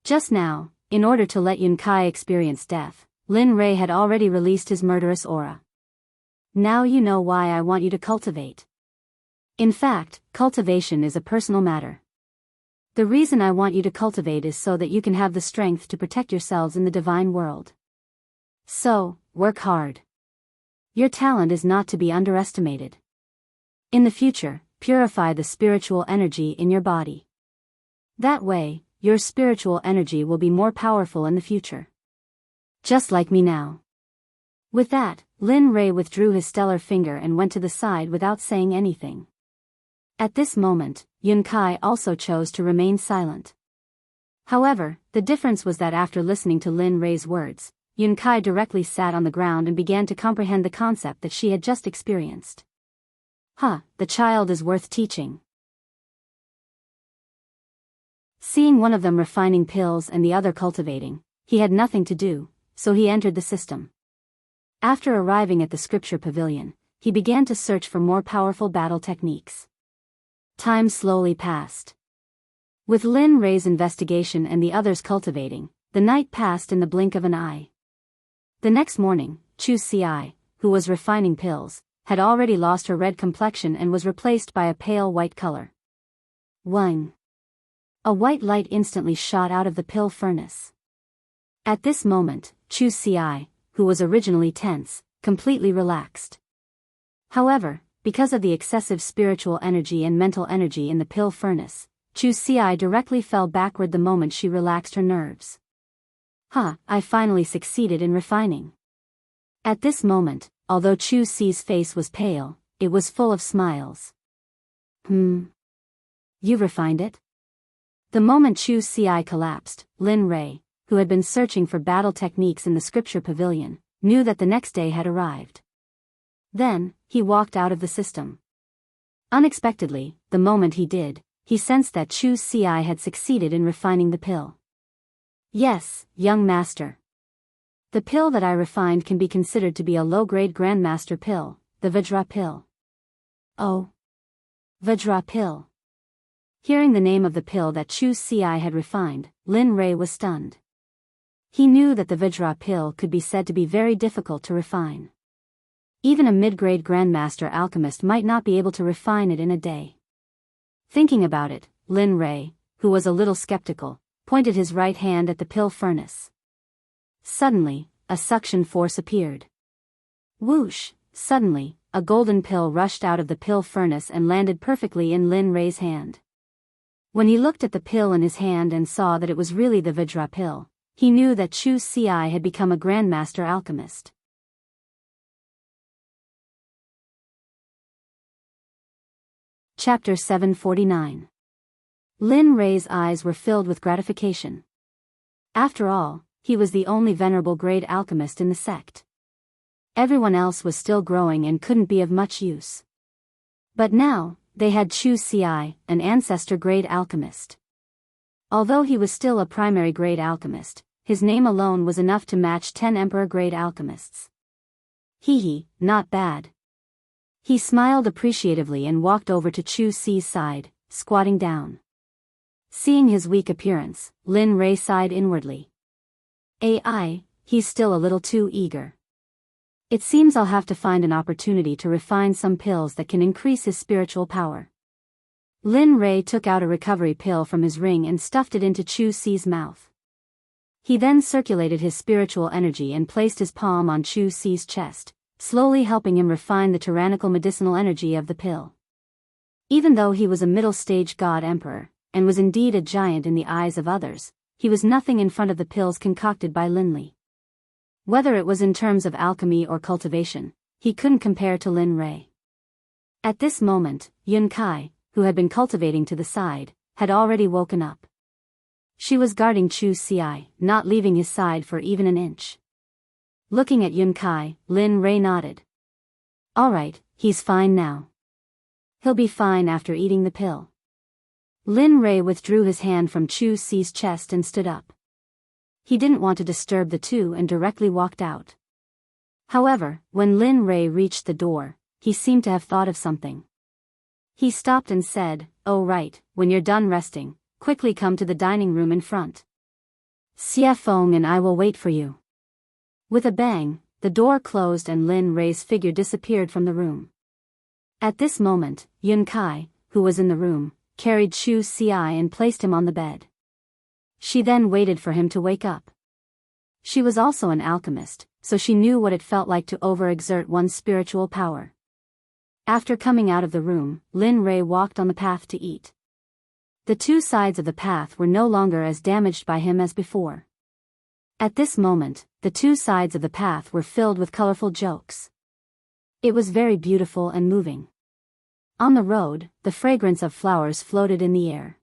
Just now, in order to let Yun Kai experience death, Lin Rei had already released his murderous aura. Now you know why I want you to cultivate. In fact, cultivation is a personal matter. The reason I want you to cultivate is so that you can have the strength to protect yourselves in the divine world. So, work hard. Your talent is not to be underestimated. In the future, purify the spiritual energy in your body. That way, your spiritual energy will be more powerful in the future. Just like me now. With that, Lin Rei withdrew his stellar finger and went to the side without saying anything. At this moment, Yun Kai also chose to remain silent. However, the difference was that after listening to Lin Rei's words, Yun Kai directly sat on the ground and began to comprehend the concept that she had just experienced. The child is worth teaching. Seeing one of them refining pills and the other cultivating, he had nothing to do, so he entered the system. After arriving at the scripture pavilion, he began to search for more powerful battle techniques. Time slowly passed. With Lin Rei's investigation and the others cultivating, the night passed in the blink of an eye. The next morning, Chu Ci, who was refining pills, had already lost her red complexion and was replaced by a pale white color. Wang. A white light instantly shot out of the pill furnace. At this moment, Chu Ci, who was originally tense, completely relaxed. However, because of the excessive spiritual energy and mental energy in the pill furnace, Chu Ci directly fell backward the moment she relaxed her nerves. I finally succeeded in refining. At this moment, although Chu Ci's face was pale, it was full of smiles. You refined it? The moment Chu Ci collapsed, Lin Rei, who had been searching for battle techniques in the scripture pavilion, knew that the next day had arrived. Then, he walked out of the system. Unexpectedly, the moment he did, he sensed that Chu Ci had succeeded in refining the pill. Yes, young master. The pill that I refined can be considered to be a low-grade grandmaster pill, the Vajra pill. Oh. Vajra pill. Hearing the name of the pill that Chu Ci had refined, Lin Rei was stunned. He knew that the Vajra pill could be said to be very difficult to refine. Even a mid-grade grandmaster alchemist might not be able to refine it in a day. Thinking about it, Lin Rei, who was a little skeptical, pointed his right hand at the pill furnace. Suddenly, a suction force appeared. Whoosh! Suddenly, a golden pill rushed out of the pill furnace and landed perfectly in Lin Rei's hand. When he looked at the pill in his hand and saw that it was really the Vajra pill, he knew that Chu Ci had become a grandmaster alchemist. Chapter 749. Lin Rei's eyes were filled with gratification. After all, he was the only venerable grade alchemist in the sect. Everyone else was still growing and couldn't be of much use. But now, they had Chu Ci, an ancestor grade alchemist. Although he was still a primary grade alchemist, his name alone was enough to match 10 emperor grade alchemists. Not bad. He smiled appreciatively and walked over to Chu Ci's side, squatting down. Seeing his weak appearance, Lin Rei sighed inwardly. He's still a little too eager. It seems I'll have to find an opportunity to refine some pills that can increase his spiritual power. Lin Rei took out a recovery pill from his ring and stuffed it into Chu Ci's mouth. He then circulated his spiritual energy and placed his palm on Chu Ci's chest, slowly helping him refine the tyrannical medicinal energy of the pill. Even though he was a middle-stage god emperor, and was indeed a giant in the eyes of others, he was nothing in front of the pills concocted by Lin Li. Whether it was in terms of alchemy or cultivation, he couldn't compare to Lin Rei. At this moment, Yun Kai, who had been cultivating to the side, had already woken up. She was guarding Chu Ci, not leaving his side for even an inch. Looking at Yun Kai, Lin Rei nodded. Alright, he's fine now. He'll be fine after eating the pill. Lin Rei withdrew his hand from Chu Si's chest and stood up. He didn't want to disturb the two and directly walked out. However, when Lin Rei reached the door, he seemed to have thought of something. He stopped and said, "Oh right, when you're done resting, quickly come to the dining room in front. Xie Feng and I will wait for you." With a bang, the door closed and Lin Rei's figure disappeared from the room. At this moment, Yun Kai, who was in the room, carried Chu Si and placed him on the bed. She then waited for him to wake up. She was also an alchemist, so she knew what it felt like to overexert one's spiritual power. After coming out of the room, Lin Rei walked on the path to eat. The two sides of the path were no longer as damaged by him as before. At this moment, the two sides of the path were filled with colorful jokes. It was very beautiful and moving. On the road, the fragrance of flowers floated in the air.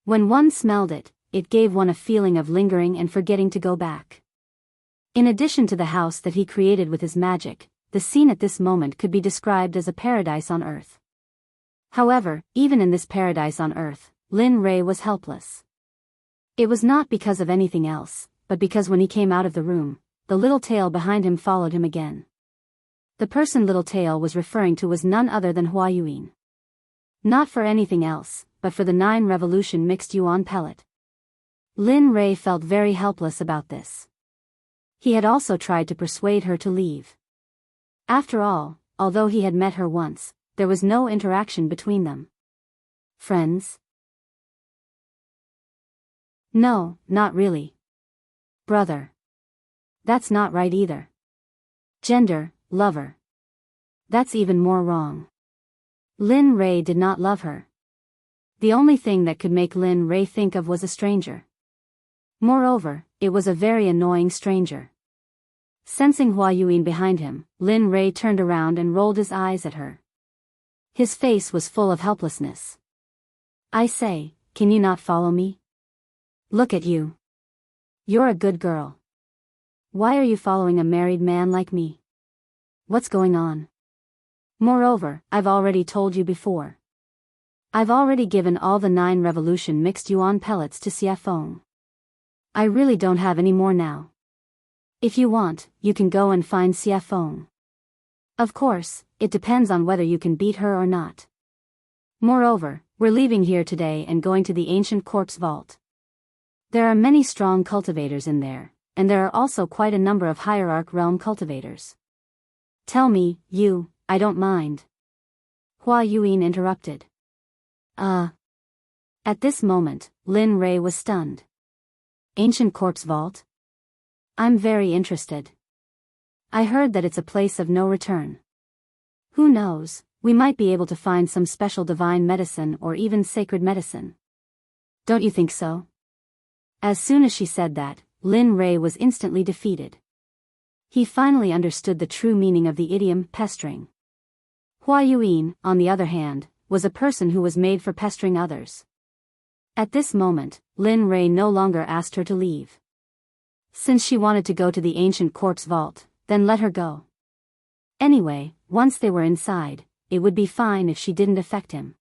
When one smelled it, it gave one a feeling of lingering and forgetting to go back. In addition to the house that he created with his magic, the scene at this moment could be described as a paradise on earth. However, even in this paradise on earth, Lin Rei was helpless. It was not because of anything else, but because when he came out of the room, the little tail behind him followed him again. The person Little Tail was referring to was none other than Hua Yuan. Not for anything else, but for the 9 revolution mixed yuan pellet. Lin Rei felt very helpless about this. He had also tried to persuade her to leave. After all, although he had met her once, there was no interaction between them. Friends? No, not really. Brother. That's not right either. Gender, lover. That's even more wrong. Lin Rei did not love her. The only thing that could make Lin Rei think of was a stranger. Moreover, it was a very annoying stranger. Sensing Hua Yuan behind him, Lin Rei turned around and rolled his eyes at her. His face was full of helplessness. I say, can you not follow me? Look at you. You're a good girl. Why are you following a married man like me? What's going on? Moreover, I've already told you before. I've already given all the 9 revolution mixed yuan pellets to Xie Feng. I really don't have any more now. If you want, you can go and find Xie Feng. Of course, it depends on whether you can beat her or not. Moreover, we're leaving here today and going to the ancient corpse vault. There are many strong cultivators in there, and there are also quite a number of hierarch realm cultivators. Tell me, I don't mind. Hua Yuan interrupted. At this moment, Lin Rei was stunned. Ancient corpse vault? I'm very interested. I heard that it's a place of no return. Who knows, we might be able to find some special divine medicine or even sacred medicine. Don't you think so? As soon as she said that, Lin Rei was instantly defeated. He finally understood the true meaning of the idiom pestering. Hua Yuan, on the other hand, was a person who was made for pestering others. At this moment, Lin Rei no longer asked her to leave. Since she wanted to go to the ancient corpse vault, then let her go. Anyway, once they were inside, it would be fine if she didn't affect him.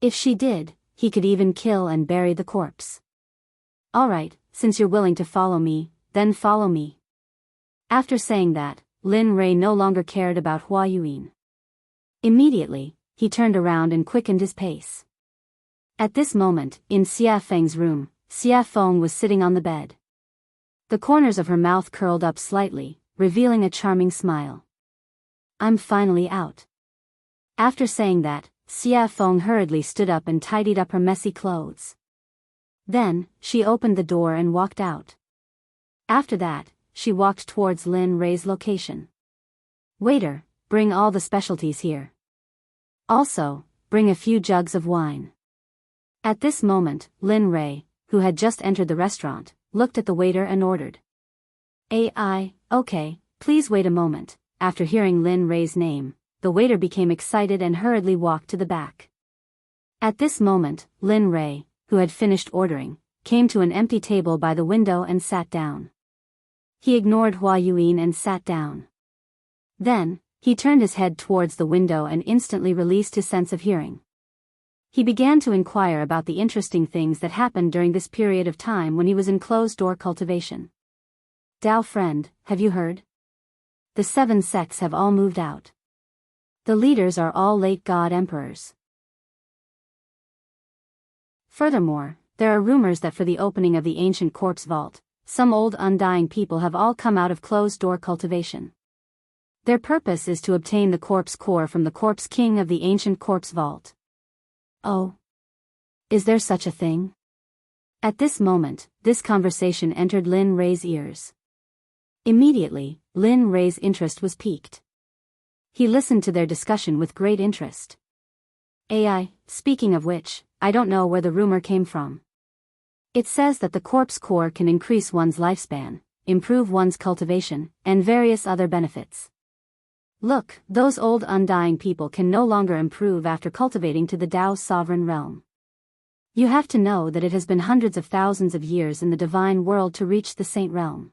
If she did, he could even kill and bury the corpse. Alright, since you're willing to follow me, then follow me. After saying that, Lin Rei no longer cared about Hua Yuan. Immediately, he turned around and quickened his pace. At this moment, in Xie Feng's room, Xie Feng was sitting on the bed. The corners of her mouth curled up slightly, revealing a charming smile. I'm finally out. After saying that, Xie Feng hurriedly stood up and tidied up her messy clothes. Then, she opened the door and walked out. After that, she walked towards Lin Rei's location. Waiter, bring all the specialties here. Also, bring a few jugs of wine. At this moment, Lin Rei, who had just entered the restaurant, looked at the waiter and ordered. Okay, please wait a moment. After hearing Lin Rei's name, the waiter became excited and hurriedly walked to the back. At this moment, Lin Rei, who had finished ordering, came to an empty table by the window and sat down. He ignored Hua Yuan and sat down. Then, he turned his head towards the window and instantly released his sense of hearing. He began to inquire about the interesting things that happened during this period of time when he was in closed-door cultivation. Dao friend, have you heard? The 7 sects have all moved out. The leaders are all late god emperors. Furthermore, there are rumors that for the opening of the ancient corpse vault, some old undying people have all come out of closed-door cultivation. Their purpose is to obtain the corpse core from the corpse king of the ancient corpse vault. Oh. Is there such a thing? At this moment, this conversation entered Lin Rei's ears. Immediately, Lin Rei's interest was piqued. He listened to their discussion with great interest. AI, speaking of which, I don't know where the rumor came from. It says that the corpse core can increase one's lifespan, improve one's cultivation, and various other benefits. Look, those old undying people can no longer improve after cultivating to the Tao's sovereign realm. You have to know that it has been hundreds of thousands of years in the divine world to reach the saint realm.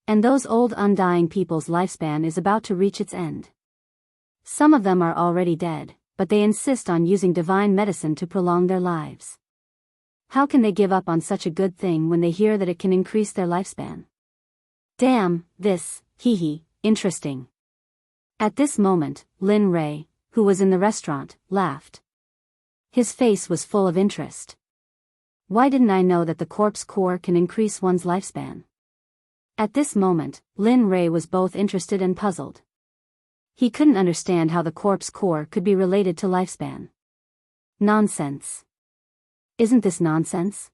And those old undying people's lifespan is about to reach its end. Some of them are already dead, but they insist on using divine medicine to prolong their lives. How can they give up on such a good thing when they hear that it can increase their lifespan? Damn, this, interesting. At this moment, Lin Rei, who was in the restaurant, laughed. His face was full of interest. Why didn't I know that the corpse core can increase one's lifespan? At this moment, Lin Rei was both interested and puzzled. He couldn't understand how the corpse core could be related to lifespan. Nonsense. Isn't this nonsense?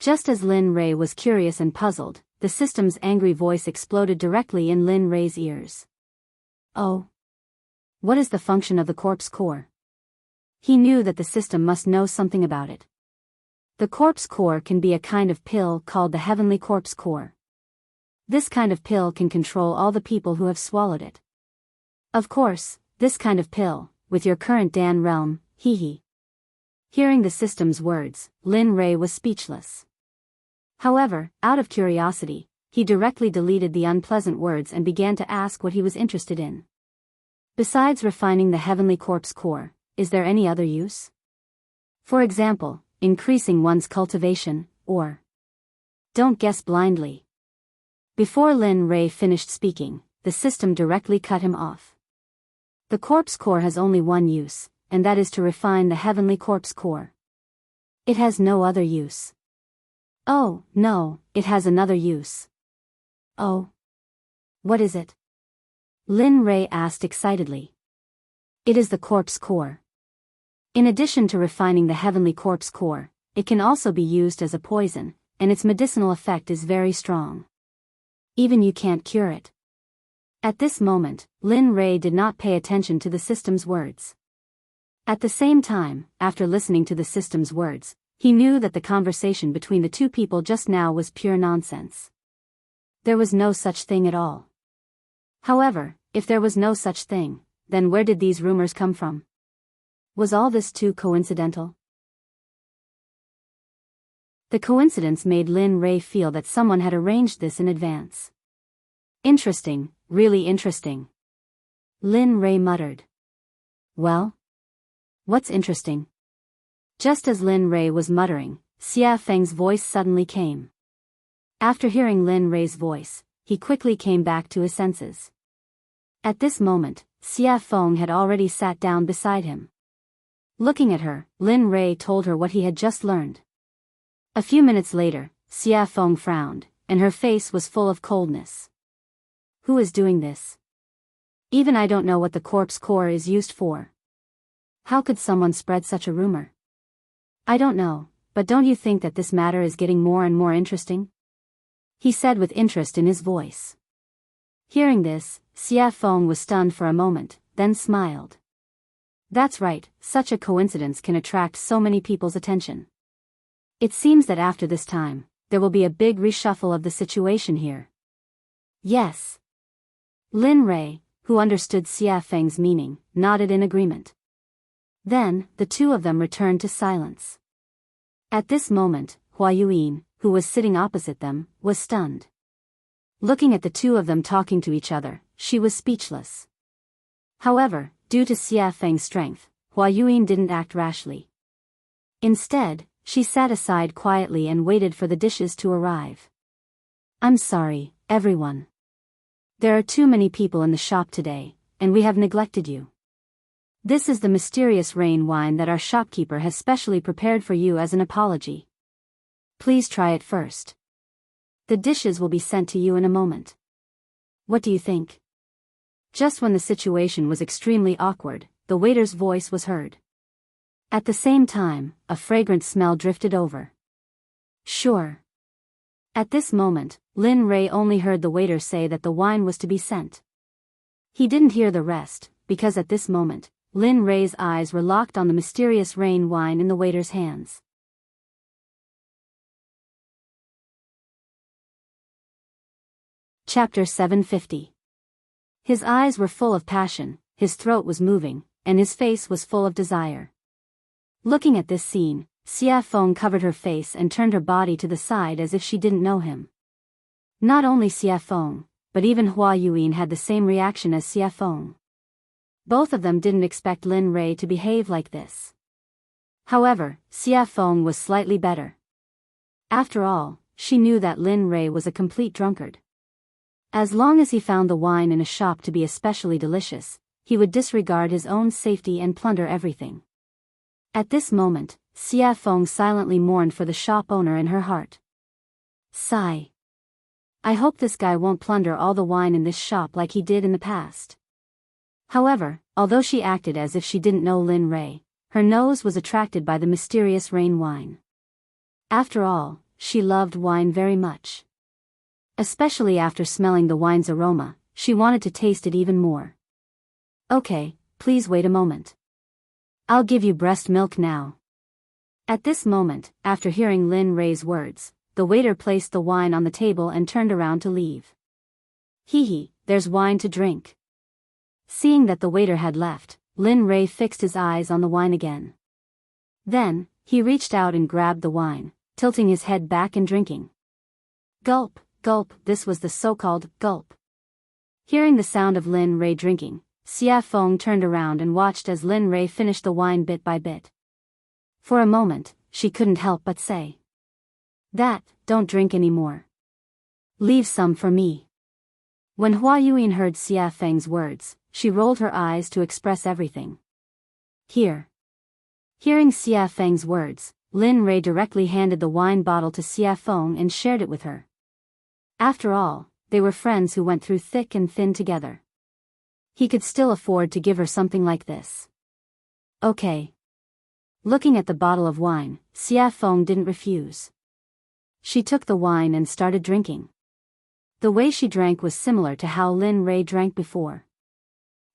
Just as Lin Rei was curious and puzzled, the system's angry voice exploded directly in Lin Rei's ears. Oh. What is the function of the corpse core? He knew that the system must know something about it. The corpse core can be a kind of pill called the heavenly corpse core. This kind of pill can control all the people who have swallowed it. Of course, this kind of pill, with your current Dan realm, Hearing the system's words, Lin Rei was speechless. However, out of curiosity, he directly deleted the unpleasant words and began to ask what he was interested in. Besides refining the heavenly corpse core, is there any other use? For example, increasing one's cultivation, or... Don't guess blindly. Before Lin Rei finished speaking, the system directly cut him off. The corpse core has only one use, and that is to refine the heavenly corpse core. It has no other use. Oh, no, it has another use. Oh. What is it? Lin Rei asked excitedly. It is the corpse core. In addition to refining the heavenly corpse core, it can also be used as a poison, and its medicinal effect is very strong. Even you can't cure it. At this moment, Lin Rei did not pay attention to the system's words. At the same time, after listening to the system's words, he knew that the conversation between the two people just now was pure nonsense. There was no such thing at all. However, if there was no such thing, then where did these rumors come from? Was all this too coincidental? The coincidence made Lin Rei feel that someone had arranged this in advance. Interesting, really interesting. Lin Rei muttered. Well? What's interesting? Just as Lin Rei was muttering, Xia Feng's voice suddenly came. After hearing Lin Rei's voice, he quickly came back to his senses. At this moment, Xia Feng had already sat down beside him. Looking at her, Lin Rei told her what he had just learned. A few minutes later, Xia Feng frowned, and her face was full of coldness. Who is doing this? Even I don't know what the corpse core is used for. How could someone spread such a rumor? I don't know, but don't you think that this matter is getting more and more interesting? He said with interest in his voice. Hearing this, Xia Feng was stunned for a moment, then smiled. That's right, such a coincidence can attract so many people's attention. It seems that after this time, there will be a big reshuffle of the situation here. Yes. Lin Rei, who understood Xia Feng's meaning, nodded in agreement. Then, the two of them returned to silence. At this moment, Hua Yuan, who was sitting opposite them, was stunned. Looking at the two of them talking to each other, she was speechless. However, due to Xia Feng's strength, Hua Yuan didn't act rashly. Instead, she sat aside quietly and waited for the dishes to arrive. I'm sorry, everyone. There are too many people in the shop today, and we have neglected you. This is the mysterious rain wine that our shopkeeper has specially prepared for you as an apology. Please try it first. The dishes will be sent to you in a moment. What do you think? Just when the situation was extremely awkward, the waiter's voice was heard. At the same time, a fragrant smell drifted over. Sure. At this moment, Lin Rei only heard the waiter say that the wine was to be sent. He didn't hear the rest, because at this moment, Lin Rei's eyes were locked on the mysterious rain wine in the waiter's hands. Chapter 750. His eyes were full of passion, his throat was moving, and his face was full of desire. Looking at this scene, Xia Feng covered her face and turned her body to the side as if she didn't know him. Not only Xia Feng, but even Hua Yuan had the same reaction as Xia Feng. Both of them didn't expect Lin Rei to behave like this. However, Xia Feng was slightly better. After all, she knew that Lin Rei was a complete drunkard. As long as he found the wine in a shop to be especially delicious, he would disregard his own safety and plunder everything. At this moment, Xia Feng silently mourned for the shop owner in her heart. Sigh. I hope this guy won't plunder all the wine in this shop like he did in the past. However, although she acted as if she didn't know Lin Rei, her nose was attracted by the mysterious rain wine. After all, she loved wine very much. Especially after smelling the wine's aroma, she wanted to taste it even more. Okay, please wait a moment. I'll give you breast milk now. At this moment, after hearing Lin Rei's words, the waiter placed the wine on the table and turned around to leave. Hee, there's wine to drink. Seeing that the waiter had left, Lin Rei fixed his eyes on the wine again. Then, he reached out and grabbed the wine, tilting his head back and drinking. Gulp, gulp, this was the so-called gulp. Hearing the sound of Lin Rei drinking, Xia Feng turned around and watched as Lin Rei finished the wine bit by bit. For a moment, she couldn't help but say. Don't drink anymore. Leave some for me. When Hua Yuan heard Xia Feng's words, she rolled her eyes to express everything. Here. Hearing Xia Feng's words, Lin Rei directly handed the wine bottle to Xia Feng and shared it with her. After all, they were friends who went through thick and thin together. He could still afford to give her something like this. Okay. Looking at the bottle of wine, Xia Feng didn't refuse. She took the wine and started drinking. The way she drank was similar to how Lin Rei drank before.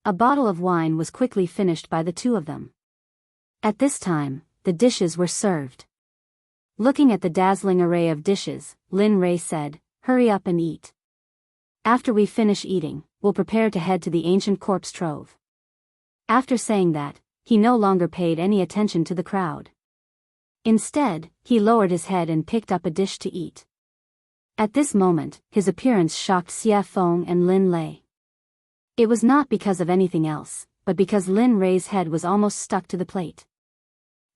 A bottle of wine was quickly finished by the two of them. At this time, the dishes were served. Looking at the dazzling array of dishes, Lin Rei said, "Hurry up and eat. After we finish eating, we'll prepare to head to the ancient corpse trove." After saying that, he no longer paid any attention to the crowd. Instead, he lowered his head and picked up a dish to eat. At this moment, his appearance shocked Xia Feng and Lin Lei. It was not because of anything else, but because Lin Rei's head was almost stuck to the plate.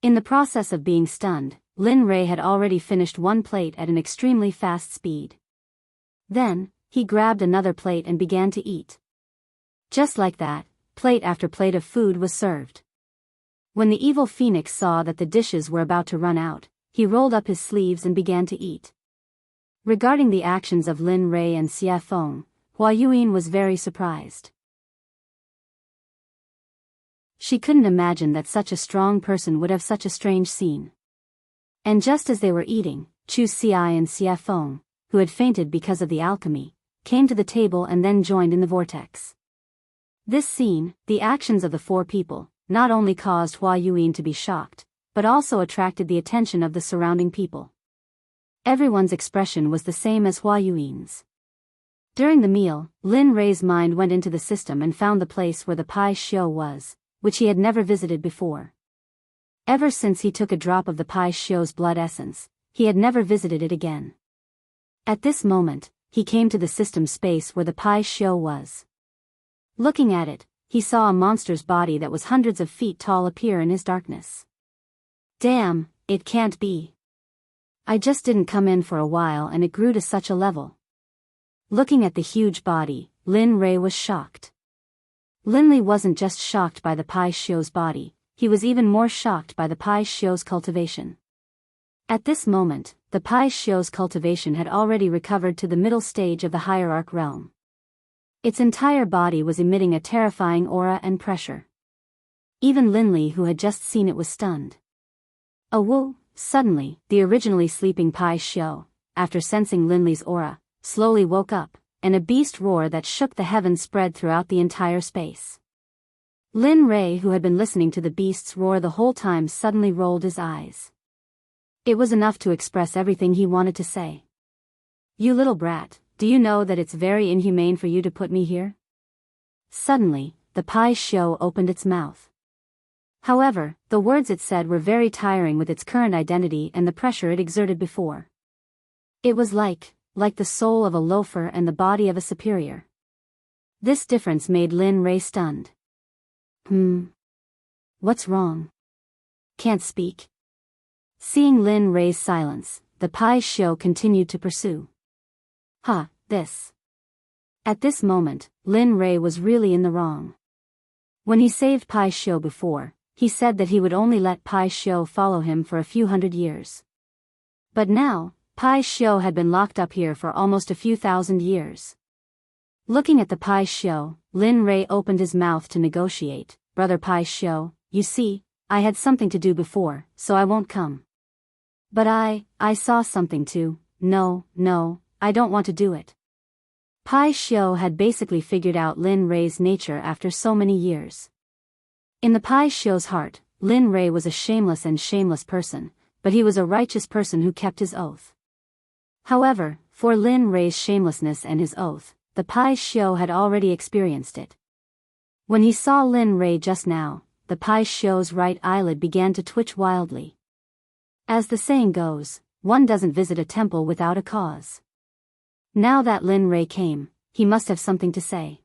In the process of being stunned, Lin Rei had already finished one plate at an extremely fast speed. Then, he grabbed another plate and began to eat. Just like that, plate after plate of food was served. When the evil phoenix saw that the dishes were about to run out, he rolled up his sleeves and began to eat. Regarding the actions of Lin Rei and Xia Feng, Hua Yuan was very surprised. She couldn't imagine that such a strong person would have such a strange scene. And just as they were eating, Chu Xi and Xia Feng, who had fainted because of the alchemy, came to the table and then joined in the vortex. This scene, the actions of the four people, not only caused Hua Yuan to be shocked, but also attracted the attention of the surrounding people. Everyone's expression was the same as Hua Yuan's. During the meal, Lin Rei's mind went into the system and found the place where the Pai Xiu was, which he had never visited before. Ever since he took a drop of the Pai Xiu's blood essence, he had never visited it again. At this moment, he came to the system space where the Pai Shio was. Looking at it, he saw a monster's body that was hundreds of feet tall appear in his darkness. Damn, it can't be. I just didn't come in for a while and it grew to such a level. Looking at the huge body, Lin Rei was shocked. Linley wasn't just shocked by the Pai Shio's body, he was even more shocked by the Pai Shio's cultivation. At this moment, the Pai Shio's cultivation had already recovered to the middle stage of the hierarch realm. Its entire body was emitting a terrifying aura and pressure. Even Linley, who had just seen it, was stunned. Whoa! Suddenly, the originally sleeping Pai Shio, after sensing Linley's aura, slowly woke up, and a beast roar that shook the heavens spread throughout the entire space. Lin Rei, who had been listening to the beast's roar the whole time, suddenly rolled his eyes. It was enough to express everything he wanted to say. You little brat, do you know that it's very inhumane for you to put me here? Suddenly, the Pai Shio opened its mouth. However, the words it said were very tiring with its current identity and the pressure it exerted before. It was like the soul of a loafer and the body of a superior. This difference made Lin Rei stunned. What's wrong? Can't speak? Seeing Lin Rei's silence, the Pai Shio continued to pursue. This. At this moment, Lin Rei was really in the wrong. When he saved Pai Shio before, he said that he would only let Pai Shio follow him for a few hundred years. But now, Pai Shio had been locked up here for almost a few thousand years. Looking at the Pai Shio, Lin Rei opened his mouth to negotiate. Brother Pai Shio, you see, I had something to do before, so I won't come. But I saw something too. No, I don't want to do it. Pai Shio had basically figured out Lin Rei's nature after so many years. In the Pai Shio's heart, Lin Rei was a shameless person, but he was a righteous person who kept his oath. However, for Lin Rei's shamelessness and his oath, the Pai Shio had already experienced it. When he saw Lin Rei just now, the Pai Shio's right eyelid began to twitch wildly. As the saying goes, one doesn't visit a temple without a cause. Now that Lin Rei came, he must have something to say.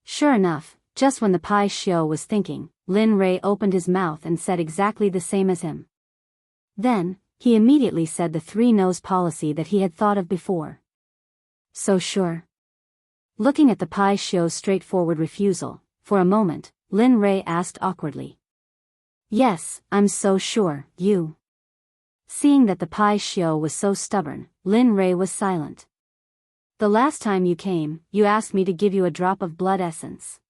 Sure enough, just when the Pai Shio was thinking, Lin Rei opened his mouth and said exactly the same as him. Then, he immediately said the three-nose policy that he had thought of before. So sure. Looking at the Pai Shio's straightforward refusal, for a moment, Lin Rei asked awkwardly. Yes, I'm so sure, you. Seeing that the Pai Shio was so stubborn, Lin Rei was silent. The last time you came, you asked me to give you a drop of blood essence.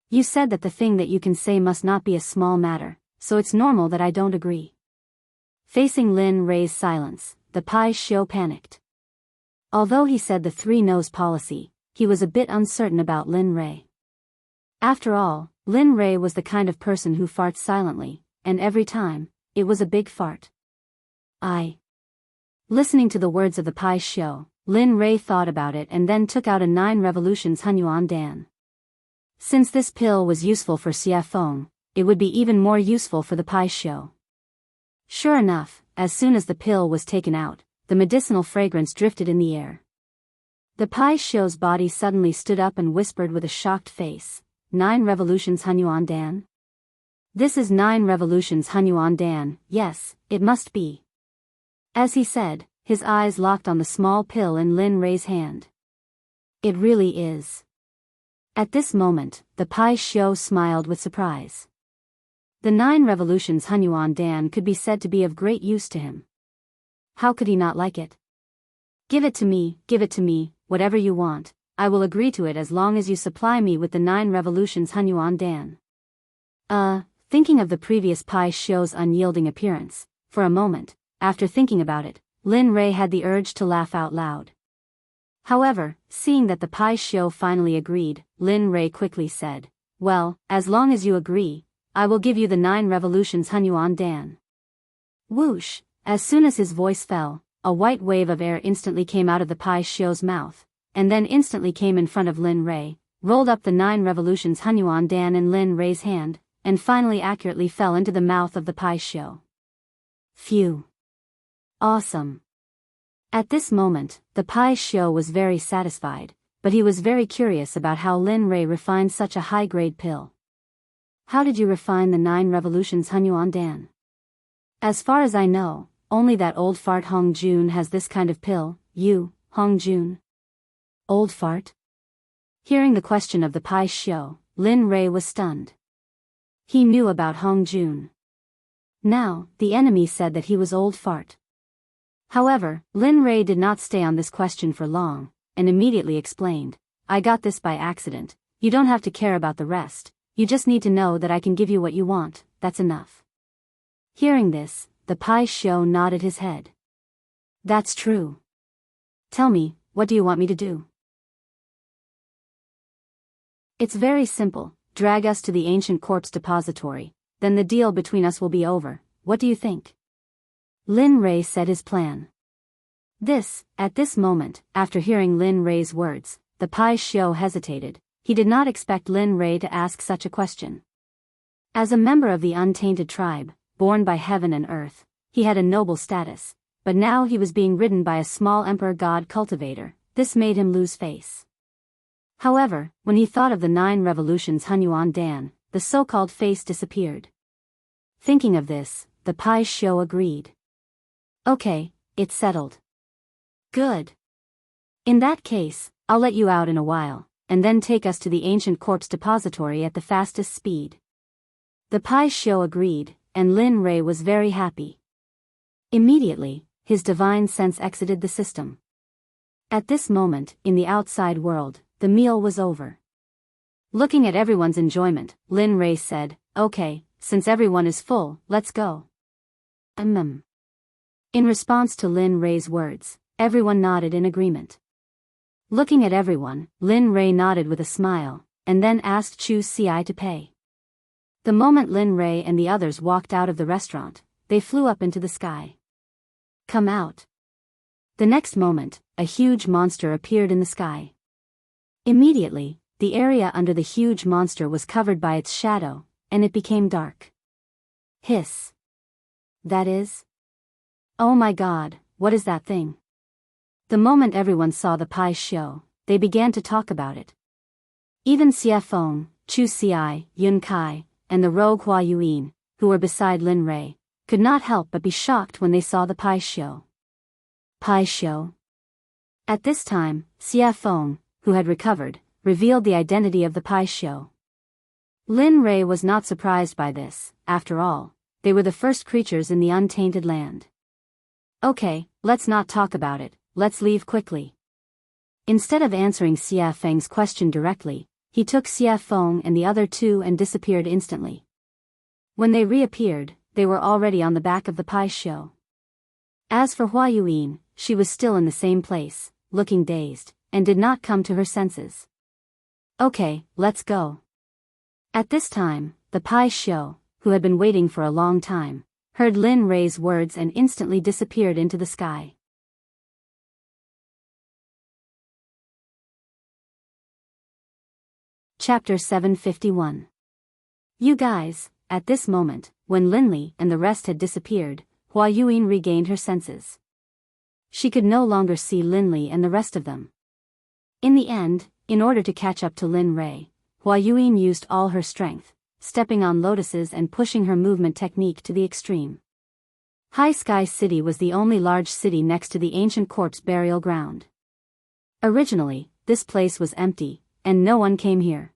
You said that the thing that you can say must not be a small matter, so it's normal that I don't agree. Facing Lin Rei's silence, the Pai Shio panicked. Although he said the three-nose policy, he was a bit uncertain about Lin Rei. After all, Lin Rei was the kind of person who farts silently, and every time, it was a big fart. Listening to the words of the Pai Shio, Lin Rei thought about it and then took out a 9 revolutions Hunyuan Dan. Since this pill was useful for Xie Feng, it would be even more useful for the Pai Shio. Sure enough, as soon as the pill was taken out, the medicinal fragrance drifted in the air. The Pai Shio's body suddenly stood up and whispered with a shocked face, 9 revolutions Hunyuan Dan? This is 9 revolutions Hunyuan Dan, yes, it must be. As he said, his eyes locked on the small pill in Lin Rei's hand. It really is. At this moment, the Pai Shio smiled with surprise. The 9 revolutions Hunyuan Dan could be said to be of great use to him. How could he not like it? Give it to me, whatever you want, I will agree to it as long as you supply me with the 9 revolutions Hunyuan Dan. Thinking of the previous Pai Shio's unyielding appearance, for a moment, after thinking about it, Lin Rei had the urge to laugh out loud. However, seeing that the Pai Shio finally agreed, Lin Rei quickly said, well, as long as you agree, I will give you the 9 revolutions Hunyuan Dan. Whoosh! As soon as his voice fell, a white wave of air instantly came out of the Pai Shio's mouth, and then instantly came in front of Lin Rei, rolled up the 9 revolutions Hunyuan Dan in Lin Rei's hand, and finally accurately fell into the mouth of the Pai Shio. Phew! Awesome! At this moment, the Pai Xiu was very satisfied, but he was very curious about how Lin Rei refined such a high-grade pill. How did you refine the 9 revolutions Hunyuan Dan? As far as I know, only that old fart Hong Jun has this kind of pill. You, Hong Jun? Old fart? Hearing the question of the Pai Xiu, Lin Rei was stunned. He knew about Hong Jun. Now, the enemy said that he was old fart. However, Lin Rei did not stay on this question for long, and immediately explained, I got this by accident, you don't have to care about the rest, you just need to know that I can give you what you want, that's enough. Hearing this, the Pai Xiu nodded his head. That's true. Tell me, what do you want me to do? It's very simple, drag us to the ancient corpse depository, then the deal between us will be over, what do you think? Lin Rei said his plan. At this moment, after hearing Lin Rei's words, the Pai Xiu hesitated. He did not expect Lin Rei to ask such a question. As a member of the untainted tribe, born by heaven and earth, he had a noble status, but now he was being ridden by a small emperor god cultivator. This made him lose face. However, when he thought of the 9 revolutions Hunyuan Dan, the so-called face disappeared. Thinking of this, the Pai Xiu agreed. Okay, it's settled. Good. In that case, I'll let you out in a while, and then take us to the ancient corpse depository at the fastest speed. The Pai Xiu agreed, and Lin Rei was very happy. Immediately, his divine sense exited the system. At this moment, in the outside world, the meal was over. Looking at everyone's enjoyment, Lin Rei said, okay, since everyone is full, let's go. In response to Lin Rei's words, everyone nodded in agreement. Looking at everyone, Lin Rei nodded with a smile, and then asked Chu Xi to pay. The moment Lin Rei and the others walked out of the restaurant, they flew up into the sky. Come out. The next moment, a huge monster appeared in the sky. Immediately, the area under the huge monster was covered by its shadow, and it became dark. Hiss. That is? Oh my God, what is that thing? The moment everyone saw the Pai Xiu, they began to talk about it. Even Xie Feng, Chu Xi, Yun Kai, and the rogue Hua Yuan, who were beside Lin Rei, could not help but be shocked when they saw the Pai Xiu. Pai Xiu. At this time, Xie Feng, who had recovered, revealed the identity of the Pai Xiu. Lin Rei was not surprised by this. After all, they were the first creatures in the untainted land. Okay, let's not talk about it, let's leave quickly. Instead of answering Xie Feng's question directly, he took Xie Feng and the other 2 and disappeared instantly. When they reappeared, they were already on the back of the Pai Xiu. As for Hua Yuan, she was still in the same place, looking dazed, and did not come to her senses. Okay, let's go. At this time, the Pai Xiu, who had been waiting for a long time, heard Lin Rei's words and instantly disappeared into the sky. Chapter 751. You guys, at this moment, when Linli and the rest had disappeared, Hua Yuan regained her senses. She could no longer see Linli and the rest of them. In the end, in order to catch up to Lin Rei, Hua Yuan used all her strength, stepping on lotuses and pushing her movement technique to the extreme. High Sky City was the only large city next to the ancient corpse burial ground. Originally, this place was empty, and no one came here.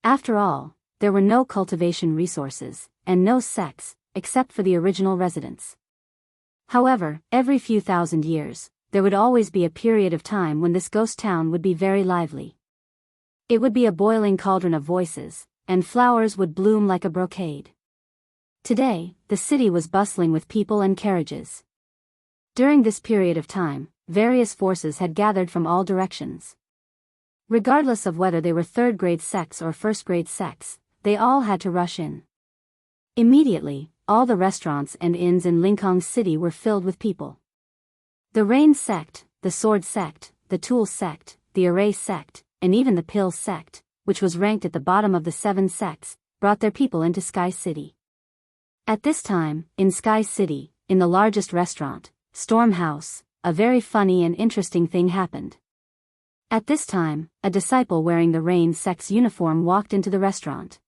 After all, there were no cultivation resources, and no sects, except for the original residents. However, every few thousand years, there would always be a period of time when this ghost town would be very lively. It would be a boiling cauldron of voices, and flowers would bloom like a brocade. Today, the city was bustling with people and carriages. During this period of time, various forces had gathered from all directions. Regardless of whether they were third-grade sects or first-grade sects, they all had to rush in. Immediately, all the restaurants and inns in Linkhong City were filled with people. The Rain Sect, the Sword Sect, the Tool Sect, the Array Sect, and even the Pill Sect, which was ranked at the bottom of the 7 sects, brought their people into Sky City. At this time, in Sky City, in the largest restaurant, Storm House, a very funny and interesting thing happened. At this time, a disciple wearing the Rain Sect's uniform walked into the restaurant.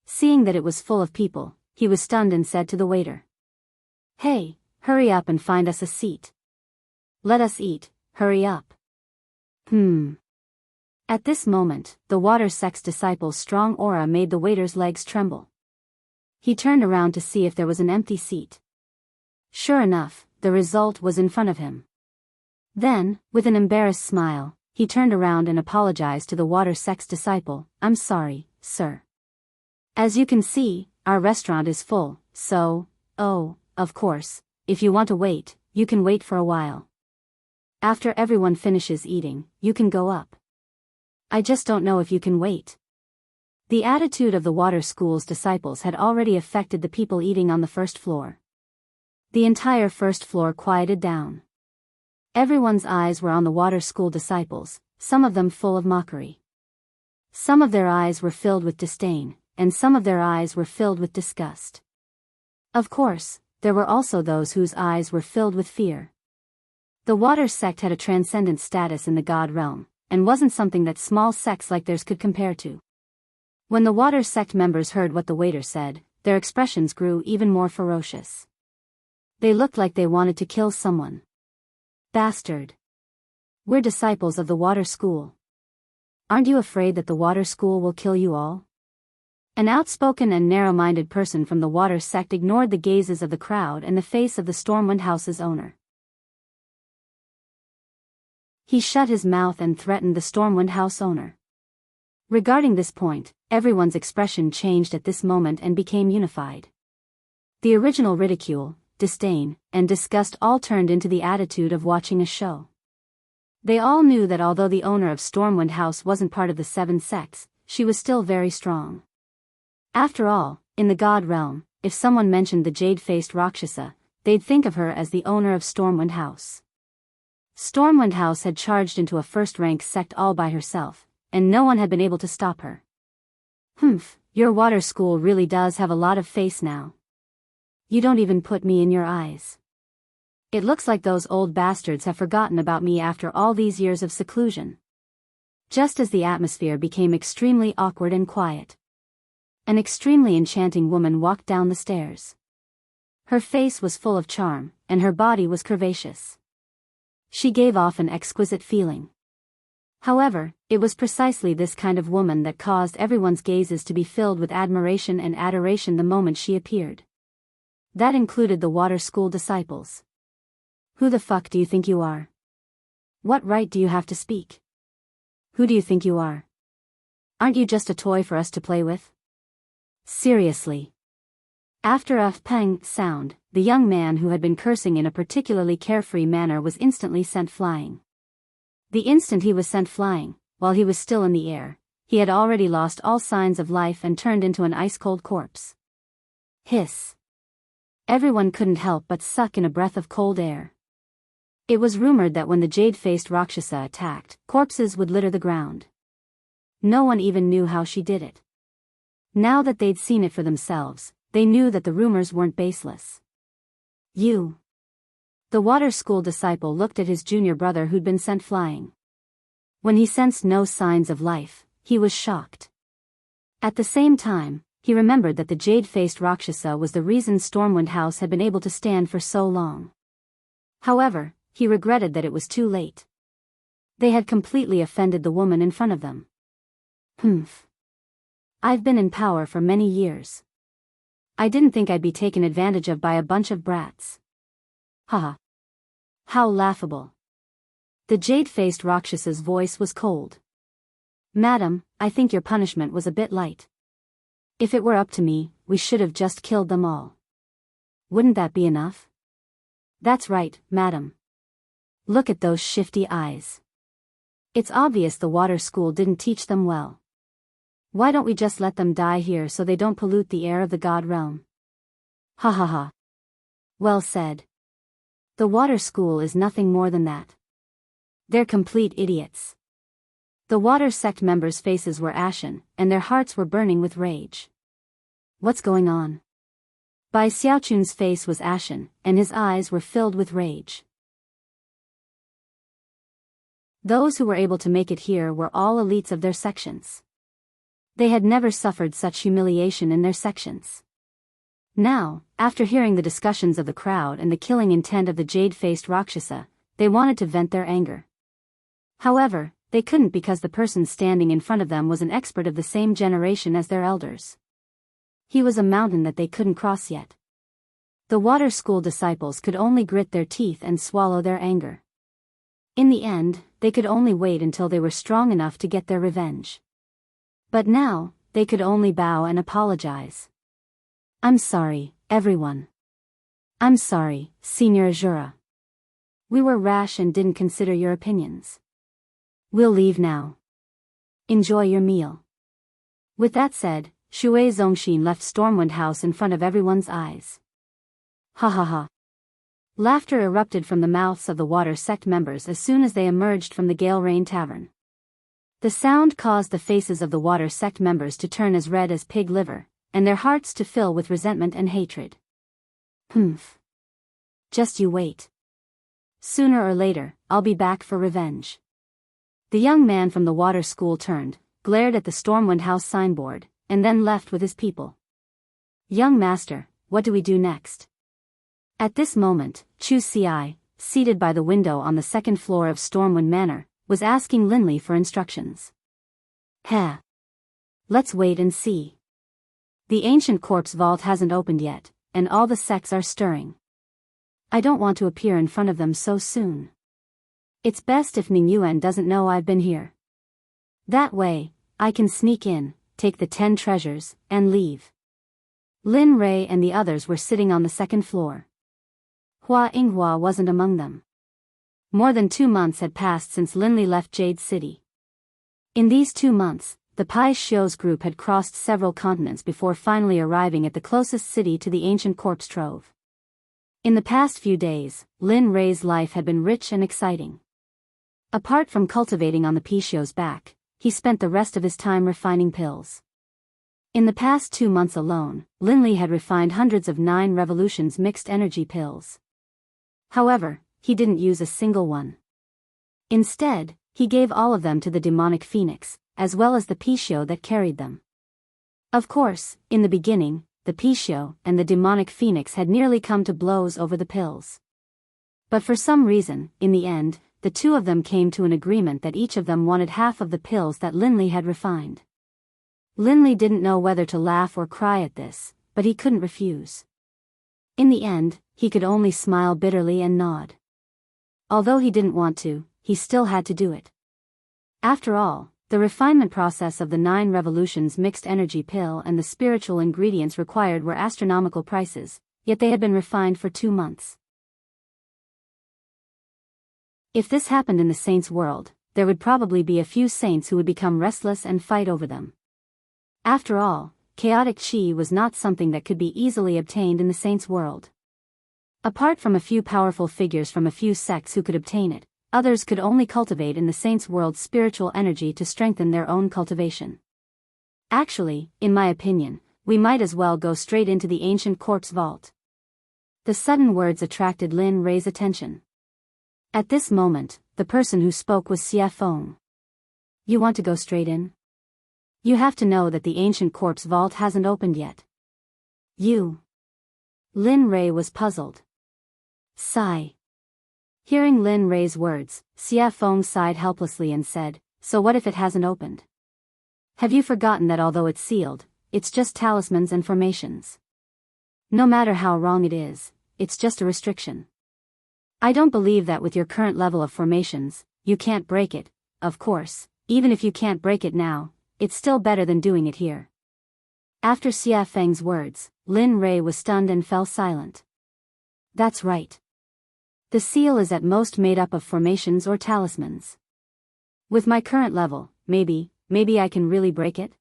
Seeing that it was full of people, he was stunned and said to the waiter, "Hey, hurry up and find us a seat. Let us eat, hurry up." At this moment, the Water Sect's disciple's strong aura made the waiter's legs tremble. He turned around to see if there was an empty seat. Sure enough, the result was in front of him. Then, with an embarrassed smile, he turned around and apologized to the Water Sect's disciple, "I'm sorry, sir. As you can see, our restaurant is full, so, of course, if you want to wait, you can wait for a while. After everyone finishes eating, you can go up. I just don't know if you can wait." The attitude of the water school's disciples had already affected the people eating on the first floor. The entire first floor quieted down. Everyone's eyes were on the water school disciples, some of them full of mockery. Some of their eyes were filled with disdain, and some of their eyes were filled with disgust. Of course, there were also those whose eyes were filled with fear. The Water Sect had a transcendent status in the God realm, and wasn't something that small sects like theirs could compare to. When the Water Sect members heard what the waiter said, their expressions grew even more ferocious. They looked like they wanted to kill someone. "Bastard. We're disciples of the Water School. Aren't you afraid that the Water School will kill you all?" An outspoken and narrow-minded person from the Water Sect ignored the gazes of the crowd and the face of the Stormwind House's owner. He shut his mouth and threatened the Stormwind House owner. Regarding this point, everyone's expression changed at this moment and became unified. The original ridicule, disdain, and disgust all turned into the attitude of watching a show. They all knew that although the owner of Stormwind House wasn't part of the 7 sects, she was still very strong. After all, in the God realm, if someone mentioned the jade-faced Rakshasa, they'd think of her as the owner of Stormwind House. Stormwind House had charged into a first-rank sect all by herself, and no one had been able to stop her. Your water school really does have a lot of face now. You don't even put me in your eyes. It looks like those old bastards have forgotten about me after all these years of seclusion." Just as the atmosphere became extremely awkward and quiet, an extremely enchanting woman walked down the stairs. Her face was full of charm, and her body was curvaceous. She gave off an exquisite feeling. However, it was precisely this kind of woman that caused everyone's gazes to be filled with admiration and adoration the moment she appeared. That included the water school disciples. "Who the fuck do you think you are? What right do you have to speak? Who do you think you are? Aren't you just a toy for us to play with? Seriously." After a pang sound, the young man who had been cursing in a particularly carefree manner was instantly sent flying. The instant he was sent flying, while he was still in the air, he had already lost all signs of life and turned into an ice-cold corpse. Hiss. Everyone couldn't help but suck in a breath of cold air. It was rumored that when the jade-faced Rakshasa attacked, corpses would litter the ground. No one even knew how she did it. Now that they'd seen it for themselves, they knew that the rumors weren't baseless. "You." The water school disciple looked at his junior brother who'd been sent flying. When he sensed no signs of life, he was shocked. At the same time, he remembered that the jade-faced Rakshasa was the reason Stormwind House had been able to stand for so long. However, he regretted that it was too late. They had completely offended the woman in front of them. I've been in power for many years. I didn't think I'd be taken advantage of by a bunch of brats. Haha. How laughable. The jade-faced Rakshasa's voice was cold. "Madam, I think your punishment was a bit light. If it were up to me, we should have just killed them all. Wouldn't that be enough?" "That's right, madam. Look at those shifty eyes. It's obvious the water school didn't teach them well. Why don't we just let them die here so they don't pollute the air of the God realm?" "Ha ha ha. Well said. The water school is nothing more than that. They're complete idiots." The water sect members' faces were ashen, and their hearts were burning with rage. "What's going on?" Bai Xiaochun's face was ashen, and his eyes were filled with rage. Those who were able to make it here were all elites of their sections. They had never suffered such humiliation in their sections. Now, after hearing the discussions of the crowd and the killing intent of the jade-faced Rakshasa, they wanted to vent their anger. However, they couldn't because the person standing in front of them was an expert of the same generation as their elders. He was a mountain that they couldn't cross yet. The water school disciples could only grit their teeth and swallow their anger. In the end, they could only wait until they were strong enough to get their revenge. But now, they could only bow and apologize. I'm sorry, everyone. I'm sorry, Senior Azura. We were rash and didn't consider your opinions. We'll leave now. Enjoy your meal. With that said, Shui Zongxin left Stormwind House in front of everyone's eyes. Ha ha ha. Laughter erupted from the mouths of the Water Sect members as soon as they emerged from the Gale Rain Tavern. The sound caused the faces of the Water Sect members to turn as red as pig liver, and their hearts to fill with resentment and hatred. Humph. Just you wait. Sooner or later, I'll be back for revenge. The young man from the water school turned, glared at the Stormwind House signboard, and then left with his people. Young master, what do we do next? At this moment, Chu Ci, seated by the window on the second floor of Stormwind Manor, was asking Linley for instructions. Heh. Let's wait and see. The ancient corpse vault hasn't opened yet, and all the sects are stirring. I don't want to appear in front of them so soon. It's best if Ning Yuan doesn't know I've been here. That way, I can sneak in, take the 10 treasures, and leave. Lin Rei and the others were sitting on the second floor. Hua Yinghua wasn't among them. More than 2 months had passed since Linley left Jade City. In these 2 months, the Pai Shiu's group had crossed several continents before finally arriving at the closest city to the ancient corpse trove. In the past few days, Lin Rei's life had been rich and exciting. Apart from cultivating on the Pai Shiu's back, he spent the rest of his time refining pills. In the past 2 months alone, Linley had refined hundreds of 9 revolutions mixed energy pills. However, he didn't use a single one. Instead, he gave all of them to the demonic phoenix, as well as the Pai Shiu that carried them. Of course, in the beginning, the Pai Shiu and the demonic phoenix had nearly come to blows over the pills. But for some reason, in the end, the two of them came to an agreement that each of them wanted half of the pills that Linley had refined. Linley didn't know whether to laugh or cry at this, but he couldn't refuse. In the end, he could only smile bitterly and nod. Although he didn't want to, he still had to do it. After all, the refinement process of the 9 revolutions mixed energy pill and the spiritual ingredients required were astronomical prices, yet they had been refined for 2 months. If this happened in the saints' world, there would probably be a few saints who would become restless and fight over them. After all, chaotic qi was not something that could be easily obtained in the saints' world. Apart from a few powerful figures from a few sects who could obtain it, others could only cultivate in the saints' world spiritual energy to strengthen their own cultivation. Actually, in my opinion, we might as well go straight into the ancient corpse vault. The sudden words attracted Lin Rei's attention. At this moment, the person who spoke was Xie Feng. You want to go straight in? You have to know that the ancient corpse vault hasn't opened yet. You. Lin Rei was puzzled. Sigh. Hearing Lin Rei's words, Xie Feng sighed helplessly and said, So what if it hasn't opened? Have you forgotten that although it's sealed, it's just talismans and formations? No matter how wrong it is, it's just a restriction. I don't believe that with your current level of formations, you can't break it. Of course, even if you can't break it now, it's still better than doing it here. After Xie Feng's words, Lin Rei was stunned and fell silent. That's right. The seal is at most made up of formations or talismans. With my current level, maybe I can really break it?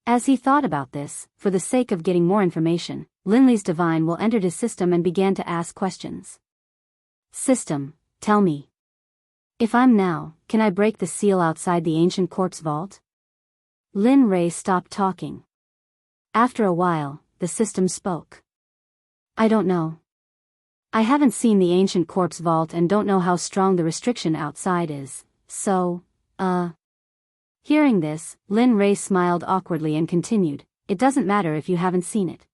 As he thought about this, for the sake of getting more information, Linley's divine will entered his system and began to ask questions. System, tell me. If I'm now, can I break the seal outside the ancient corpse vault? Lin Rei stopped talking. After a while, the system spoke. I don't know. I haven't seen the ancient corpse vault and don't know how strong the restriction outside is, So, Hearing this, Lin Rei smiled awkwardly and continued, "It doesn't matter if you haven't seen it.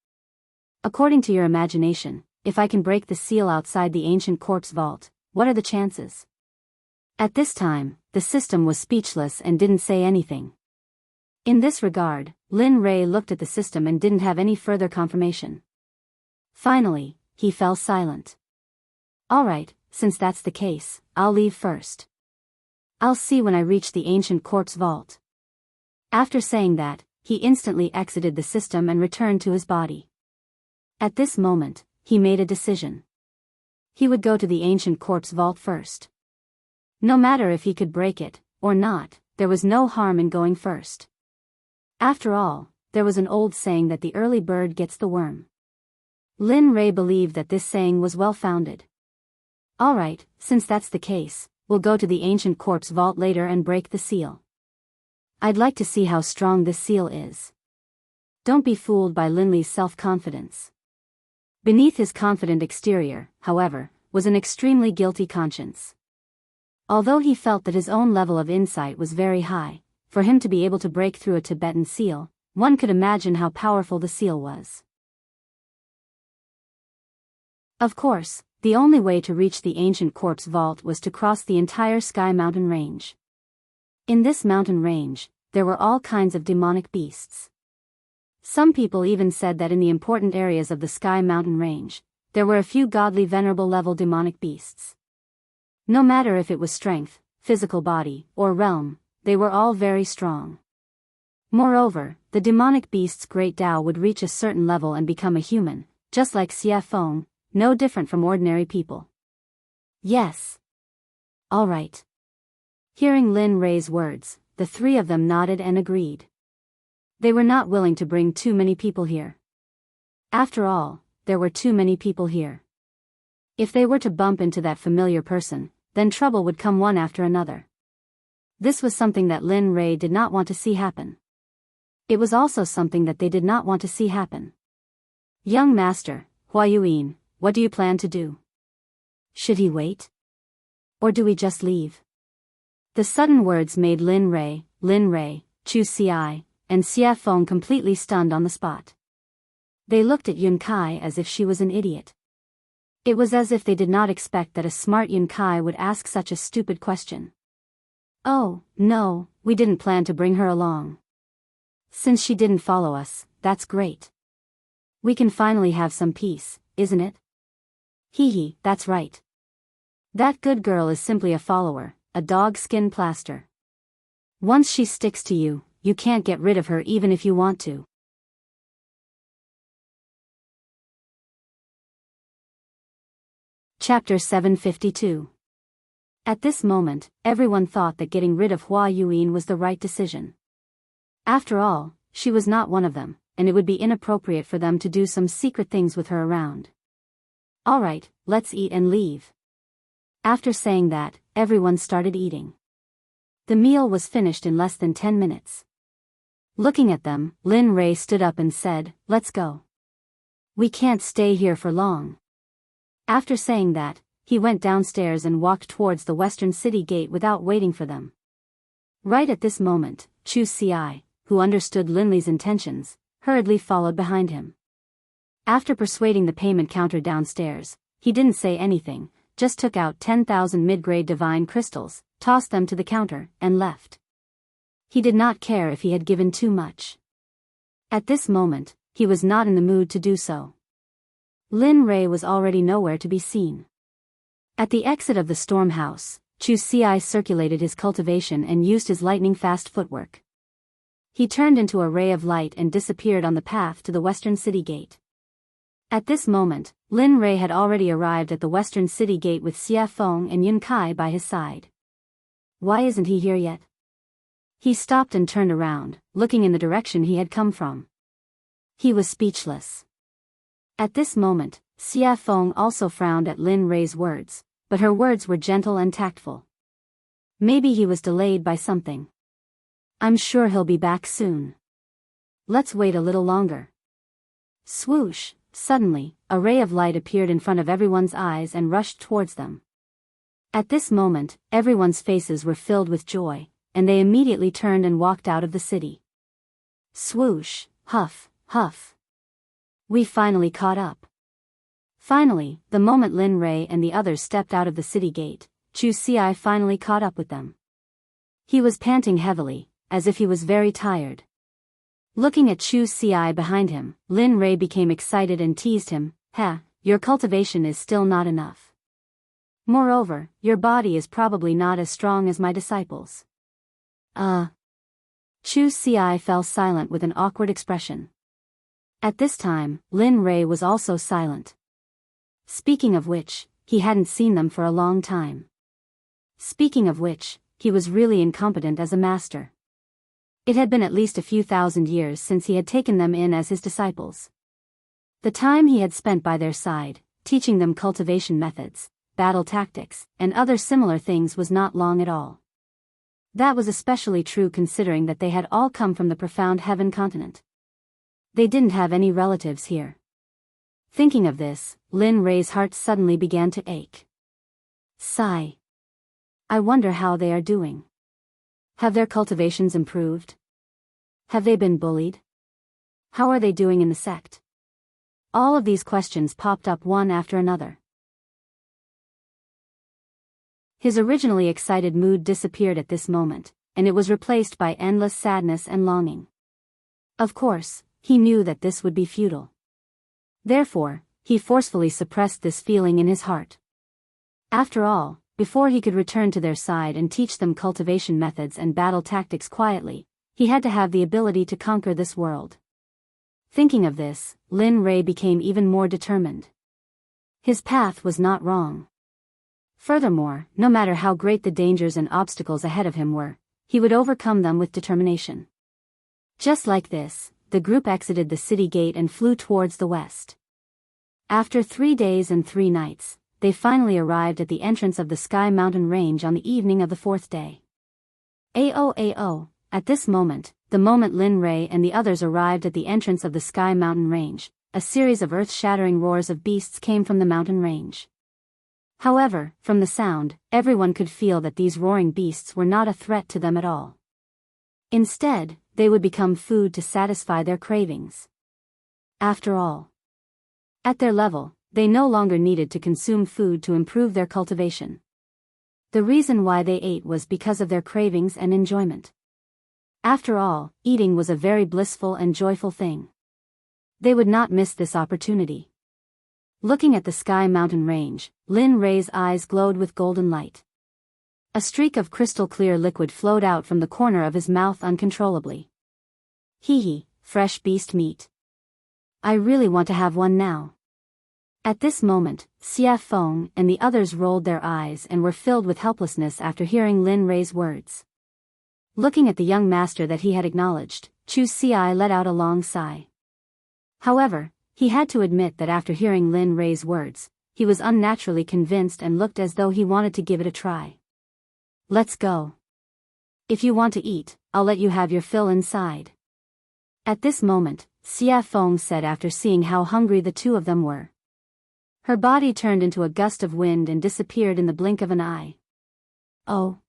According to your imagination, if I can break the seal outside the ancient corpse vault, what are the chances?" At this time, the system was speechless and didn't say anything. In this regard, Lin Rei looked at the system and didn't have any further confirmation. Finally, he fell silent. "Alright, since that's the case, I'll leave first. I'll see when I reach the ancient corpse vault." After saying that, he instantly exited the system and returned to his body. At this moment, he made a decision. He would go to the ancient corpse vault first. No matter if he could break it, or not, there was no harm in going first. After all, there was an old saying that the early bird gets the worm. Lin Rei believed that this saying was well-founded. "Alright, since that's the case, we'll go to the ancient corpse vault later and break the seal. I'd like to see how strong this seal is." Don't be fooled by Linley's self-confidence. Beneath his confident exterior, however, was an extremely guilty conscience. Although he felt that his own level of insight was very high, for him to be able to break through a Tibetan seal, one could imagine how powerful the seal was. Of course, the only way to reach the ancient corpse vault was to cross the entire Sky Mountain range. In this mountain range, there were all kinds of demonic beasts. Some people even said that in the important areas of the Sky Mountain range, there were a few godly venerable level demonic beasts. No matter if it was strength, physical body, or realm, they were all very strong. Moreover, the demonic beast's great Tao would reach a certain level and become a human, just like Xie Feng, no different from ordinary people. Yes. All right. Hearing Lin Rei's words, the three of them nodded and agreed. They were not willing to bring too many people here. After all, there were too many people here. If they were to bump into that familiar person, then trouble would come one after another. This was something that Lin Rei did not want to see happen. It was also something that they did not want to see happen. "Young master, Huayuan, what do you plan to do? Should he wait? Or do we just leave?" The sudden words made Lin Rei, Chu Xi, and Xie Feng completely stunned on the spot. They looked at Yun Kai as if she was an idiot. It was as if they did not expect that a smart Yun Kai would ask such a stupid question. "Oh, no, we didn't plan to bring her along. Since she didn't follow us, that's great. We can finally have some peace, isn't it?" "Hee, that's right. That good girl is simply a follower, a dog skin plaster. Once she sticks to you, you can't get rid of her even if you want to." Chapter 752. At this moment, everyone thought that getting rid of Hua Yuan was the right decision. After all, she was not one of them, and it would be inappropriate for them to do some secret things with her around. "Alright, let's eat and leave." After saying that, everyone started eating. The meal was finished in less than 10 minutes. Looking at them, Lin Rei stood up and said, "Let's go. We can't stay here for long." After saying that, he went downstairs and walked towards the western city gate without waiting for them. Right at this moment, Chu Xi, who understood Linley's intentions, hurriedly followed behind him. After persuading the payment counter downstairs, he didn't say anything, just took out 10,000 mid-grade divine crystals, tossed them to the counter, and left. He did not care if he had given too much. At this moment, he was not in the mood to do so. Lin Rei was already nowhere to be seen. At the exit of the storm house, Chu Xi circulated his cultivation and used his lightning-fast footwork. He turned into a ray of light and disappeared on the path to the western city gate. At this moment, Lin Rei had already arrived at the western city gate with Xie Feng and Yun Kai by his side. Why isn't he here yet? He stopped and turned around, looking in the direction he had come from. He was speechless. At this moment, Xie Feng also frowned at Lin Rei's words, but her words were gentle and tactful. Maybe he was delayed by something. "I'm sure he'll be back soon. Let's wait a little longer." Swoosh! Suddenly, a ray of light appeared in front of everyone's eyes and rushed towards them. At this moment, everyone's faces were filled with joy, and they immediately turned and walked out of the city. Swoosh, huff, huff. We finally caught up. Finally, the moment Lin Rei and the others stepped out of the city gate, Chu Xi finally caught up with them. He was panting heavily, as if he was very tired. Looking at Chu Xi behind him, Lin Rei became excited and teased him, "Ha, your cultivation is still not enough. Moreover, your body is probably not as strong as my disciples." Chu Xi fell silent with an awkward expression. At this time, Lin Rei was also silent. Speaking of which, he hadn't seen them for a long time. Speaking of which, he was really incompetent as a master. It had been at least a few thousand years since he had taken them in as his disciples. The time he had spent by their side, teaching them cultivation methods, battle tactics, and other similar things was not long at all. That was especially true considering that they had all come from the profound heaven continent. They didn't have any relatives here. Thinking of this, Lin Rei's heart suddenly began to ache. Sigh. I wonder how they are doing. Have their cultivations improved? Have they been bullied? How are they doing in the sect? All of these questions popped up one after another. His originally excited mood disappeared at this moment, and it was replaced by endless sadness and longing. Of course, he knew that this would be futile. Therefore, he forcefully suppressed this feeling in his heart. After all, before he could return to their side and teach them cultivation methods and battle tactics quietly, he had to have the ability to conquer this world. Thinking of this, Lin Rei became even more determined. His path was not wrong. Furthermore, no matter how great the dangers and obstacles ahead of him were, he would overcome them with determination. Just like this, the group exited the city gate and flew towards the west. After 3 days and 3 nights, they finally arrived at the entrance of the Sky Mountain Range on the evening of the 4th day. Ao. At this moment, the moment Lin Rei and the others arrived at the entrance of the Sky Mountain Range, a series of earth-shattering roars of beasts came from the mountain range. However, from the sound, everyone could feel that these roaring beasts were not a threat to them at all. Instead, they would become food to satisfy their cravings. After all, at their level, they no longer needed to consume food to improve their cultivation. The reason why they ate was because of their cravings and enjoyment. After all, eating was a very blissful and joyful thing. They would not miss this opportunity. Looking at the Sky Mountain Range, Lin Rei's eyes glowed with golden light. A streak of crystal-clear liquid flowed out from the corner of his mouth uncontrollably. Hee, fresh beast meat. I really want to have one now. At this moment, Xia Feng and the others rolled their eyes and were filled with helplessness after hearing Lin Rei's words. Looking at the young master that he had acknowledged, Chu Xi let out a long sigh. However, he had to admit that after hearing Lin Rei's words, he was unnaturally convinced and looked as though he wanted to give it a try. Let's go. If you want to eat, I'll let you have your fill inside. At this moment, Xia Feng said after seeing how hungry the two of them were. Her body turned into a gust of wind and disappeared in the blink of an eye. Oh.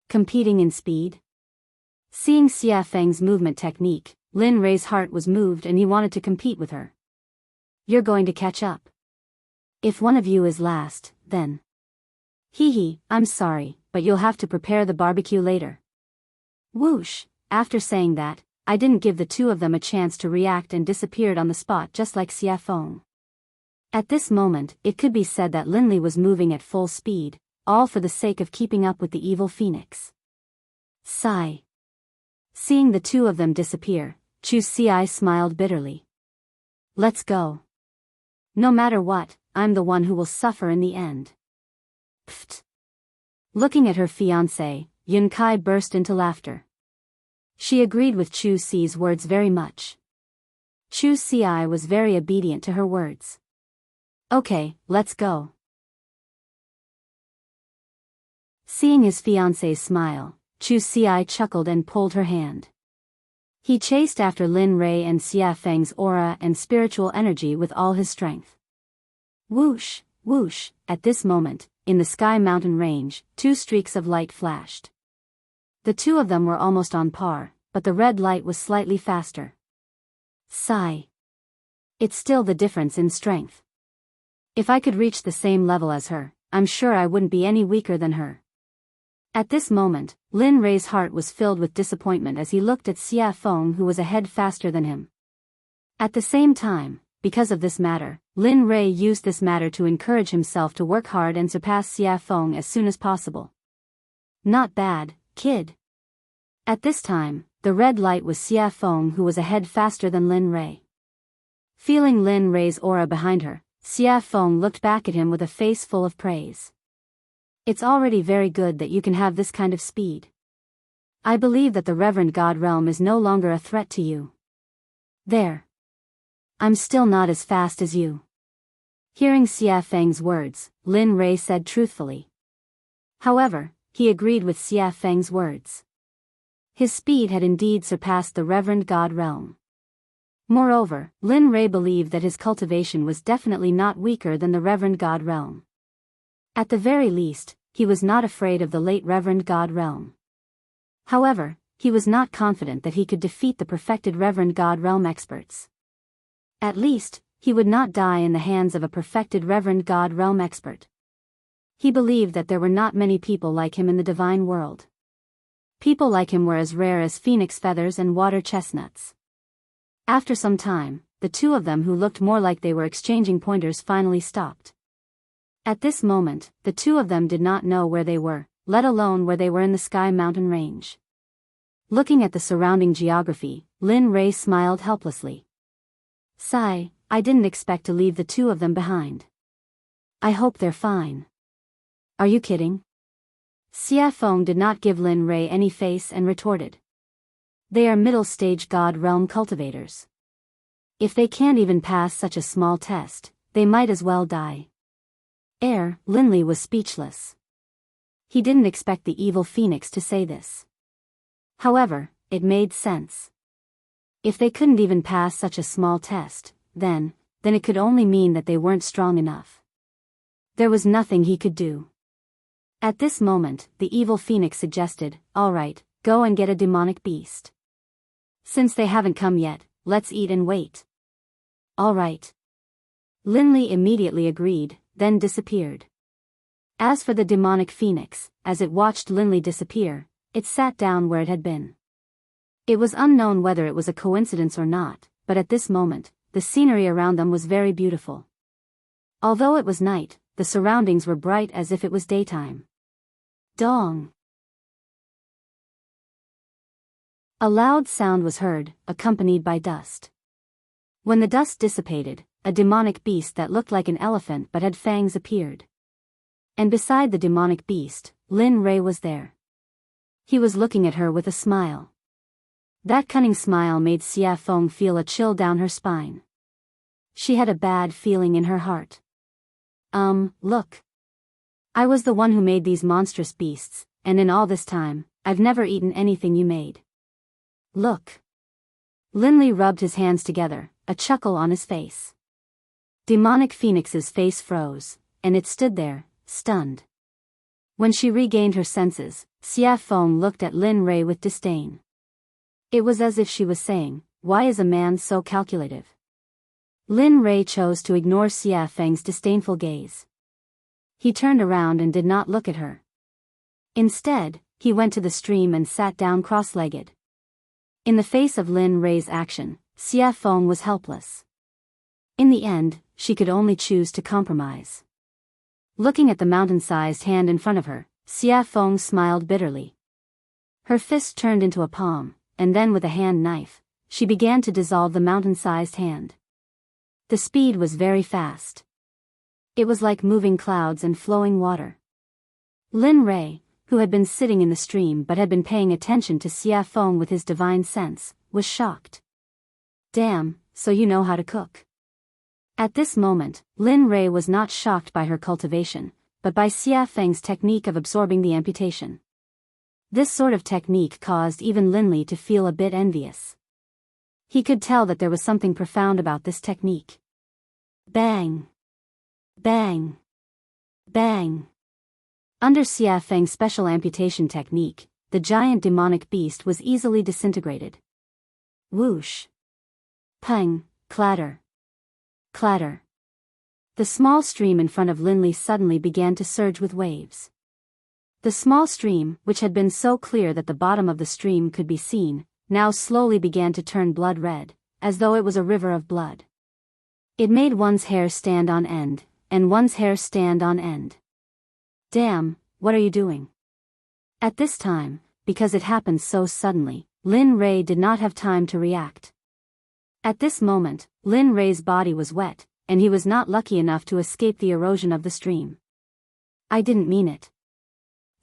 Competing in speed? Seeing Xia Feng's movement technique, Lin Rei's heart was moved and he wanted to compete with her. You're going to catch up. If one of you is last, then. I'm sorry, but you'll have to prepare the barbecue later. Whoosh, after saying that, I didn't give the two of them a chance to react and disappeared on the spot just like Xia Feng. At this moment, it could be said that Linli was moving at full speed, all for the sake of keeping up with the evil phoenix. Sigh. Seeing the two of them disappear, Chu Xi smiled bitterly. Let's go. No matter what, I'm the one who will suffer in the end. Pfft. Looking at her fiancé, Yun Kai burst into laughter. She agreed with Chu Xi's words very much. Chu Xi was very obedient to her words. Okay, let's go. Seeing his fiancé's smile, Chu Xi chuckled and pulled her hand. He chased after Lin Rei and Xia Feng's aura and spiritual energy with all his strength. Whoosh, whoosh, at this moment, in the Sky Mountain range, two streaks of light flashed. The two of them were almost on par, but the red light was slightly faster. Sigh. It's still the difference in strength. If I could reach the same level as her, I'm sure I wouldn't be any weaker than her. At this moment, Lin Rei's heart was filled with disappointment as he looked at Xia Feng, who was ahead faster than him. At the same time, because of this matter, Lin Rei used this matter to encourage himself to work hard and surpass Xia Feng as soon as possible. Not bad, kid. At this time, the red light was Xia Feng, who was ahead faster than Lin Rei. Feeling Lin Rei's aura behind her, Xia Feng looked back at him with a face full of praise. It's already very good that you can have this kind of speed. I believe that the Reverend God Realm is no longer a threat to you. There. I'm still not as fast as you. Hearing Xia Feng's words, Lin Rei said truthfully. However, he agreed with Xia Feng's words. His speed had indeed surpassed the Reverend God Realm. Moreover, Lin Rei believed that his cultivation was definitely not weaker than the Reverend God Realm. At the very least, he was not afraid of the late Reverend God Realm. However, he was not confident that he could defeat the perfected Reverend God Realm experts. At least, he would not die in the hands of a perfected Reverend God Realm expert. He believed that there were not many people like him in the divine world. People like him were as rare as phoenix feathers and water chestnuts. After some time, the two of them who looked more like they were exchanging pointers finally stopped. At this moment, the two of them did not know where they were, let alone where they were in the Sky Mountain range. Looking at the surrounding geography, Lin Rei smiled helplessly. Sigh, I didn't expect to leave the two of them behind. I hope they're fine. Are you kidding? Xia Feng did not give Lin Rei any face and retorted. They are middle-stage God Realm cultivators. If they can't even pass such a small test, they might as well die. Linley was speechless. He didn't expect the evil phoenix to say this. However, it made sense. If they couldn't even pass such a small test, then it could only mean that they weren't strong enough. There was nothing he could do. At this moment, the evil phoenix suggested, "All right, go and get a demonic beast. Since they haven't come yet, let's eat and wait." "All right." Linley immediately agreed, then disappeared. As for the demonic phoenix, as it watched Linley disappear, it sat down where it had been. It was unknown whether it was a coincidence or not, but at this moment, the scenery around them was very beautiful. Although it was night, the surroundings were bright as if it was daytime. Dong! A loud sound was heard, accompanied by dust. When the dust dissipated, a demonic beast that looked like an elephant but had fangs appeared. And beside the demonic beast, Lin Rei was there. He was looking at her with a smile. That cunning smile made Xia Feng feel a chill down her spine. She had a bad feeling in her heart. Look. I was the one who made these monstrous beasts, and in all this time, I've never eaten anything you made. Look. Linley rubbed his hands together, a chuckle on his face. Demonic Phoenix's face froze, and it stood there, stunned. When she regained her senses, Xia Feng looked at Lin Rei with disdain. It was as if she was saying, "Why is a man so calculative?" Lin Rei chose to ignore Xia Feng's disdainful gaze. He turned around and did not look at her. Instead, he went to the stream and sat down cross-legged. In the face of Lin Rei's action, Xia Feng was helpless. In the end, she could only choose to compromise. Looking at the mountain-sized hand in front of her, Xia Feng smiled bitterly. Her fist turned into a palm, and then with a hand knife, she began to dissolve the mountain-sized hand. The speed was very fast. It was like moving clouds and flowing water. Lin Rei, who had been sitting in the stream but had been paying attention to Xia Feng with his divine sense, was shocked. Damn, so you know how to cook. At this moment, Lin Rei was not shocked by her cultivation, but by Xia Feng's technique of absorbing the amputation. This sort of technique caused even Linley to feel a bit envious. He could tell that there was something profound about this technique. Bang! Bang! Bang! Under Xia Feng's special amputation technique, the giant demonic beast was easily disintegrated. Whoosh! Pang! Clatter! Clatter! The small stream in front of Linley suddenly began to surge with waves. The small stream, which had been so clear that the bottom of the stream could be seen, now slowly began to turn blood red, as though it was a river of blood. It made one's hair stand on end, and one's hair stand on end. Damn, what are you doing? At this time, because it happened so suddenly, Lin Rei did not have time to react. At this moment, Lin Rei's body was wet, and he was not lucky enough to escape the erosion of the stream. I didn't mean it.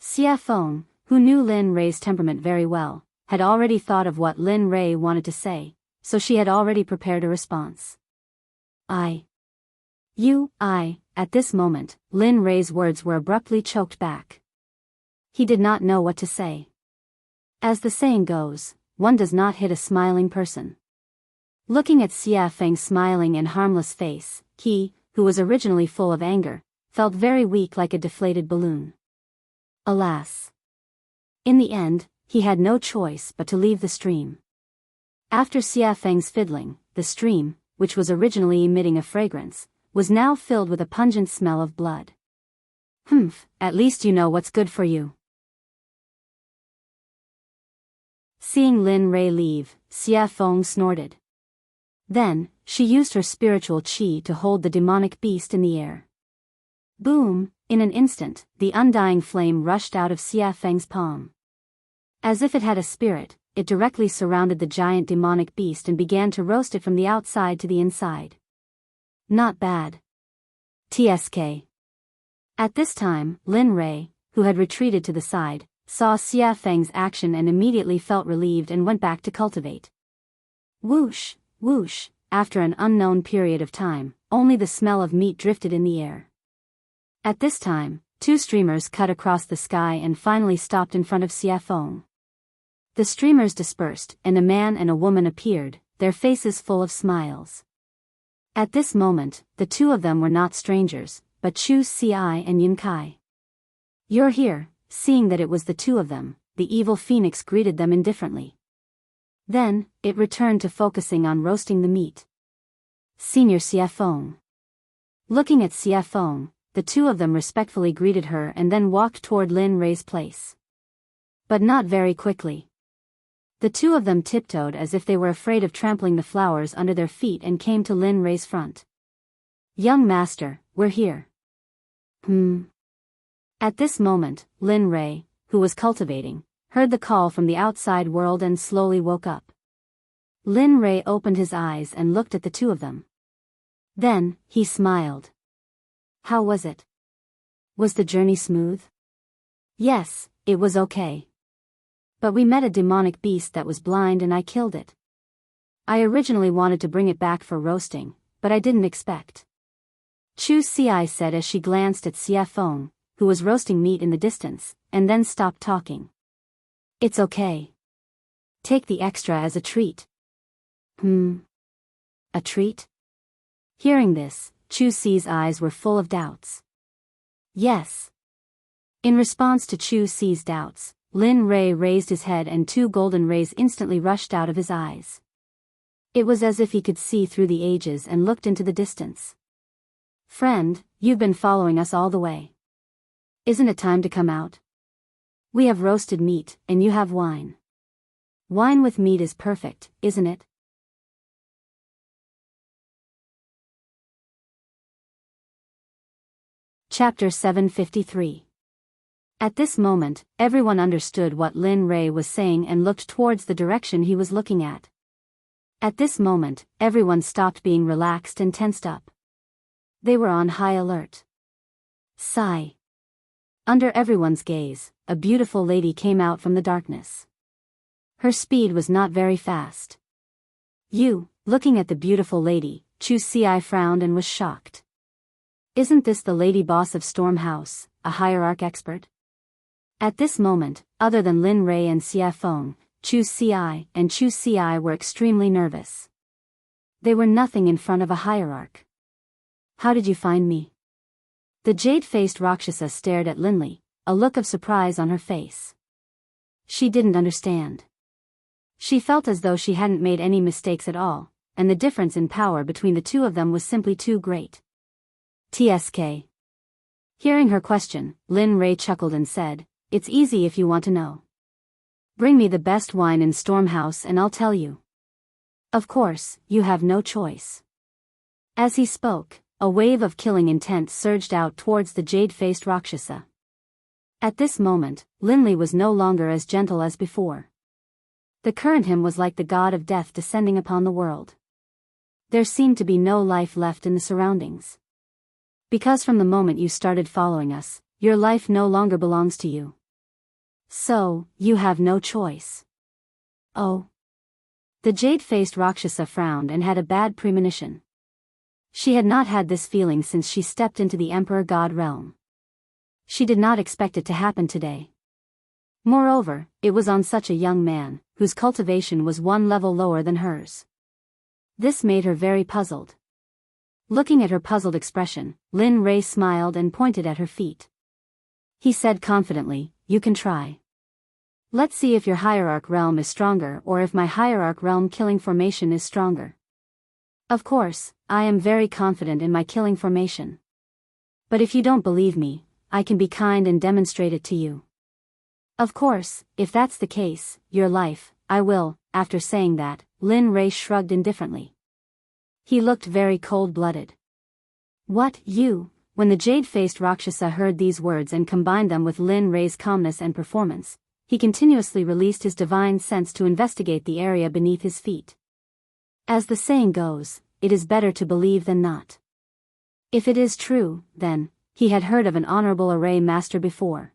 Xia Feng, who knew Lin Rei's temperament very well, had already thought of what Lin Rei wanted to say, so she had already prepared a response. At this moment, Lin Rei's words were abruptly choked back. He did not know what to say. As the saying goes, one does not hit a smiling person. Looking at Xia Feng's smiling and harmless face, he, who was originally full of anger, felt very weak like a deflated balloon. Alas! In the end, he had no choice but to leave the stream. After Xia Feng's fiddling, the stream, which was originally emitting a fragrance, was now filled with a pungent smell of blood. Humph, at least you know what's good for you. Seeing Lin Rei leave, Xia Feng snorted. Then, she used her spiritual qi to hold the demonic beast in the air. Boom! In an instant, the undying flame rushed out of Xia Feng's palm. As if it had a spirit, it directly surrounded the giant demonic beast and began to roast it from the outside to the inside. Not bad. TSK. At this time, Lin Rei, who had retreated to the side, saw Xia Feng's action and immediately felt relieved and went back to cultivate. Whoosh, whoosh, after an unknown period of time, only the smell of meat drifted in the air. At this time, two streamers cut across the sky and finally stopped in front of Xia Feng. The streamers dispersed, and a man and a woman appeared, their faces full of smiles. At this moment, the two of them were not strangers, but Chu Xi and Yun Kai. You're here. Seeing that it was the two of them, the evil phoenix greeted them indifferently. Then, it returned to focusing on roasting the meat. Senior Xia Feng. Looking at Xia Feng, the two of them respectfully greeted her and then walked toward Lin Rei's place. But not very quickly. The two of them tiptoed as if they were afraid of trampling the flowers under their feet and came to Lin Rei's front. Young master, we're here. At this moment, Lin Rei, who was cultivating, heard the call from the outside world and slowly woke up. Lin Rei opened his eyes and looked at the two of them. Then, he smiled. How was it? Was the journey smooth? Yes, it was okay. But we met a demonic beast that was blind and I killed it. I originally wanted to bring it back for roasting, but I didn't expect. Chu Xi said as she glanced at Xia Feng, who was roasting meat in the distance, and then stopped talking. It's okay. Take the extra as a treat. A treat? Hearing this, Chu Xi's eyes were full of doubts. Yes. In response to Chu Xi's doubts, Lin Rei raised his head and two golden rays instantly rushed out of his eyes. It was as if he could see through the ages and looked into the distance. Friend, you've been following us all the way. Isn't it time to come out? We have roasted meat, and you have wine. Wine with meat is perfect, isn't it? Chapter 753. At this moment, everyone understood what Lin Rei was saying and looked towards the direction he was looking at. At this moment, everyone stopped being relaxed and tensed up. They were on high alert. Sigh. Under everyone's gaze, a beautiful lady came out from the darkness. Her speed was not very fast. Looking at the beautiful lady, Chu Xi frowned and was shocked. Isn't this the lady boss of Storm House, a hierarch expert? At this moment, other than Lin Rei and Xia Feng, Chu Xi were extremely nervous. They were nothing in front of a hierarch. How did you find me? The jade-faced Rakshasa stared at Linley, a look of surprise on her face. She didn't understand. She felt as though she hadn't made any mistakes at all, and the difference in power between the two of them was simply too great. TSK. Hearing her question, Lin Rei chuckled and said, "It's easy if you want to know. Bring me the best wine in Stormhouse and I'll tell you. Of course, you have no choice." As he spoke, a wave of killing intent surged out towards the jade-faced Rakshasa. At this moment, Linley was no longer as gentle as before. The current him was like the god of death descending upon the world. There seemed to be no life left in the surroundings. "Because from the moment you started following us, your life no longer belongs to you. So, you have no choice." "Oh." The jade-faced Rakshasa frowned and had a bad premonition. She had not had this feeling since she stepped into the Emperor God realm. She did not expect it to happen today. Moreover, it was on such a young man, whose cultivation was one level lower than hers. This made her very puzzled. Looking at her puzzled expression, Lin Rei smiled and pointed at her feet. He said confidently, "You can try. Let's see if your hierarch realm is stronger or if my hierarch realm killing formation is stronger. Of course, I am very confident in my killing formation. But if you don't believe me, I can be kind and demonstrate it to you. Of course, if that's the case, your life, I will." After saying that, Lin Rei shrugged indifferently. He looked very cold-blooded. "What, you?" When the jade-faced Rakshasa heard these words and combined them with Lin Rei's calmness and performance, he continuously released his divine sense to investigate the area beneath his feet. As the saying goes, it is better to believe than not. If it is true, then, he had heard of an honorable array master before.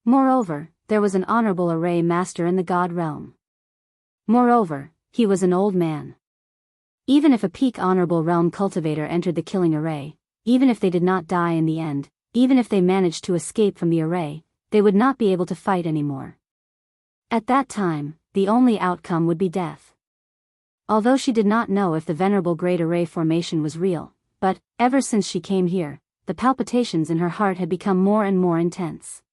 Moreover, there was an honorable array master in the god realm. Moreover, he was an old man. Even if a peak honorable realm cultivator entered the killing array, even if they did not die in the end, even if they managed to escape from the array, they would not be able to fight anymore. At that time, the only outcome would be death. Although she did not know if the venerable great array formation was real, but, ever since she came here, the palpitations in her heart had become more and more intense.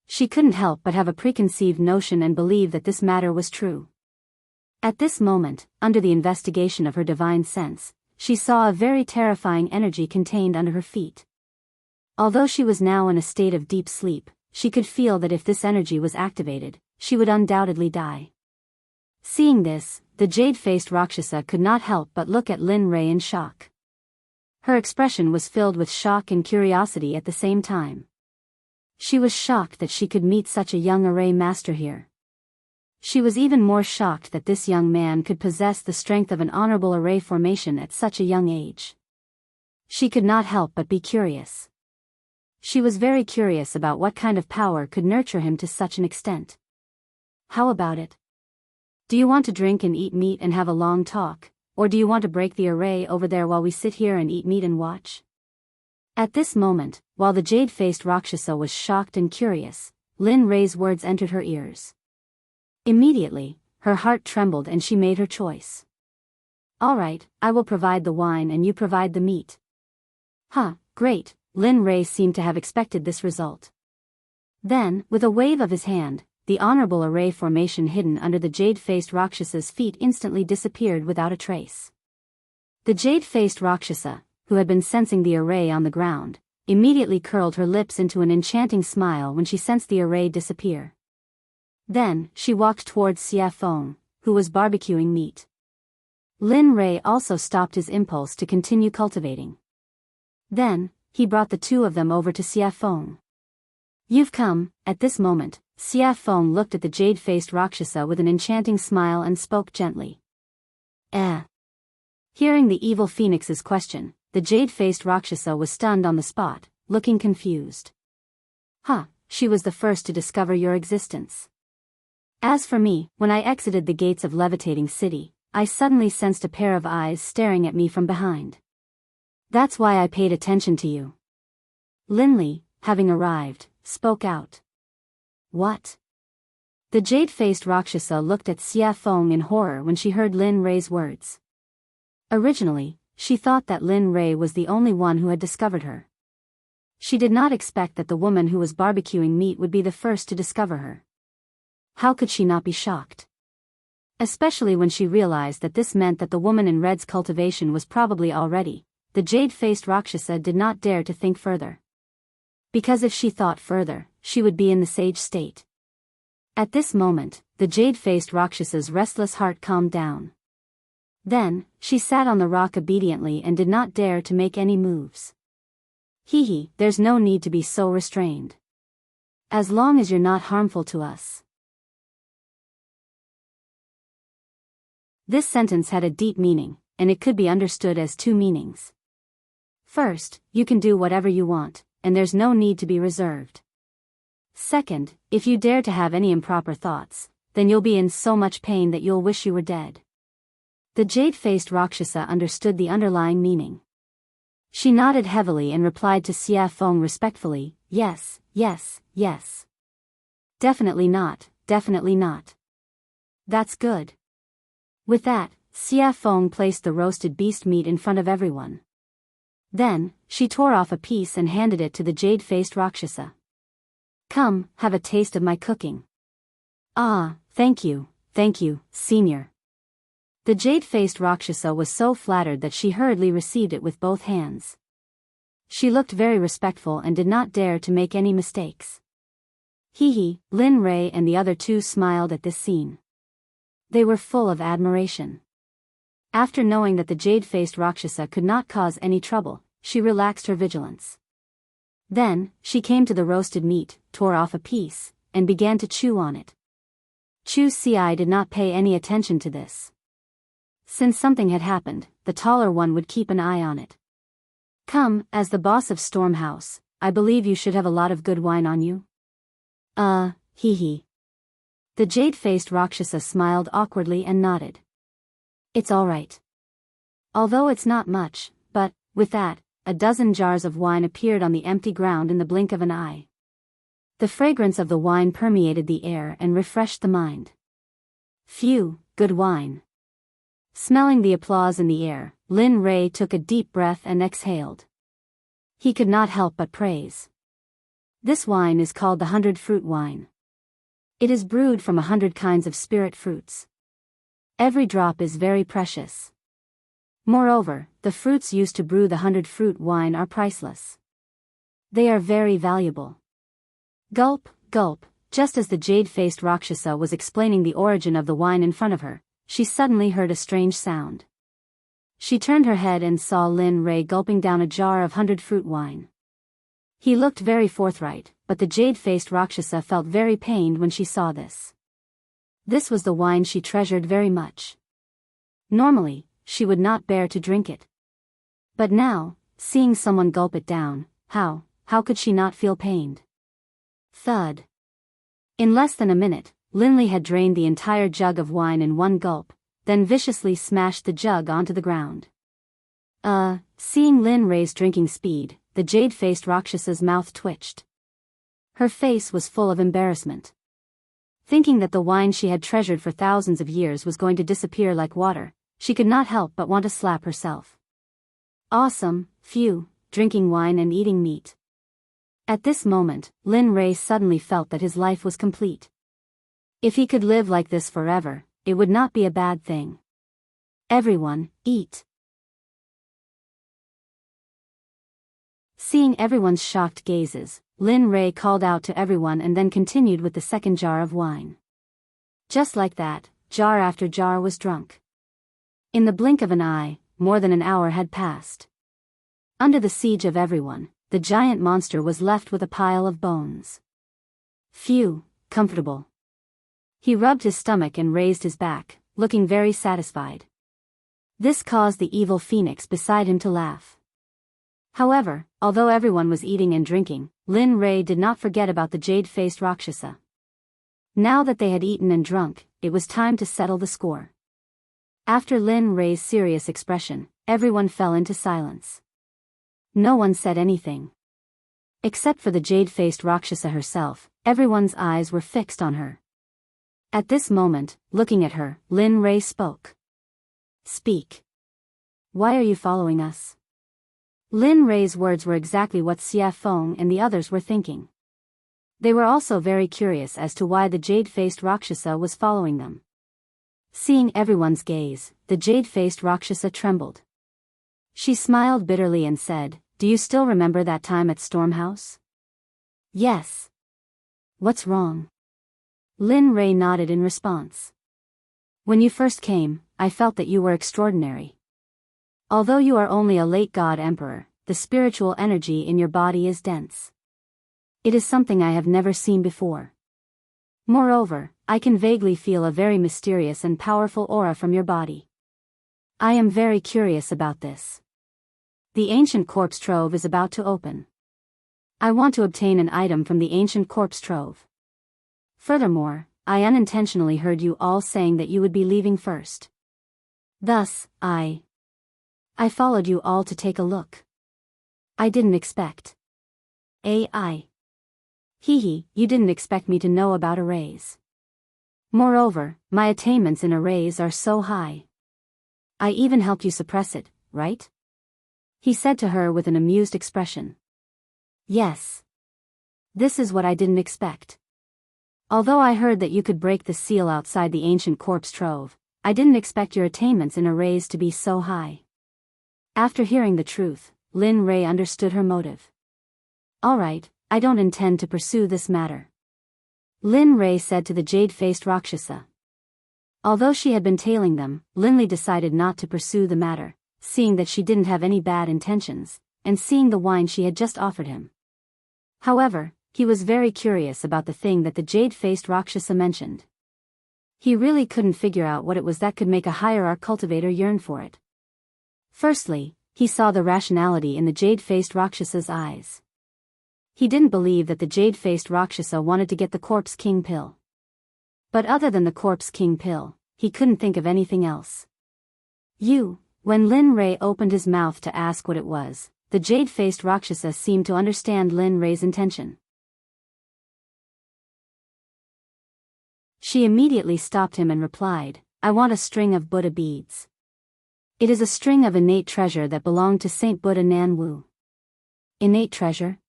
She couldn't help but have a preconceived notion and believe that this matter was true. At this moment, under the investigation of her divine sense, she saw a very terrifying energy contained under her feet. Although she was now in a state of deep sleep, she could feel that if this energy was activated, she would undoubtedly die. Seeing this, the jade-faced Rakshasa could not help but look at Lin Rei in shock. Her expression was filled with shock and curiosity at the same time. She was shocked that she could meet such a young array master here. She was even more shocked that this young man could possess the strength of an honorable array formation at such a young age. She could not help but be curious. She was very curious about what kind of power could nurture him to such an extent. "How about it? Do you want to drink and eat meat and have a long talk, or do you want to break the array over there while we sit here and eat meat and watch?" At this moment, while the jade-faced Rakshasa was shocked and curious, Lin Rei's words entered her ears. Immediately, her heart trembled and she made her choice. "All right, I will provide the wine and you provide the meat." "Huh, great." Lin Rei seemed to have expected this result. Then, with a wave of his hand, the honorable array formation hidden under the jade-faced Rakshasa's feet instantly disappeared without a trace. The jade-faced Rakshasa, who had been sensing the array on the ground, immediately curled her lips into an enchanting smile when she sensed the array disappear. Then, she walked towards Xia Feng, who was barbecuing meat. Lin Rei also stopped his impulse to continue cultivating. Then, he brought the two of them over to Xia Feng. "You've come." At this moment, Xia Feng looked at the jade-faced Rakshasa with an enchanting smile and spoke gently. Hearing the evil phoenix's question, the jade-faced Rakshasa was stunned on the spot, looking confused. "Huh, she was the first to discover your existence. As for me, when I exited the gates of Levitating City, I suddenly sensed a pair of eyes staring at me from behind. That's why I paid attention to you." Linley, having arrived, spoke out. "What?" The jade-faced Rakshasa looked at Xia Feng in horror when she heard Lin Rei's words. Originally, she thought that Lin Rei was the only one who had discovered her. She did not expect that the woman who was barbecuing meat would be the first to discover her. How could she not be shocked? Especially when she realized that this meant that the woman in red's cultivation was probably already. The jade-faced Rakshasa did not dare to think further. Because if she thought further, she would be in the sage state. At this moment, the jade-faced Rakshasa's restless heart calmed down. Then, she sat on the rock obediently and did not dare to make any moves. Hee, there's no need to be so restrained. As long as you're not harmful to us. This sentence had a deep meaning, and it could be understood as two meanings. First, you can do whatever you want, and there's no need to be reserved. Second, if you dare to have any improper thoughts, then you'll be in so much pain that you'll wish you were dead. The jade-faced Rakshasa understood the underlying meaning. She nodded heavily and replied to Xia Feng respectfully, yes, yes, yes. Definitely not, definitely not. That's good. With that, Xia Feng placed the roasted beast meat in front of everyone. Then, she tore off a piece and handed it to the jade-faced Rakshasa. Come, have a taste of my cooking. Ah, thank you, senior. The jade-faced Rakshasa was so flattered that she hurriedly received it with both hands. She looked very respectful and did not dare to make any mistakes. Lin Rei and the other two smiled at this scene. They were full of admiration. After knowing that the jade-faced Rakshasa could not cause any trouble, she relaxed her vigilance. Then, she came to the roasted meat, tore off a piece, and began to chew on it. Chu Ci did not pay any attention to this. Since something had happened, the taller one would keep an eye on it. Come, as the boss of Storm House, I believe you should have a lot of good wine on you. The jade-faced Rakshasa smiled awkwardly and nodded. It's all right. Although it's not much, but, with that, a dozen jars of wine appeared on the empty ground in the blink of an eye. The fragrance of the wine permeated the air and refreshed the mind. Phew, good wine. Smelling the applause in the air, Lin Rei took a deep breath and exhaled. He could not help but praise. This wine is called the 100-fruit wine. It is brewed from 100 kinds of spirit fruits. Every drop is very precious. Moreover, the fruits used to brew the 100-fruit wine are priceless. They are very valuable. Gulp, gulp, just as the jade-faced Rakshasa was explaining the origin of the wine in front of her, she suddenly heard a strange sound. She turned her head and saw Lin Rei gulping down a jar of 100-fruit wine. He looked very forthright, but the jade-faced Rakshasa felt very pained when she saw this. This was the wine she treasured very much. Normally, she would not bear to drink it. But now, seeing someone gulp it down, how could she not feel pained? Thud. In less than a minute, Linley had drained the entire jug of wine in one gulp, then viciously smashed the jug onto the ground. Seeing Lin Rei's drinking speed, the jade-faced Rakshasa's mouth twitched. Her face was full of embarrassment. Thinking that the wine she had treasured for thousands of years was going to disappear like water, she could not help but want to slap herself. Awesome, phew, drinking wine and eating meat. At this moment, Lin Rei suddenly felt that his life was complete. If he could live like this forever, it would not be a bad thing. Everyone, eat. Seeing everyone's shocked gazes, Lin Rei called out to everyone and then continued with the second jar of wine. Just like that, jar after jar was drunk. In the blink of an eye, more than an hour had passed. Under the siege of everyone, the giant monster was left with a pile of bones. Phew, comfortable. He rubbed his stomach and raised his back, looking very satisfied. This caused the evil phoenix beside him to laugh. However, although everyone was eating and drinking, Lin Rei did not forget about the jade-faced Rakshasa. Now that they had eaten and drunk, it was time to settle the score. After Lin Rei's serious expression, everyone fell into silence. No one said anything. Except for the jade-faced Rakshasa herself, everyone's eyes were fixed on her. At this moment, looking at her, Lin Rei spoke. Speak. Why are you following us? Lin Rei's words were exactly what Xia Feng and the others were thinking. They were also very curious as to why the jade-faced Rakshasa was following them. Seeing everyone's gaze, the jade-faced Rakshasa trembled. She smiled bitterly and said, "Do you still remember that time at Stormhouse?" "Yes." "What's wrong?" Lin Rei nodded in response. "When you first came, I felt that you were extraordinary. Although you are only a late god emperor, the spiritual energy in your body is dense. It is something I have never seen before. Moreover, I can vaguely feel a very mysterious and powerful aura from your body. I am very curious about this. The ancient corpse trove is about to open. I want to obtain an item from the ancient corpse trove. Furthermore, I unintentionally heard you all saying that you would be leaving first. Thus, I followed you all to take a look. I didn't expect. AI. Hee, you didn't expect me to know about arrays. Moreover, my attainments in arrays are so high. I even helped you suppress it, right?" he said to her with an amused expression. "Yes. This is what I didn't expect. Although I heard that you could break the seal outside the ancient corpse trove, I didn't expect your attainments in arrays to be so high." After hearing the truth, Lin Rei understood her motive. "All right, I don't intend to pursue this matter," Lin Rei said to the jade-faced Rakshasa. Although she had been tailing them, Linley decided not to pursue the matter, seeing that she didn't have any bad intentions, and seeing the wine she had just offered him. However, he was very curious about the thing that the jade-faced Rakshasa mentioned. He really couldn't figure out what it was that could make a hierarch cultivator yearn for it. Firstly, he saw the rationality in the jade-faced Rakshasa's eyes. He didn't believe that the jade-faced Rakshasa wanted to get the Corpse King pill. But other than the Corpse King pill, he couldn't think of anything else. When Lin Rei opened his mouth to ask what it was, the jade-faced Rakshasa seemed to understand Lin Rei's intention. She immediately stopped him and replied, "I want a string of Buddha beads. It is a string of innate treasure that belonged to Saint Buddha Nan Wu." "Innate treasure?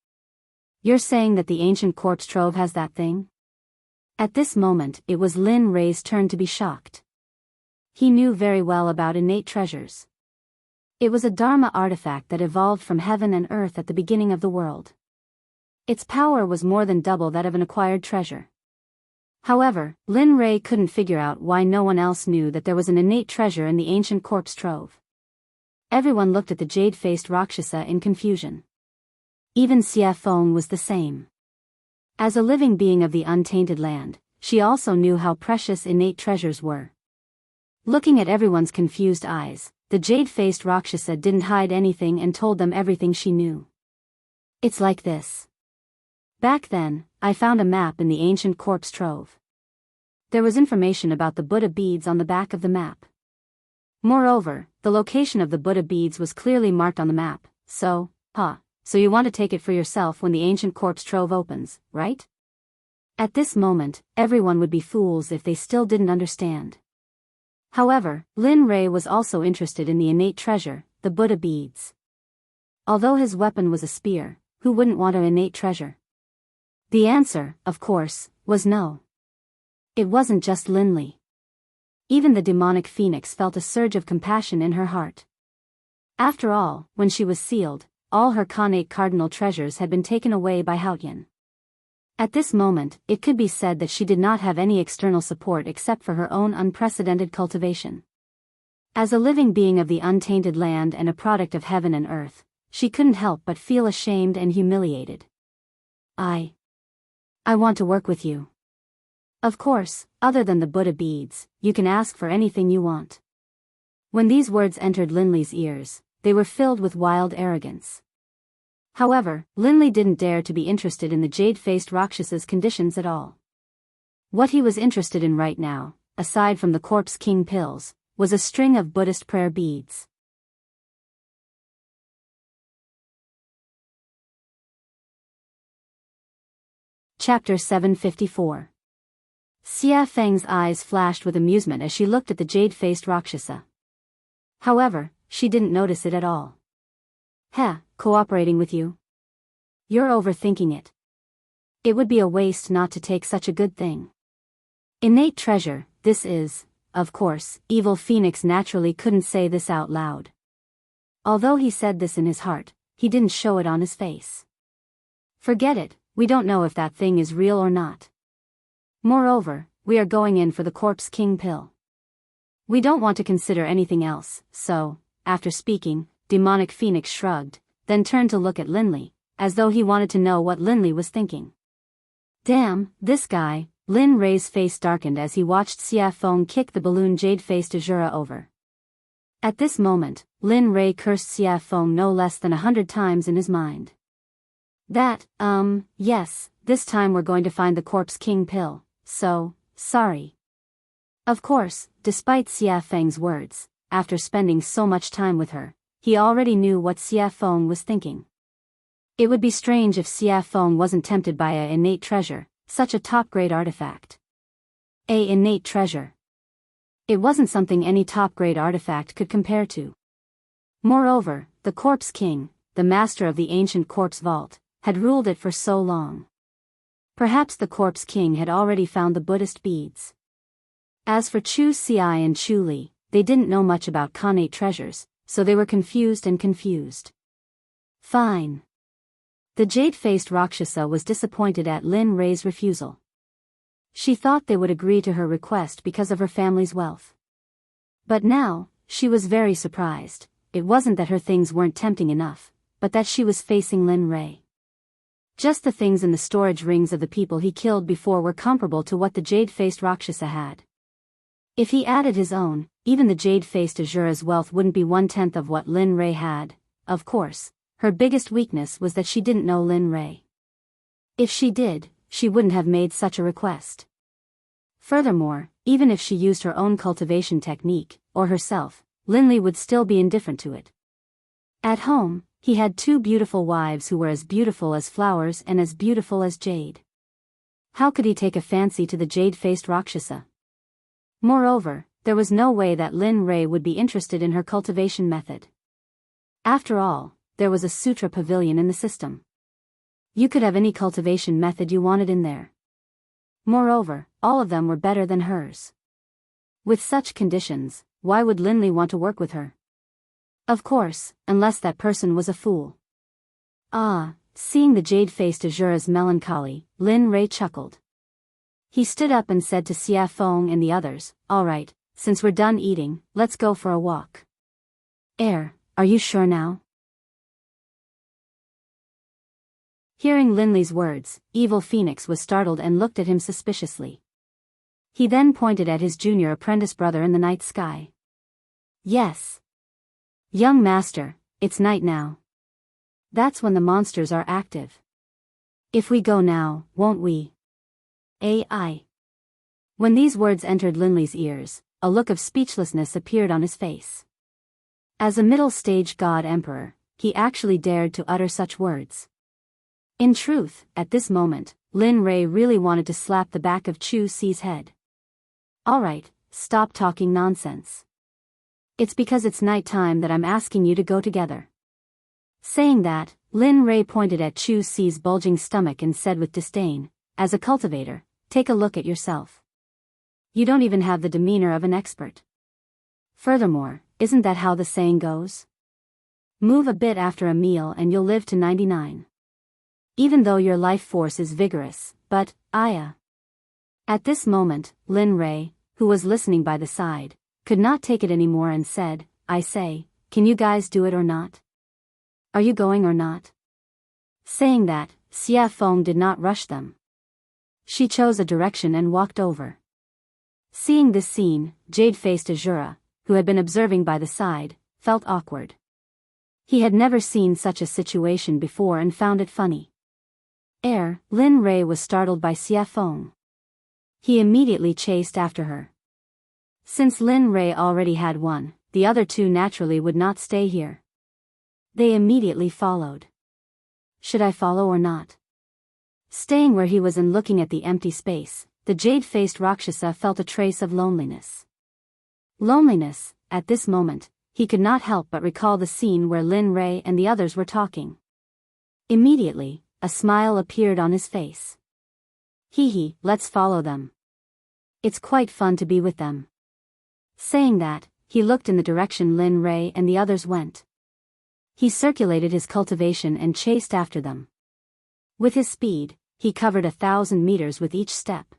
You're saying that the ancient corpse trove has that thing?" At this moment, it was Lin Rei's turn to be shocked. He knew very well about innate treasures. It was a Dharma artifact that evolved from heaven and earth at the beginning of the world. Its power was more than double that of an acquired treasure. However, Lin Rei couldn't figure out why no one else knew that there was an innate treasure in the ancient corpse trove. Everyone looked at the jade-faced Rakshasa in confusion. Even Xia Feng was the same. As a living being of the untainted land, she also knew how precious innate treasures were. Looking at everyone's confused eyes, the jade-faced Rakshasa didn't hide anything and told them everything she knew. "It's like this. Back then, I found a map in the ancient corpse trove. There was information about the Buddha beads on the back of the map. Moreover, the location of the Buddha beads was clearly marked on the map, so you want to take it for yourself when the ancient corpse trove opens, right?" At this moment, everyone would be fools if they still didn't understand. However, Lin Rei was also interested in the innate treasure, the Buddha beads. Although his weapon was a spear, who wouldn't want an innate treasure? The answer, of course, was no. It wasn't just Linley. Even the demonic phoenix felt a surge of compassion in her heart. After all, when she was sealed, all her Khanate cardinal treasures had been taken away by Haotian. At this moment, it could be said that she did not have any external support except for her own unprecedented cultivation. As a living being of the untainted land and a product of heaven and earth, she couldn't help but feel ashamed and humiliated. I want to work with you. Of course, other than the Buddha beads, you can ask for anything you want." When these words entered Linley's ears, they were filled with wild arrogance. However, Linley didn't dare to be interested in the jade-faced Rakshasa's conditions at all. What he was interested in right now, aside from the Corpse King pills, was a string of Buddhist prayer beads. Chapter 754. Xia Feng's eyes flashed with amusement as she looked at the jade-faced Rakshasa. However, she didn't notice it at all. cooperating with you? You're overthinking it. It would be a waste not to take such a good thing. Innate treasure, this is, of course, Evil Phoenix naturally couldn't say this out loud. Although he said this in his heart, he didn't show it on his face. Forget it, we don't know if that thing is real or not. Moreover, we are going in for the Corpse King pill. We don't want to consider anything else, so, after speaking, Demonic Phoenix shrugged, then turned to look at Linley, as though he wanted to know what Linley was thinking. Damn, this guy. Lin Ray's face darkened as he watched Xia Feng kick the balloon jade-faced Azura over. At this moment, Lin Ray cursed Xia Feng no less than 100 times in his mind. Yes, this time we're going to find the Corpse King pill, so, sorry. Of course, despite Xia Feng's words, after spending so much time with her, he already knew what Xia Feng was thinking. It would be strange if Xia Feng wasn't tempted by a innate treasure, such a top-grade artifact. A innate treasure. It wasn't something any top-grade artifact could compare to. Moreover, the Corpse King, the master of the ancient corpse vault, had ruled it for so long. Perhaps the Corpse King had already found the Buddhist beads. As for Chu Xiai and Chu Li, they didn't know much about connate treasures, so they were confused. Fine. The jade-faced Rakshasa was disappointed at Lin Ray's refusal. She thought they would agree to her request because of her family's wealth. But now, she was very surprised. It wasn't that her things weren't tempting enough, but that she was facing Lin Ray. Just the things in the storage rings of the people he killed before were comparable to what the jade-faced Rakshasa had. If he added his own, even the jade-faced Azura's wealth wouldn't be 1/10 of what Lin Ray had. Of course, her biggest weakness was that she didn't know Lin Ray. If she did, she wouldn't have made such a request. Furthermore, even if she used her own cultivation technique, or herself, Linley would still be indifferent to it. At home, he had 2 beautiful wives who were as beautiful as flowers and as beautiful as jade. How could he take a fancy to the jade-faced Rakshasa? Moreover, there was no way that Lin Ray would be interested in her cultivation method. After all, there was a sutra pavilion in the system. You could have any cultivation method you wanted in there. Moreover, all of them were better than hers. With such conditions, why would Linley want to work with her? Of course, unless that person was a fool. Seeing the jade-faced Azura's melancholy, Lin Ray chuckled. He stood up and said to Xia Feng and the others, "All right, since we're done eating, let's go for a walk." Are you sure now? Hearing Linley's words, Evil Phoenix was startled and looked at him suspiciously. He then pointed at his junior apprentice brother in the night sky. "Yes. Young master, it's night now. That's when the monsters are active. If we go now, won't we?" When these words entered Linley's ears, a look of speechlessness appeared on his face. As a middle-stage god-emperor, he actually dared to utter such words. In truth, at this moment, Lin Ray really wanted to slap the back of Chu Xi's head. "All right, stop talking nonsense. It's because it's night time that I'm asking you to go together." Saying that, Lin Ray pointed at Chu Xi's bulging stomach and said with disdain, "As a cultivator, take a look at yourself. You don't even have the demeanor of an expert. Furthermore, isn't that how the saying goes? Move a bit after a meal and you'll live to 99. Even though your life force is vigorous, but, At this moment, Lin Ray, who was listening by the side, could not take it anymore and said, "I say, can you guys do it or not? Are you going or not?" Saying that, Xia Feng did not rush them. She chose a direction and walked over. Seeing this scene, jade-faced Azura, who had been observing by the side, felt awkward. He had never seen such a situation before and found it funny. Lin Ray was startled by Xia Feng. He immediately chased after her. Since Lin Ray already had one, the other 2 naturally would not stay here. They immediately followed. Should I follow or not? Staying where he was and looking at the empty space, the jade-faced Rakshasa felt a trace of loneliness. Loneliness, at this moment, he could not help but recall the scene where Lin Rei and the others were talking. Immediately, a smile appeared on his face. Hee, let's follow them. It's quite fun to be with them. Saying that, he looked in the direction Lin Rei and the others went. He circulated his cultivation and chased after them. With his speed, he covered 1,000 meters with each step.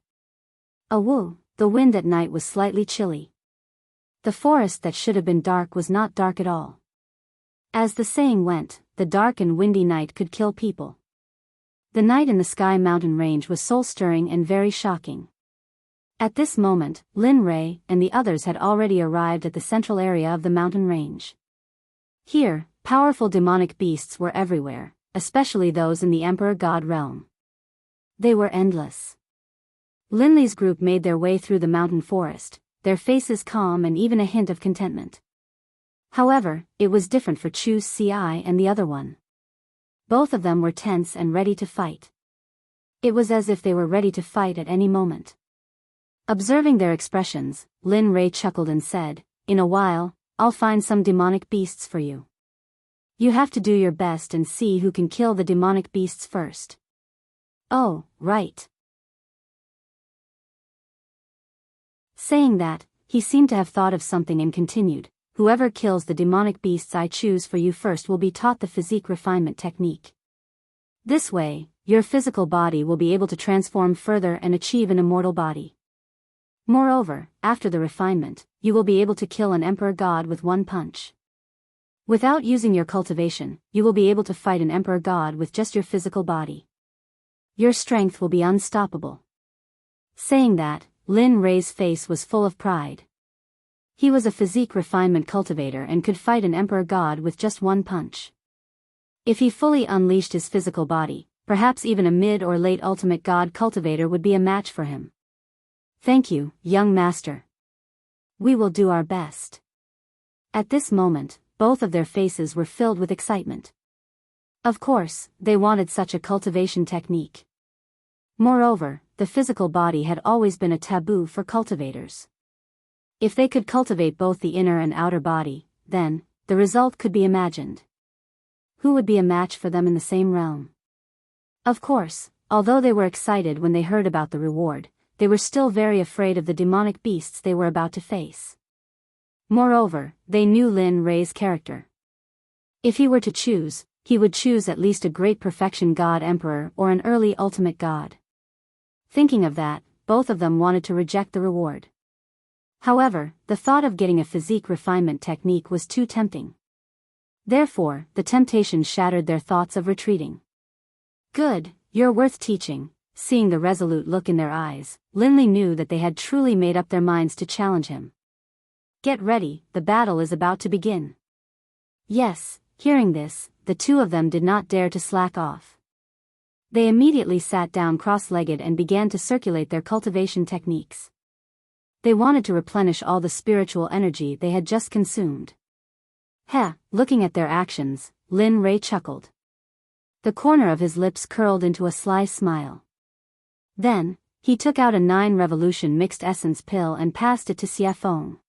Awoo, the wind at night was slightly chilly. The forest that should have been dark was not dark at all. As the saying went, the dark and windy night could kill people. The night in the Sky Mountain Range was soul-stirring and very shocking. At this moment, Lin Rei and the others had already arrived at the central area of the mountain range. Here, powerful demonic beasts were everywhere, especially those in the Emperor God realm. They were endless. Linley's group made their way through the mountain forest, their faces calm and even a hint of contentment. However, it was different for Chu Ci and the other one. Both of them were tense and ready to fight. It was as if they were ready to fight at any moment. Observing their expressions, Lin Rei chuckled and said, "In a while, I'll find some demonic beasts for you. You have to do your best and see who can kill the demonic beasts first." "Oh, right." Saying that, he seemed to have thought of something and continued, "Whoever kills the demonic beasts I choose for you first will be taught the physique refinement technique. This way, your physical body will be able to transform further and achieve an immortal body. Moreover, after the refinement, you will be able to kill an emperor god with one punch. Without using your cultivation, you will be able to fight an emperor god with just your physical body. Your strength will be unstoppable." Saying that, Lin Rei's face was full of pride. He was a physique refinement cultivator and could fight an emperor god with just one punch. If he fully unleashed his physical body, perhaps even a mid or late ultimate god cultivator would be a match for him. "Thank you, young master. We will do our best." At this moment, both of their faces were filled with excitement. Of course, they wanted such a cultivation technique. Moreover, the physical body had always been a taboo for cultivators. If they could cultivate both the inner and outer body, then, the result could be imagined. Who would be a match for them in the same realm? Of course, although they were excited when they heard about the reward, they were still very afraid of the demonic beasts they were about to face. Moreover, they knew Lin Rei's character. If he were to choose, he would choose at least a great perfection god emperor or an early ultimate god. Thinking of that, both of them wanted to reject the reward. However, the thought of getting a physique refinement technique was too tempting. Therefore, the temptation shattered their thoughts of retreating. "Good, you're worth teaching." Seeing the resolute look in their eyes, Linley knew that they had truly made up their minds to challenge him. "Get ready, the battle is about to begin." Yes, hearing this, the two of them did not dare to slack off. They immediately sat down cross-legged and began to circulate their cultivation techniques. They wanted to replenish all the spiritual energy they had just consumed. Looking at their actions, Lin Rei chuckled. The corner of his lips curled into a sly smile. Then, he took out a 9-revolution mixed essence pill and passed it to Xie Feng.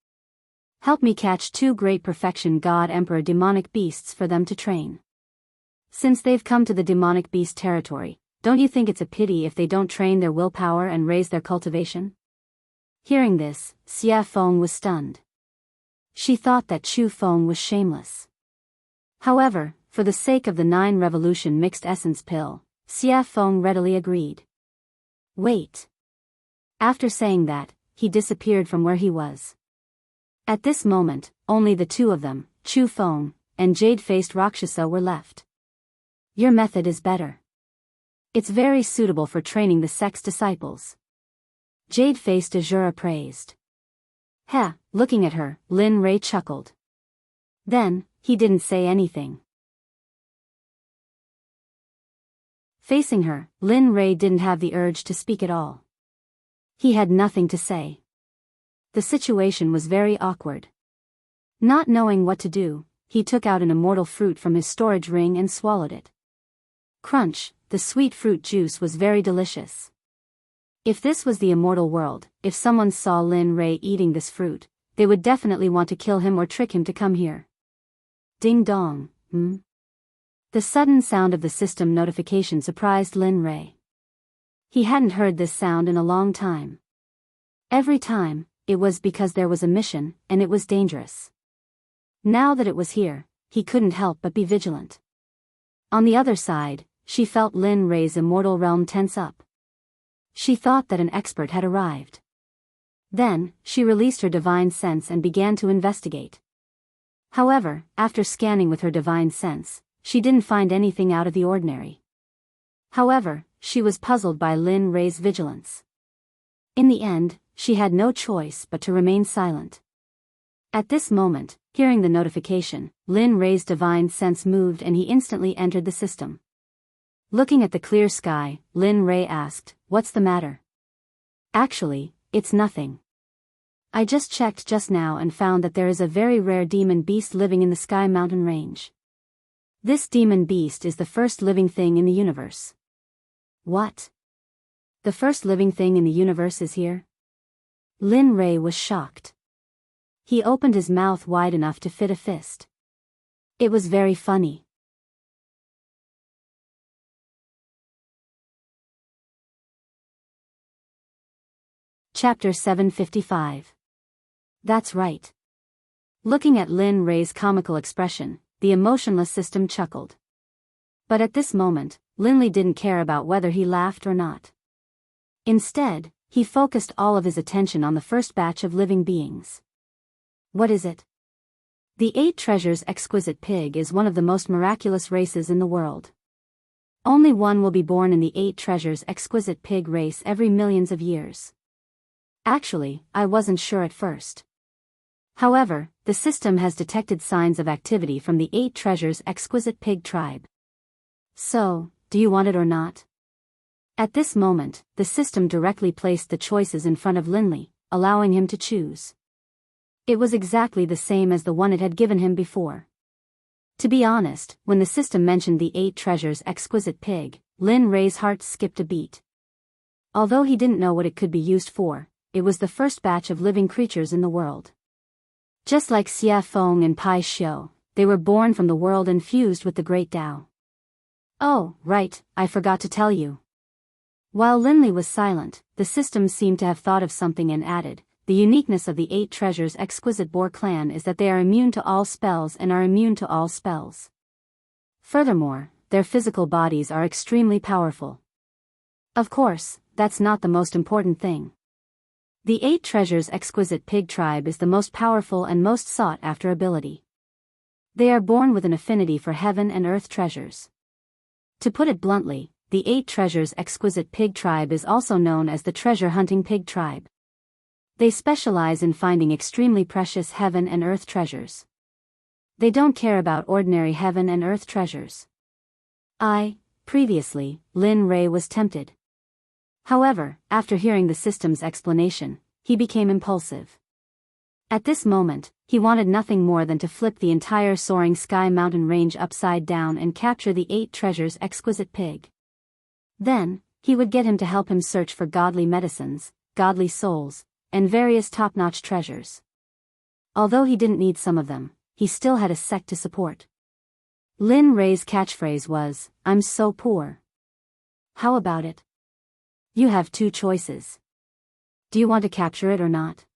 "Help me catch 2 great perfection god emperor demonic beasts for them to train. Since they've come to the demonic beast territory, don't you think it's a pity if they don't train their willpower and raise their cultivation?" Hearing this, Xie Feng was stunned. She thought that Chu Feng was shameless. However, for the sake of the 9-revolution mixed essence pill, Xie Feng readily agreed. "Wait." After saying that, he disappeared from where he was. At this moment, only the two of them, Chu Feng and jade-faced Rakshasa, were left. "Your method is better. It's very suitable for training the Sect's disciples." Jade-faced Azura praised. Looking at her, Lin Rei chuckled. Then, he didn't say anything. Facing her, Lin Rei didn't have the urge to speak at all. He had nothing to say. The situation was very awkward. Not knowing what to do, he took out an immortal fruit from his storage ring and swallowed it. Crunch, the sweet fruit juice was very delicious. If this was the immortal world, if someone saw Lin Rei eating this fruit, they would definitely want to kill him or trick him to come here. Ding dong, The sudden sound of the system notification surprised Lin Rei. He hadn't heard this sound in a long time. Every time, it was because there was a mission, and it was dangerous. Now that it was here, he couldn't help but be vigilant. On the other side, she felt Lin Rei's immortal realm tense up. She thought that an expert had arrived. Then, she released her divine sense and began to investigate. However, after scanning with her divine sense, she didn't find anything out of the ordinary. However, she was puzzled by Lin Rei's vigilance. In the end, she had no choice but to remain silent. At this moment, hearing the notification, Lin Rei's divine sense moved and he instantly entered the system. Looking at the clear sky, Lin Rei asked, "What's the matter?" "Actually, it's nothing. I just checked just now and found that there is a very rare demon beast living in the Sky Mountain range. This demon beast is the first living thing in the universe." "What? The first living thing in the universe is here?" Lin Rei was shocked. He opened his mouth wide enough to fit a fist. It was very funny. Chapter 755. That's right. Looking at Lin Rei's comical expression, the emotionless system chuckled. But at this moment, Lin Li didn't care about whether he laughed or not. Instead, he focused all of his attention on the first batch of living beings. What is it? The 8 Treasures Exquisite Pig is one of the most miraculous races in the world. Only one will be born in the 8 Treasures Exquisite Pig race every millions of years. Actually, I wasn't sure at first. However, the system has detected signs of activity from the 8 Treasures Exquisite Pig tribe. So, do you want it or not? At this moment, the system directly placed the choices in front of Lin Li, allowing him to choose. It was exactly the same as the one it had given him before. To be honest, when the system mentioned the 8 Treasures Exquisite Pig, Lin Rei's heart skipped a beat. Although he didn't know what it could be used for, it was the first batch of living creatures in the world. Just like Xia Feng and Pai Xiu, they were born from the world and fused with the Great Tao. Oh, right, I forgot to tell you. While Lin Li was silent, the system seemed to have thought of something and added, "The uniqueness of the 8 Treasures Exquisite Boar clan is that they are immune to all spells and are immune to all spells. Furthermore, their physical bodies are extremely powerful. Of course, that's not the most important thing. The 8 Treasures Exquisite Pig tribe is the most powerful and most sought-after ability. They are born with an affinity for heaven and earth treasures. To put it bluntly, the 8 Treasures Exquisite Pig tribe is also known as the treasure-hunting pig tribe. They specialize in finding extremely precious heaven and earth treasures. They don't care about ordinary heaven and earth treasures." Previously, Lin Rei was tempted. However, after hearing the system's explanation, he became impulsive. At this moment, he wanted nothing more than to flip the entire soaring Sky Mountain range upside down and capture the 8 Treasures Exquisite Pig. Then, he would get him to help him search for godly medicines, godly souls, and various top-notch treasures. Although he didn't need some of them, he still had a sect to support. Lin Rei's catchphrase was, "I'm so poor." How about it? You have 2 choices. Do you want to capture it or not?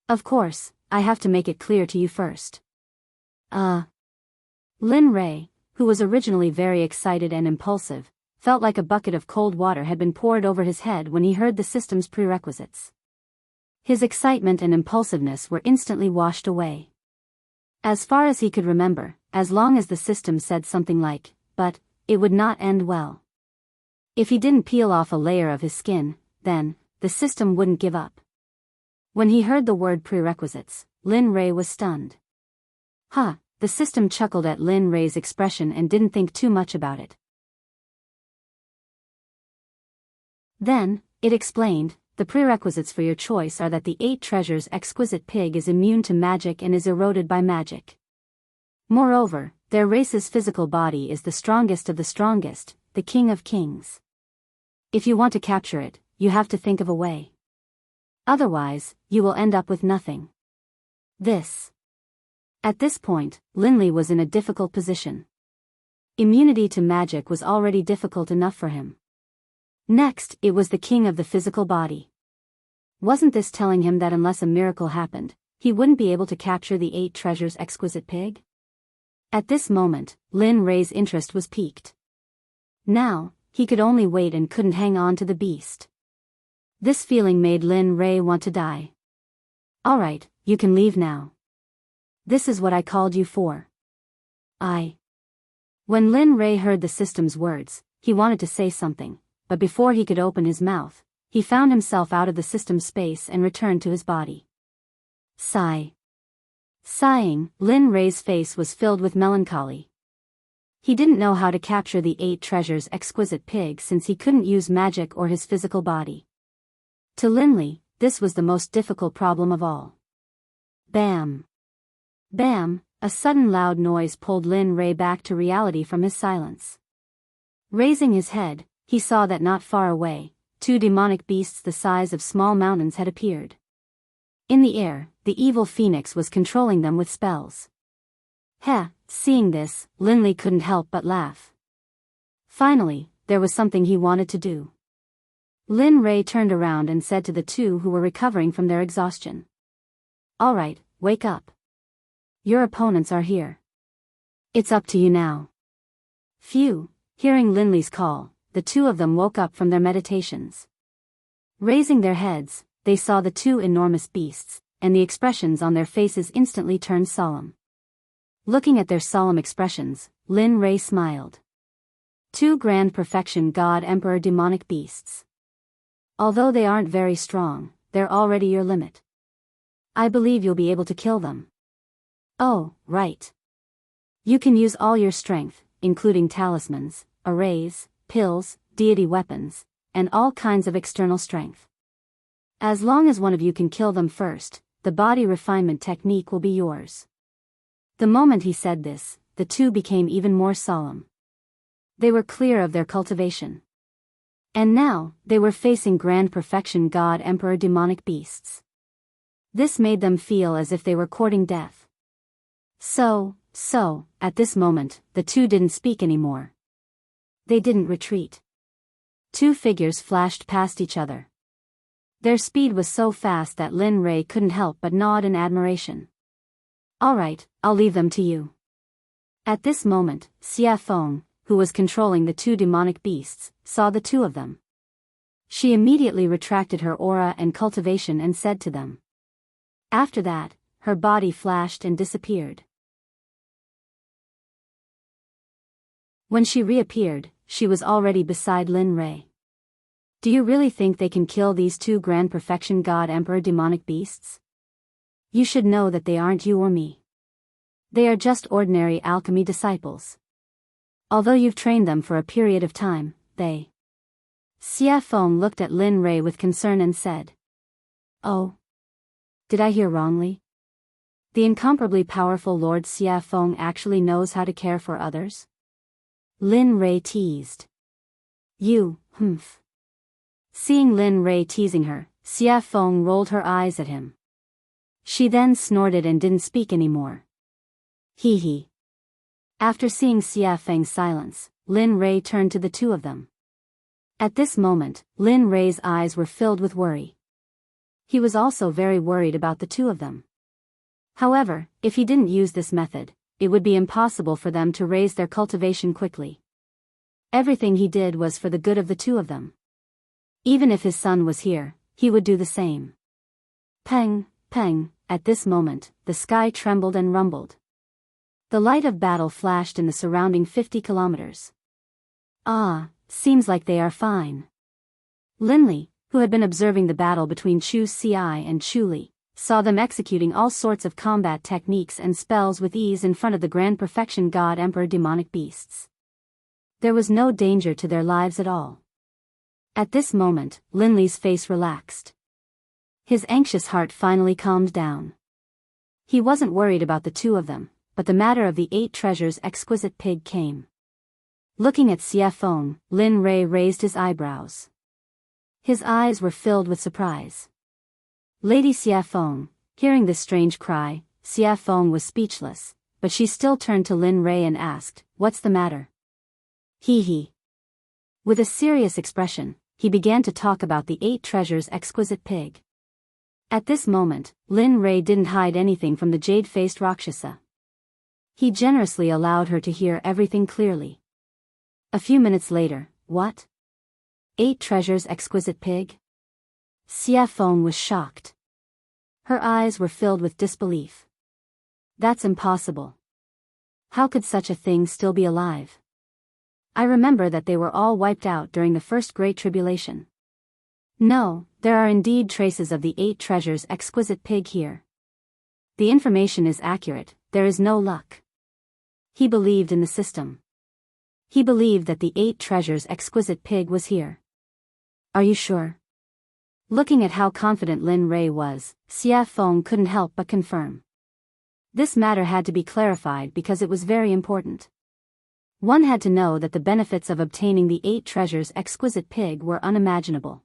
Of course, I have to make it clear to you first. Lin Rei, who was originally very excited and impulsive, felt like a bucket of cold water had been poured over his head when he heard the system's prerequisites. His excitement and impulsiveness were instantly washed away. As far as he could remember, as long as the system said something like, "but," it would not end well. If he didn't peel off a layer of his skin, then, the system wouldn't give up. When he heard the word prerequisites, Lin Rei was stunned. The system chuckled at Lin Rei's expression and didn't think too much about it. Then, it explained, "The prerequisites for your choice are that the 8 Treasures Exquisite Pig is immune to magic and is eroded by magic. Moreover, their race's physical body is the strongest of the strongest, the king of kings. If you want to capture it, you have to think of a way. Otherwise, you will end up with nothing." This. At this point, Linley was in a difficult position. Immunity to magic was already difficult enough for him. Next, it was the king of the physical body. Wasn't this telling him that unless a miracle happened, he wouldn't be able to capture the 8 treasures exquisite pig? At this moment, Lin Ray's interest was piqued. Now, he could only wait and couldn't hang on to the beast. This feeling made Lin Ray want to die. Alright, you can leave now. This is what I called you for. When Lin Ray heard the system's words, he wanted to say something, but before he could open his mouth, he found himself out of the system's space and returned to his body. Sigh. Sighing, Lin Ray's face was filled with melancholy. He didn't know how to capture the 8 treasures exquisite pig since he couldn't use magic or his physical body. To Linley, this was the most difficult problem of all. Bam! Bam! A sudden loud noise pulled Lin Ray back to reality from his silence. Raising his head, he saw that not far away, 2 demonic beasts the size of small mountains had appeared. In the air, the evil phoenix was controlling them with spells. Seeing this, Linley couldn't help but laugh. Finally, there was something he wanted to do. Lin Ray turned around and said to the 2 who were recovering from their exhaustion. Alright, wake up. Your opponents are here. It's up to you now. Phew, hearing Linley's call, the 2 of them woke up from their meditations. Raising their heads, they saw the 2 enormous beasts, and the expressions on their faces instantly turned solemn. Looking at their solemn expressions, Lin Ray smiled. 2 grand perfection god emperor demonic beasts. Although they aren't very strong, they're already your limit. I believe you'll be able to kill them. Oh, right. You can use all your strength, including talismans, arrays, pills, deity weapons, and all kinds of external strength. As long as one of you can kill them first, the body refinement technique will be yours. The moment he said this, the 2 became even more solemn. They were clear of their cultivation. And now, they were facing grand perfection god emperor demonic beasts. This made them feel as if they were courting death. So, at this moment, the 2 didn't speak anymore. They didn't retreat. 2 figures flashed past each other. Their speed was so fast that Lin Ray couldn't help but nod in admiration. Alright, I'll leave them to you. At this moment, Xia Feng, who was controlling the 2 demonic beasts, saw the 2 of them. She immediately retracted her aura and cultivation and said to them. After that, her body flashed and disappeared. When she reappeared, she was already beside Lin Ray. Do you really think they can kill these 2 grand perfection god emperor demonic beasts? You should know that they aren't you or me. They are just ordinary alchemy disciples. Although you've trained them for a period of time, they... Xia Feng looked at Lin Ray with concern and said. Oh. Did I hear wrongly? The incomparably powerful Lord Xia Feng actually knows how to care for others? Lin Ray teased. You, humph. Seeing Lin Ray teasing her, Xia Feng rolled her eyes at him. She then snorted and didn't speak anymore. Hee hee. After seeing Xia Feng's silence, Lin Ray turned to the 2 of them. At this moment, Lin Ray's eyes were filled with worry. He was also very worried about the 2 of them. However, if he didn't use this method, it would be impossible for them to raise their cultivation quickly. Everything he did was for the good of the 2 of them. Even if his son was here, he would do the same. Peng, peng, at this moment, the sky trembled and rumbled. The light of battle flashed in the surrounding 50 kilometers. Seems like they are fine. Linley, who had been observing the battle between Chu Xi and Chu Li, saw them executing all sorts of combat techniques and spells with ease in front of the grand perfection god emperor demonic beasts. There was no danger to their lives at all. At this moment, Linley's face relaxed. His anxious heart finally calmed down. He wasn't worried about the 2 of them, but the matter of the 8 treasures exquisite pig came. Looking at Xia Feng, Lin Ray raised his eyebrows. His eyes were filled with surprise. Lady Xia Feng, hearing this strange cry, Xia Feng was speechless, but she still turned to Lin Rei and asked, "What's the matter?" Hee hee. With a serious expression, he began to talk about the 8 treasures exquisite pig. At this moment, Lin Rei didn't hide anything from the jade-faced Rakshasa. He generously allowed her to hear everything clearly. A few minutes later, "What? 8 treasures exquisite pig?" Xia Feng was shocked. Her eyes were filled with disbelief. "That's impossible. How could such a thing still be alive? I remember that they were all wiped out during the first Great Tribulation." "No, there are indeed traces of the 8 treasures exquisite pig here. The information is accurate, there is no luck." He believed in the system. He believed that the 8 treasures exquisite pig was here. "Are you sure?" Looking at how confident Lin Rei was, Xia Feng couldn't help but confirm. This matter had to be clarified because it was very important. One had to know that the benefits of obtaining the 8 treasures exquisite pig were unimaginable.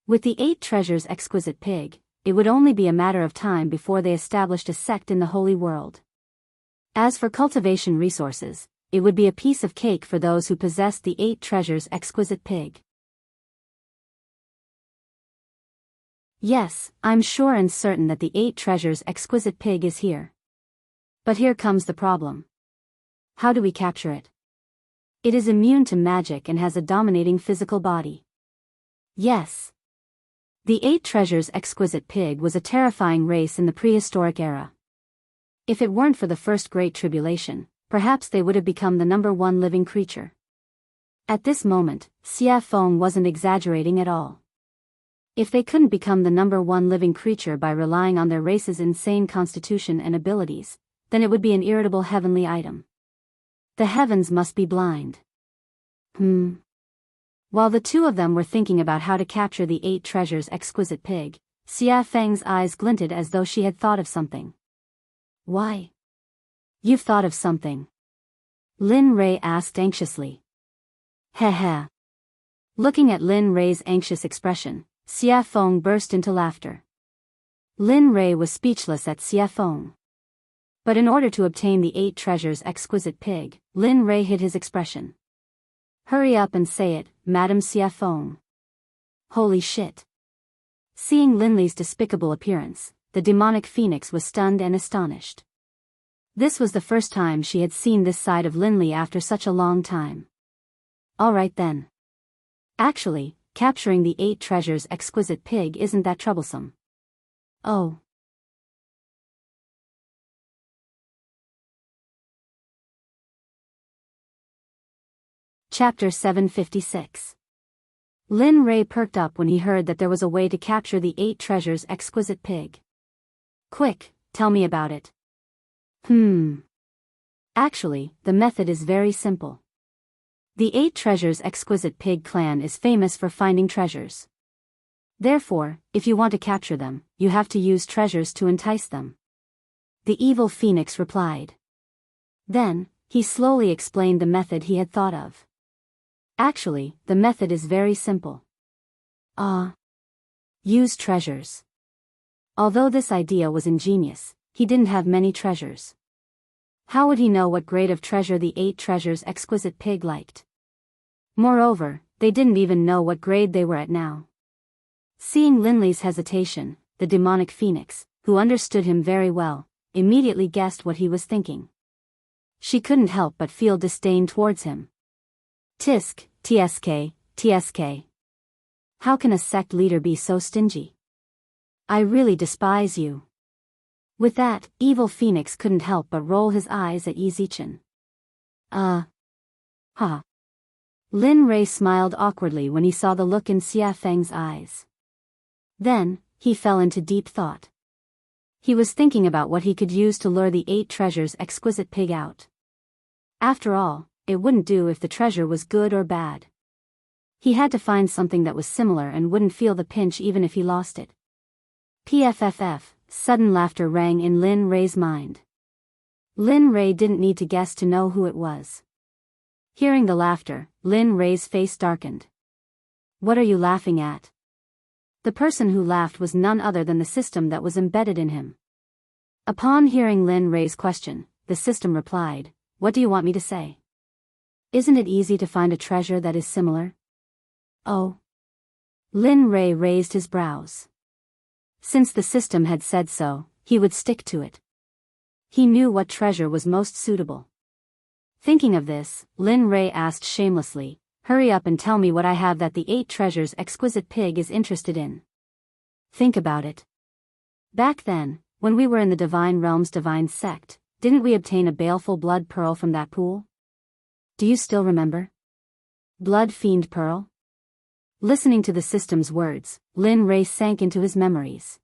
With the 8 treasures exquisite pig, it would only be a matter of time before they established a sect in the holy world. As for cultivation resources, it would be a piece of cake for those who possessed the 8 treasures exquisite pig. "Yes, I'm sure and certain that the 8 treasures exquisite pig is here. But here comes the problem. How do we capture it? It is immune to magic and has a dominating physical body." Yes. The 8 treasures exquisite pig was a terrifying race in the prehistoric era. If it weren't for the first Great Tribulation, perhaps they would have become the #1 living creature. At this moment, Xia Feng wasn't exaggerating at all. If they couldn't become the #1 living creature by relying on their race's insane constitution and abilities, then it would be an irritable heavenly item. The heavens must be blind. While the two of them were thinking about how to capture the 8 treasures exquisite pig, Xia Feng's eyes glinted as though she had thought of something. "Why? You've thought of something?" Lin Rei asked anxiously. Heh. Looking at Lin Rei's anxious expression, Xia Feng burst into laughter. Lin Rei was speechless at Xia Feng. But in order to obtain the 8 treasures exquisite pig, Lin Rei hid his expression. "Hurry up and say it, Madam Xia Feng." Holy shit. Seeing Linley's despicable appearance, the demonic phoenix was stunned and astonished. This was the first time she had seen this side of Linley after such a long time. "Alright then. Actually, capturing the 8 treasures exquisite pig isn't that troublesome." "Oh." Chapter 756. Lin Rei perked up when he heard that there was a way to capture the 8 treasures exquisite pig. "Quick, tell me about it." Actually, the method is very simple. The 8 treasures exquisite pig clan is famous for finding treasures. Therefore, if you want to capture them, you have to use treasures to entice them. The evil phoenix replied. Then, he slowly explained the method he had thought of. Actually, the method is very simple. Use treasures. Although this idea was ingenious, he didn't have many treasures. How would he know what grade of treasure the 8 treasures exquisite pig liked? Moreover, they didn't even know what grade they were at now. Seeing Linley's hesitation, the demonic phoenix, who understood him very well, immediately guessed what he was thinking. She couldn't help but feel disdain towards him. TSK. How can a sect leader be so stingy? I really despise you." With that, evil phoenix couldn't help but roll his eyes at Yi Zichen. Lin Rei smiled awkwardly when he saw the look in Xia Feng's eyes. Then, he fell into deep thought. He was thinking about what he could use to lure the 8 treasures exquisite pig out. After all, it wouldn't do if the treasure was good or bad. He had to find something that was similar and wouldn't feel the pinch even if he lost it. PFFF, sudden laughter rang in Lin Rei's mind. Lin Rei didn't need to guess to know who it was. Hearing the laughter, Lin Rei's face darkened. "What are you laughing at?" The person who laughed was none other than the system that was embedded in him. Upon hearing Lin Rei's question, the system replied, "What do you want me to say? Isn't it easy to find a treasure that is similar?" Oh. Lin Rei raised his brows. Since the system had said so, he would stick to it. He knew what treasure was most suitable. Thinking of this, Lin Rei asked shamelessly, "Hurry up and tell me what I have that the 8 treasures exquisite pig is interested in." Think about it. Back then, when we were in the Divine Realm's Divine Sect, didn't we obtain a baleful blood pearl from that pool? Do you still remember? Blood Fiend Pearl? Listening to the system's words, Lin Rei sank into his memories.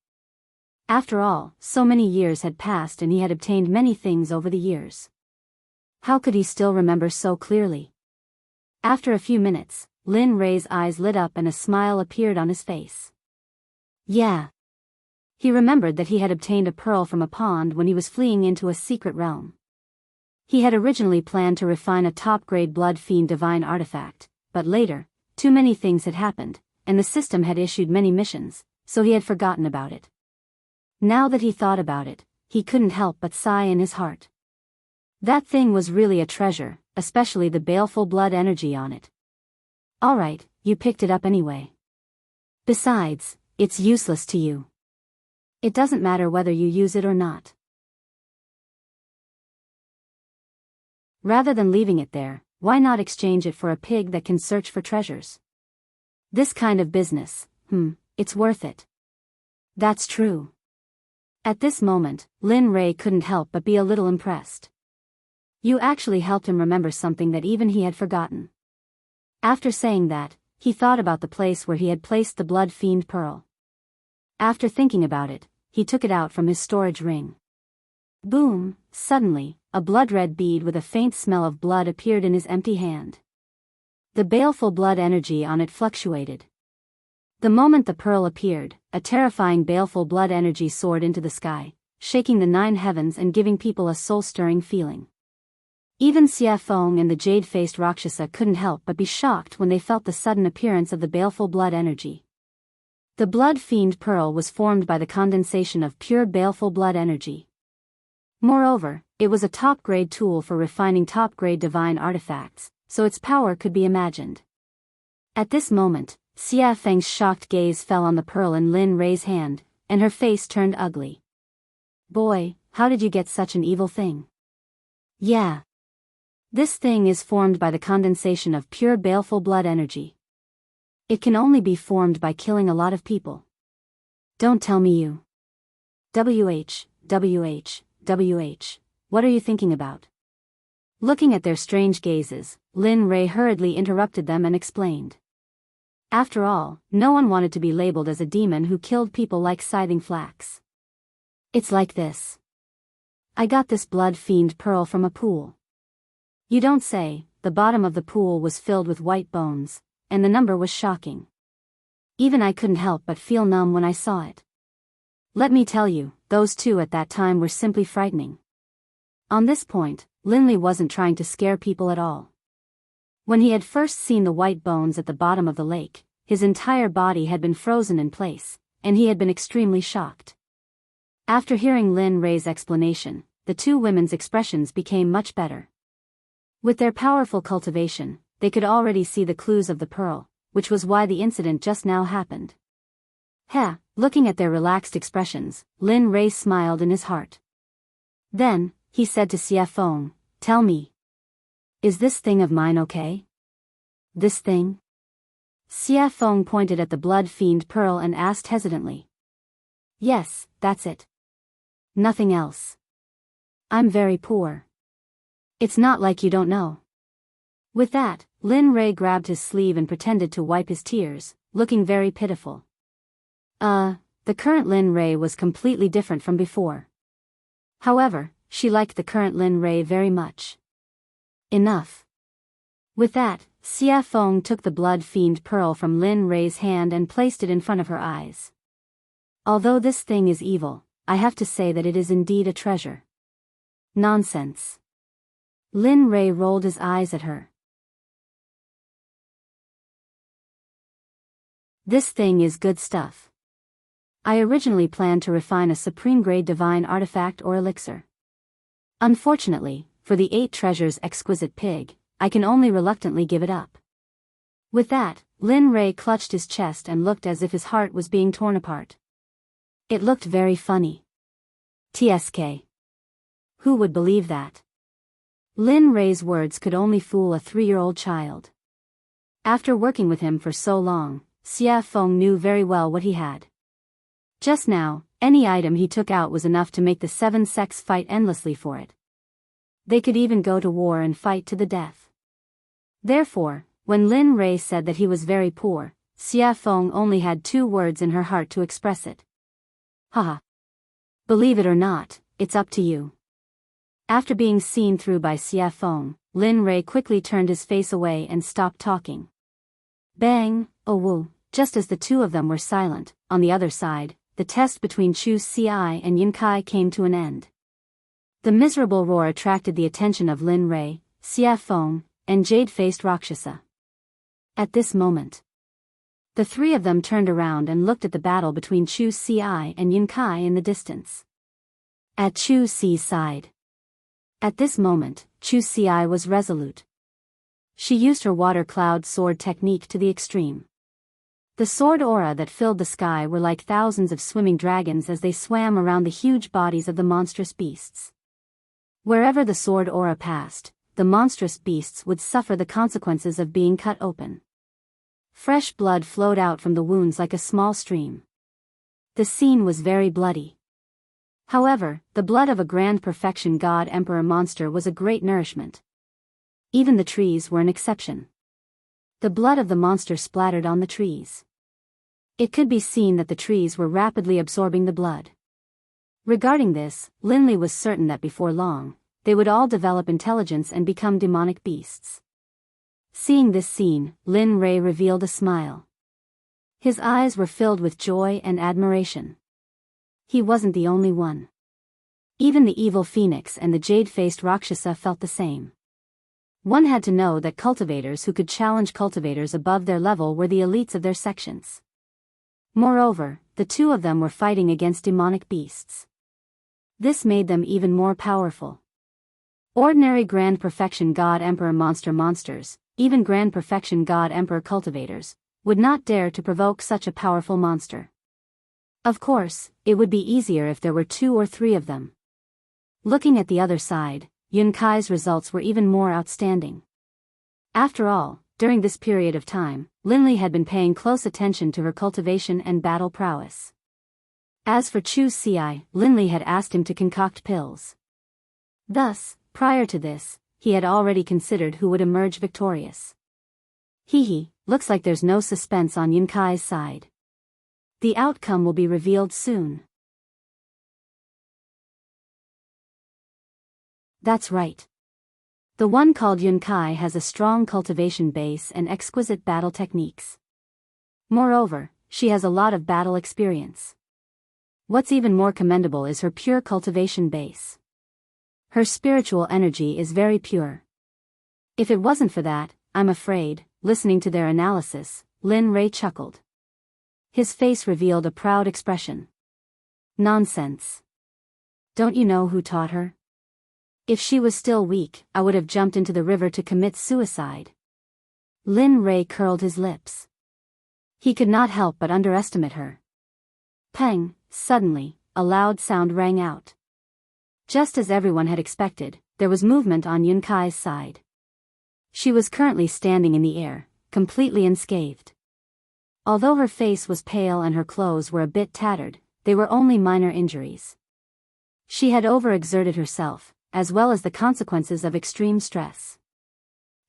After all, so many years had passed and he had obtained many things over the years. How could he still remember so clearly? After a few minutes, Lin Rei's eyes lit up and a smile appeared on his face. Yeah. He remembered that he had obtained a pearl from a pond when he was fleeing into a secret realm. He had originally planned to refine a top-grade Blood Fiend divine artifact, but later, too many things had happened, and the system had issued many missions, so he had forgotten about it. Now that he thought about it, he couldn't help but sigh in his heart. That thing was really a treasure, especially the baleful blood energy on it. Alright, you picked it up anyway. Besides, it's useless to you. It doesn't matter whether you use it or not. Rather than leaving it there, why not exchange it for a pig that can search for treasures? This kind of business, it's worth it. That's true. At this moment, Lin Rei couldn't help but be a little impressed. You actually helped him remember something that even he had forgotten. After saying that, he thought about the place where he had placed the Blood Fiend Pearl. After thinking about it, he took it out from his storage ring. Boom! Suddenly, a blood-red bead with a faint smell of blood appeared in his empty hand. The baleful blood energy on it fluctuated. The moment the pearl appeared, a terrifying baleful blood energy soared into the sky, shaking the 9 heavens and giving people a soul-stirring feeling. Even Xia Feng and the jade-faced Rakshasa couldn't help but be shocked when they felt the sudden appearance of the baleful blood energy. The Blood Fiend Pearl was formed by the condensation of pure baleful blood energy. Moreover, it was a top-grade tool for refining top-grade divine artifacts, so its power could be imagined. At this moment, Xia Feng's shocked gaze fell on the pearl in Lin Rei's hand, and her face turned ugly. Boy, how did you get such an evil thing? Yeah. This thing is formed by the condensation of pure baleful blood energy. It can only be formed by killing a lot of people. Don't tell me you. WH, what are you thinking about? Looking at their strange gazes, Lin Rei hurriedly interrupted them and explained. After all, no one wanted to be labeled as a demon who killed people like scything flax. It's like this. I got this Blood Fiend Pearl from a pool. You don't say. The bottom of the pool was filled with white bones, and the number was shocking. Even I couldn't help but feel numb when I saw it. Let me tell you, those 2 at that time were simply frightening. On this point, Linley wasn't trying to scare people at all. When he had first seen the white bones at the bottom of the lake, his entire body had been frozen in place, and he had been extremely shocked. After hearing Lin Rei's explanation, the 2 women's expressions became much better. With their powerful cultivation, they could already see the clues of the pearl, which was why the incident just now happened. Looking at their relaxed expressions, Lin Rei smiled in his heart. Then, he said to Xia Feng, "Tell me. Is this thing of mine okay?" This thing? Xia Feng pointed at the Blood Fiend Pearl and asked hesitantly. Yes, that's it. Nothing else. I'm very poor. It's not like you don't know. With that, Lin Rei grabbed his sleeve and pretended to wipe his tears, looking very pitiful. The current Lin Rei was completely different from before. However, she liked the current Lin Rei very much. Enough. With that, Xia Feng took the Blood Fiend Pearl from Lin Rei's hand and placed it in front of her eyes. Although this thing is evil, I have to say that it is indeed a treasure. Nonsense. Lin Rei rolled his eyes at her. This thing is good stuff. I originally planned to refine a supreme-grade divine artifact or elixir. Unfortunately, for the 8 treasures exquisite pig, I can only reluctantly give it up. With that, Lin Rei clutched his chest and looked as if his heart was being torn apart. It looked very funny. TSK. Who would believe that? Lin Rei's words could only fool a 3-year-old child. After working with him for so long, Xia Feng knew very well what he had. Just now, any item he took out was enough to make the 7 sects fight endlessly for it. They could even go to war and fight to the death. Therefore, when Lin Rei said that he was very poor, Xia Feng only had 2 words in her heart to express it. Haha. Believe it or not, it's up to you. After being seen through by Xia Feng, Lin Rei quickly turned his face away and stopped talking. Bang, oh woo, just as the 2 of them were silent, on the other side, the test between Chu Xi and Yun Kai came to an end. The miserable roar attracted the attention of Lin Rei, Xia Feng, and jade-faced Rakshasa. At this moment, the 3 of them turned around and looked at the battle between Chu Xi and Yun Kai in the distance. At Chu Xi's side. At this moment, Chu Xi was resolute. She used her water cloud sword technique to the extreme. The sword aura that filled the sky were like thousands of swimming dragons as they swam around the huge bodies of the monstrous beasts. Wherever the sword aura passed, the monstrous beasts would suffer the consequences of being cut open. Fresh blood flowed out from the wounds like a small stream. The scene was very bloody. However, the blood of a grand perfection god emperor monster was a great nourishment. Even the trees were an exception. The blood of the monster splattered on the trees. It could be seen that the trees were rapidly absorbing the blood. Regarding this, Linley was certain that before long, they would all develop intelligence and become demonic beasts. Seeing this scene, Lin Rei revealed a smile. His eyes were filled with joy and admiration. He wasn't the only one. Even the evil phoenix and the jade-faced Rakshasa felt the same. One had to know that cultivators who could challenge cultivators above their level were the elites of their sections. Moreover, the 2 of them were fighting against demonic beasts. This made them even more powerful. Ordinary Grand Perfection God Emperor monsters, even Grand Perfection God Emperor cultivators, would not dare to provoke such a powerful monster. Of course, it would be easier if there were 2 or 3 of them. Looking at the other side, Yun Kai's results were even more outstanding. After all, during this period of time, Linley had been paying close attention to her cultivation and battle prowess. As for Chu Xi, Linley had asked him to concoct pills. Thus, prior to this, he had already considered who would emerge victorious. Looks like there's no suspense on Yun Kai's side. The outcome will be revealed soon. That's right. The one called Yun Kai has a strong cultivation base and exquisite battle techniques. Moreover, she has a lot of battle experience. What's even more commendable is her pure cultivation base. Her spiritual energy is very pure. If it wasn't for that, I'm afraid, listening to their analysis, Lin Rei chuckled. His face revealed a proud expression. Nonsense. Don't you know who taught her? If she was still weak, I would have jumped into the river to commit suicide. Lin Rei curled his lips. He could not help but underestimate her. Pang, suddenly, a loud sound rang out. Just as everyone had expected, there was movement on Yun Kai's side. She was currently standing in the air, completely unscathed. Although her face was pale and her clothes were a bit tattered, they were only minor injuries. She had overexerted herself, as well as the consequences of extreme stress.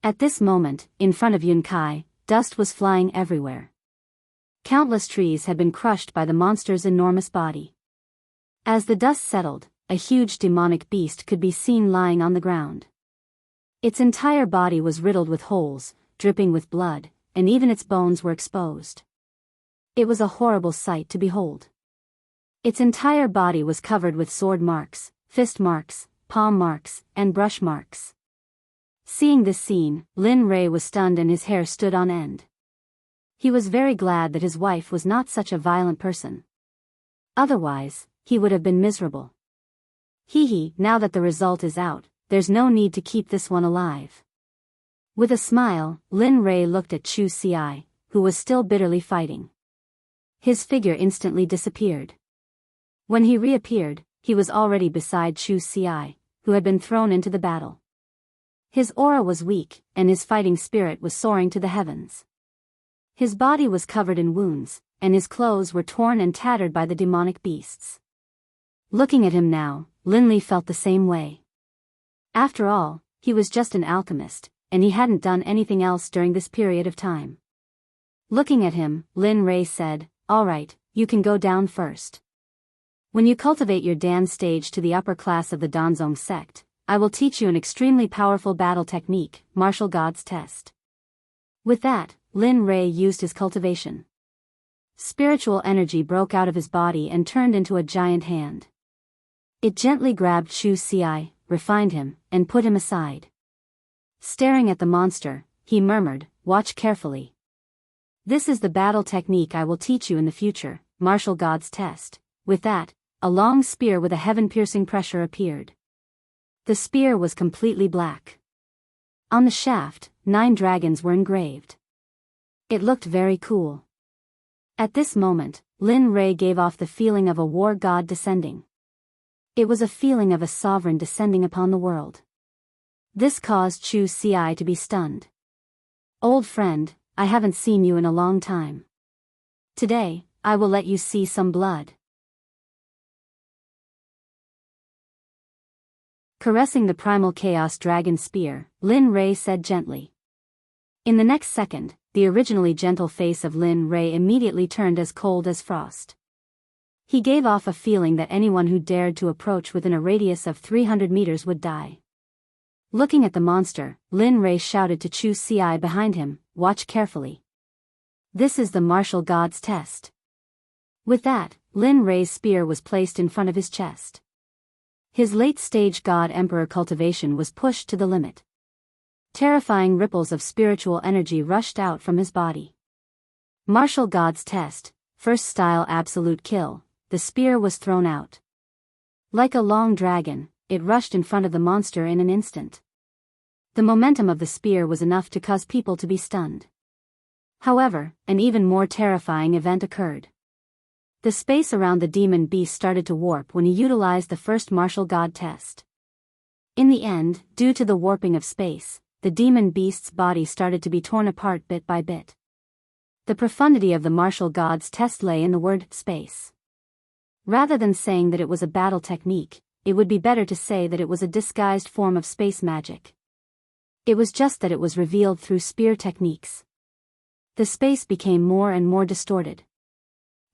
At this moment, in front of Yun Kai, dust was flying everywhere. Countless trees had been crushed by the monster's enormous body. As the dust settled, a huge demonic beast could be seen lying on the ground. Its entire body was riddled with holes, dripping with blood, and even its bones were exposed. It was a horrible sight to behold. Its entire body was covered with sword marks, fist marks, palm marks, and brush marks. Seeing this scene, Lin Rei was stunned and his hair stood on end. He was very glad that his wife was not such a violent person. Otherwise, he would have been miserable. Now that the result is out, there's no need to keep this one alive. With a smile, Lin Rei looked at Chu Xi, who was still bitterly fighting. His figure instantly disappeared. When he reappeared, he was already beside Chu Xi, who had been thrown into the battle. His aura was weak, and his fighting spirit was soaring to the heavens. His body was covered in wounds, and his clothes were torn and tattered by the demonic beasts. Looking at him now, Linley felt the same way. After all, he was just an alchemist, and he hadn't done anything else during this period of time. Looking at him, Lin Rei said, "All right, you can go down first. When you cultivate your Dan stage to the upper class of the Danzong sect, I will teach you an extremely powerful battle technique, Martial God's Test." With that, Lin Rei used his cultivation. Spiritual energy broke out of his body and turned into a giant hand. It gently grabbed Chu Xi, refined him, and put him aside. Staring at the monster, he murmured, "Watch carefully. This is the battle technique I will teach you in the future, Martial God's Test." With that, a long spear with a heaven-piercing pressure appeared. The spear was completely black. On the shaft, 9 dragons were engraved. It looked very cool. At this moment, Lin Rei gave off the feeling of a war god descending. It was a feeling of a sovereign descending upon the world. This caused Chu Xi to be stunned. "Old friend, I haven't seen you in a long time. Today, I will let you see some blood." Caressing the primal chaos dragon spear, Lin Rei said gently. In the next second, the originally gentle face of Lin Rei immediately turned as cold as frost. He gave off a feeling that anyone who dared to approach within a radius of 300 meters would die. Looking at the monster, Lin Rei shouted to Chu Xi behind him, "Watch carefully. This is the Martial God's Test." With that, Lin Rei's spear was placed in front of his chest. His late-stage God Emperor cultivation was pushed to the limit. Terrifying ripples of spiritual energy rushed out from his body. Martial God's Test, first style absolute kill, the spear was thrown out. Like a long dragon, it rushed in front of the monster in an instant. The momentum of the spear was enough to cause people to be stunned. However, an even more terrifying event occurred. The space around the demon beast started to warp when he utilized the first martial god test. In the end, due to the warping of space, the demon beast's body started to be torn apart bit by bit. The profundity of the martial god's test lay in the word space. Rather than saying that it was a battle technique, it would be better to say that it was a disguised form of space magic. It was just that it was revealed through spear techniques. The space became more and more distorted.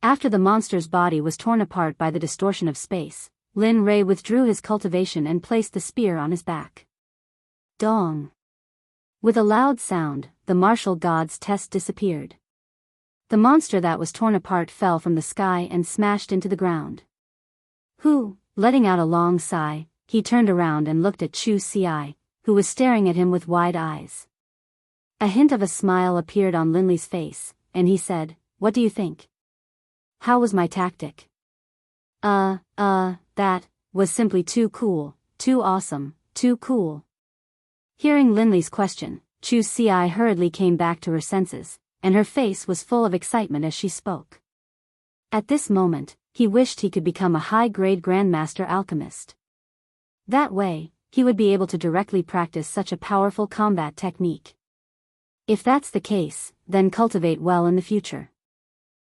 After the monster's body was torn apart by the distortion of space, Lin Rei withdrew his cultivation and placed the spear on his back. Dong! With a loud sound, the martial god's test disappeared. The monster that was torn apart fell from the sky and smashed into the ground. Letting out a long sigh, he turned around and looked at Chu Xi, who was staring at him with wide eyes. A hint of a smile appeared on Linley's face, and he said, "What do you think? How was my tactic?" That was simply too cool, too awesome, too cool." Hearing Linley's question, Chu Xi hurriedly came back to her senses, and her face was full of excitement as she spoke. At this moment, he wished he could become a high-grade Grandmaster Alchemist. That way, he would be able to directly practice such a powerful combat technique. If that's the case, then cultivate well in the future.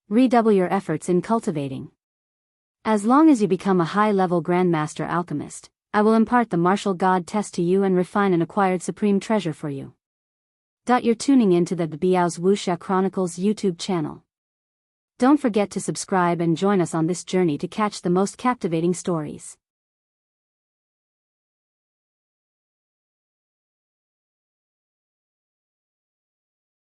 Redouble your efforts in cultivating. As long as you become a high-level Grandmaster Alchemist, I will impart the martial god test to you and refine an acquired supreme treasure for you. You're tuning into the Biyao's Wuxia Chronicles YouTube channel. Don't forget to subscribe and join us on this journey to catch the most captivating stories.